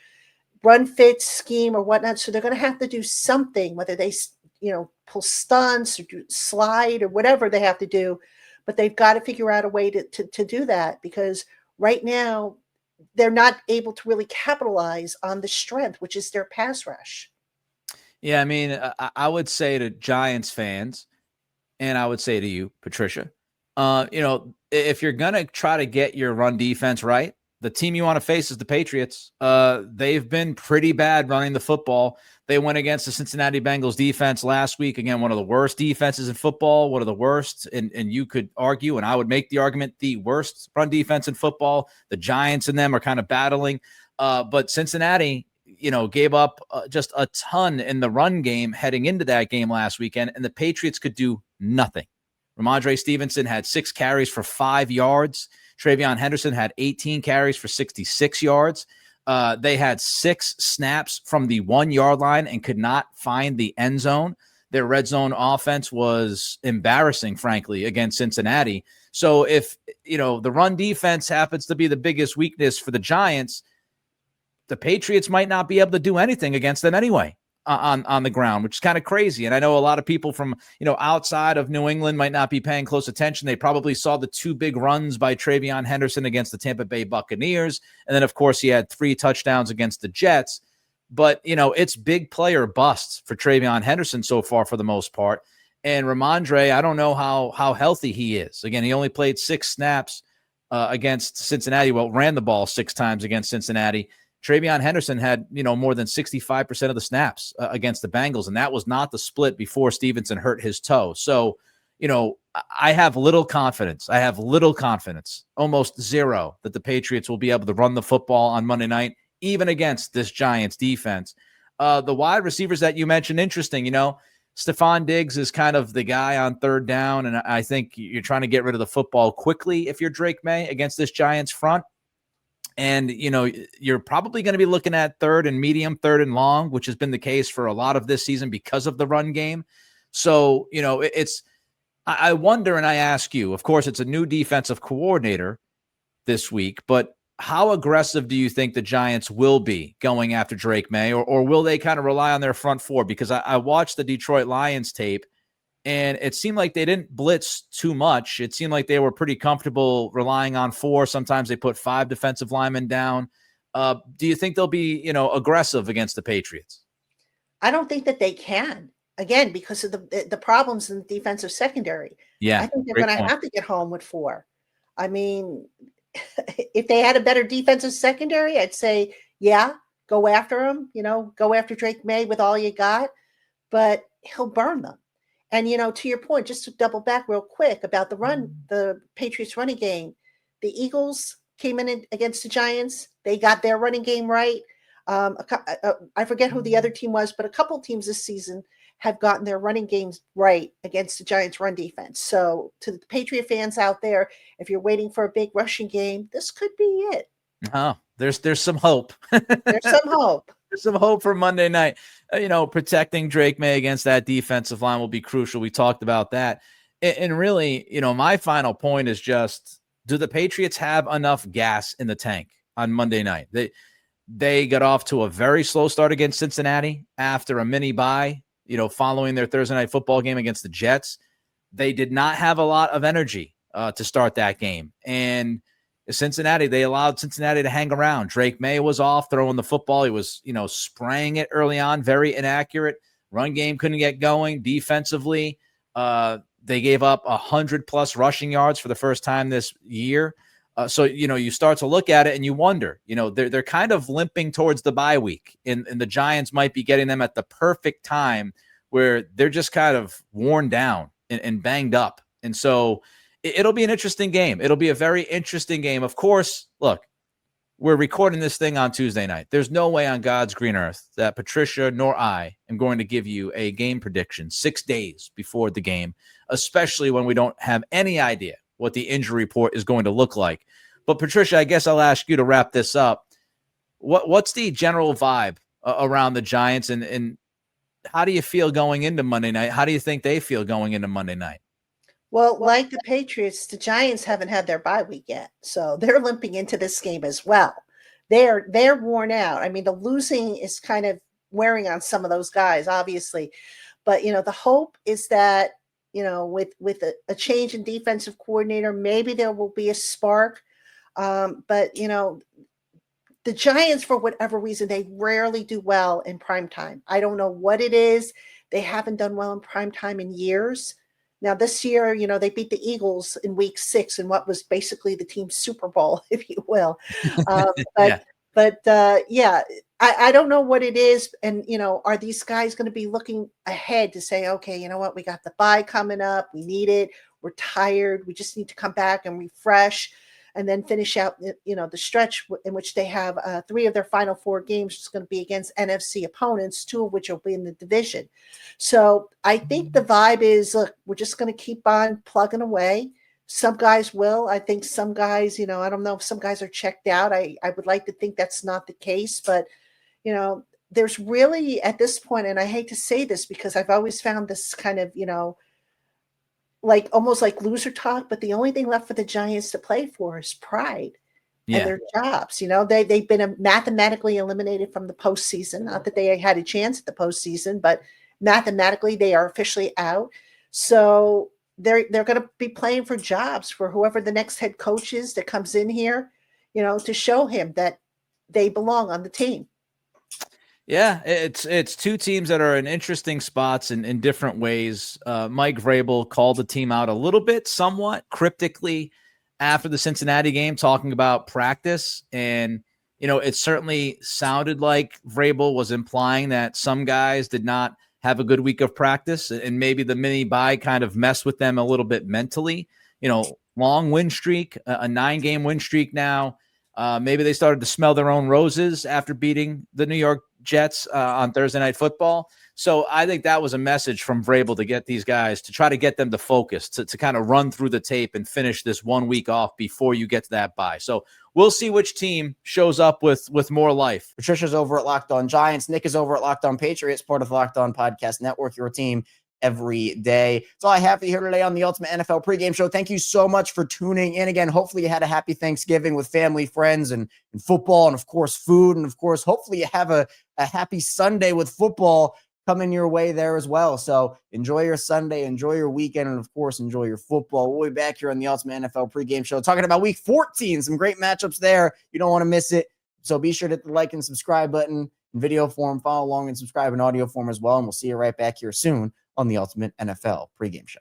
run fit scheme or whatnot. So they're going to have to do something, whether they, pull stunts or do slide or whatever they have to do, but they've got to figure out a way to do that, because right now they're not able to really capitalize on the strength, which is their pass rush. Yeah, I mean, I would say to Giants fans, and I would say to you, Patricia, if you're going to try to get your run defense right, the team you want to face is the Patriots. They've been pretty bad running the football. They went against the Cincinnati Bengals defense last week. Again, one of the worst defenses in football, one of the worst. And you could argue, and I would make the argument, the worst run defense in football. The Giants and them are kind of battling. But Cincinnati, gave up just a ton in the run game heading into that game last weekend, and the Patriots could do nothing. Ramondre Stevenson had 6 carries for 5 yards. Travion Henderson had 18 carries for 66 yards. They had 6 snaps from the 1-yard line and could not find the end zone. Their red zone offense was embarrassing, frankly, against Cincinnati. So if, the run defense happens to be the biggest weakness for the Giants, the Patriots might not be able to do anything against them anyway on the ground, which is kind of crazy. And I know a lot of people from, outside of New England might not be paying close attention. They probably saw the 2 big runs by Travion Henderson against the Tampa Bay Buccaneers. And then, of course, he had 3 touchdowns against the Jets. But, it's big player busts for Travion Henderson so far for the most part. And Ramondre, I don't know how healthy he is. Again, he only played 6 snaps against Cincinnati. Well, ran the ball 6 times against Cincinnati. Travion Henderson had, more than 65% of the snaps against the Bengals, and that was not the split before Stevenson hurt his toe. So, I have little confidence. Almost zero, that the Patriots will be able to run the football on Monday night, even against this Giants defense. The wide receivers that you mentioned, interesting, Stephon Diggs is kind of the guy on third down, and I think you're trying to get rid of the football quickly if you're Drake May against this Giants front. And, you're probably going to be looking at third and medium, third and long, which has been the case for a lot of this season because of the run game. So, I wonder, and I ask you, of course, it's a new defensive coordinator this week, but how aggressive do you think the Giants will be going after Drake May, or will they kind of rely on their front four? Because I watched the Detroit Lions tape, and it seemed like they didn't blitz too much. It seemed like they were pretty comfortable relying on 4. Sometimes they put 5 defensive linemen down. Do you think they'll be, aggressive against the Patriots? I don't think that they can. Again, because of the problems in the defensive secondary. Yeah, I think they're going to have to get home with 4. I mean, if they had a better defensive secondary, I'd say, yeah, go after him, go after Drake May with all you got, but he'll burn them. And, to your point, just to double back real quick about the Patriots running game, the Eagles came in against the Giants. They got their running game right. I forget who the other team was, but a couple teams this season have gotten their running games right against the Giants' run defense. So to the Patriot fans out there, if you're waiting for a big rushing game, this could be it. Oh, there's some hope. There's some hope. There's some hope for Monday night. Protecting Drake May against that defensive line will be crucial. We talked about that. And really, my final point is just, do the Patriots have enough gas in the tank on Monday night? They got off to a very slow start against Cincinnati after a mini bye. Following their Thursday night football game against the Jets, they did not have a lot of energy to start that game. And Cincinnati, they allowed Cincinnati to hang around. Drake May was off throwing the football. He was, spraying it early on, very inaccurate. Run game couldn't get going. Defensively, they gave up 100+ rushing yards for the first time this year. So, you start to look at it and you wonder, they're kind of limping towards the bye week, and the Giants might be getting them at the perfect time where they're just kind of worn down and banged up. And so it'll be an interesting game. It'll be a very interesting game. Of course, look, we're recording this thing on Tuesday night. There's no way on God's green earth that Patricia nor I am going to give you a game prediction 6 days before the game, especially when we don't have any idea what the injury report is going to look like. But Patricia, I guess I'll ask you to wrap this up. What's the general vibe around the Giants, and how do you feel going into Monday night? How do you think they feel going into Monday night? Well, like the Patriots, the Giants haven't had their bye week yet, so they're limping into this game as well. They're worn out. I mean, the losing is kind of wearing on some of those guys, obviously, but the hope is that with a change in defensive coordinator, maybe there will be a spark. But the Giants, for whatever reason, they rarely do well in primetime. I don't know what it is. They haven't done well in primetime in years. Now, this year, they beat the Eagles in week 6 in what was basically the team's Super Bowl, if you will. I don't know what it is. And, are these guys going to be looking ahead to say, okay, you know what? We got the bye coming up. We need it. We're tired. We just need to come back and refresh and then finish out, the stretch in which they have 3 of their final 4 games is going to be against NFC opponents, 2 of which will be in the division. So I think the vibe is, look, we're just going to keep on plugging away. Some guys will. I think some guys, I don't know if some guys are checked out. I would like to think that's not the case, but, there's really at this point, and I hate to say this because I've always found this kind of, like almost like loser talk, but the only thing left for the Giants to play for is pride and their jobs. They've been mathematically eliminated from the postseason. Not that they had a chance at the postseason, but mathematically they are officially out. So they're going to be playing for jobs for whoever the next head coach is that comes in here, to show him that they belong on the team. Yeah, it's two teams that are in interesting spots in different ways. Mike Vrabel called the team out a little bit, somewhat cryptically, after the Cincinnati game, talking about practice. And, it certainly sounded like Vrabel was implying that some guys did not have a good week of practice, and maybe the mini bye kind of messed with them a little bit mentally. Long win streak, a 9-game win streak now. Maybe they started to smell their own roses after beating the New York Jets on Thursday Night Football. So I think that was a message from Vrabel to get these guys, to try to get them to focus, to kind of run through the tape and finish this 1 week off before you get to that bye. So we'll see which team shows up with more life. Patricia's over at Locked On Giants. Nick is over at Locked On Patriots, part of the Locked On Podcast Network, your team every day. That's all I have for you here today on the Ultimate NFL Pregame Show. Thank you so much for tuning in. Again, hopefully you had a happy Thanksgiving with family, friends, and football, and of course food, and of course hopefully you have a happy Sunday with football coming your way there as well. So enjoy your Sunday, enjoy your weekend, and of course enjoy your football. We'll be back here on the Ultimate NFL Pregame Show talking about Week 14, some great matchups there. You don't want to miss it. So be sure to hit the like and subscribe button in video form, follow along and subscribe in audio form as well. And we'll see you right back here soon on the Ultimate NFL Pregame Show.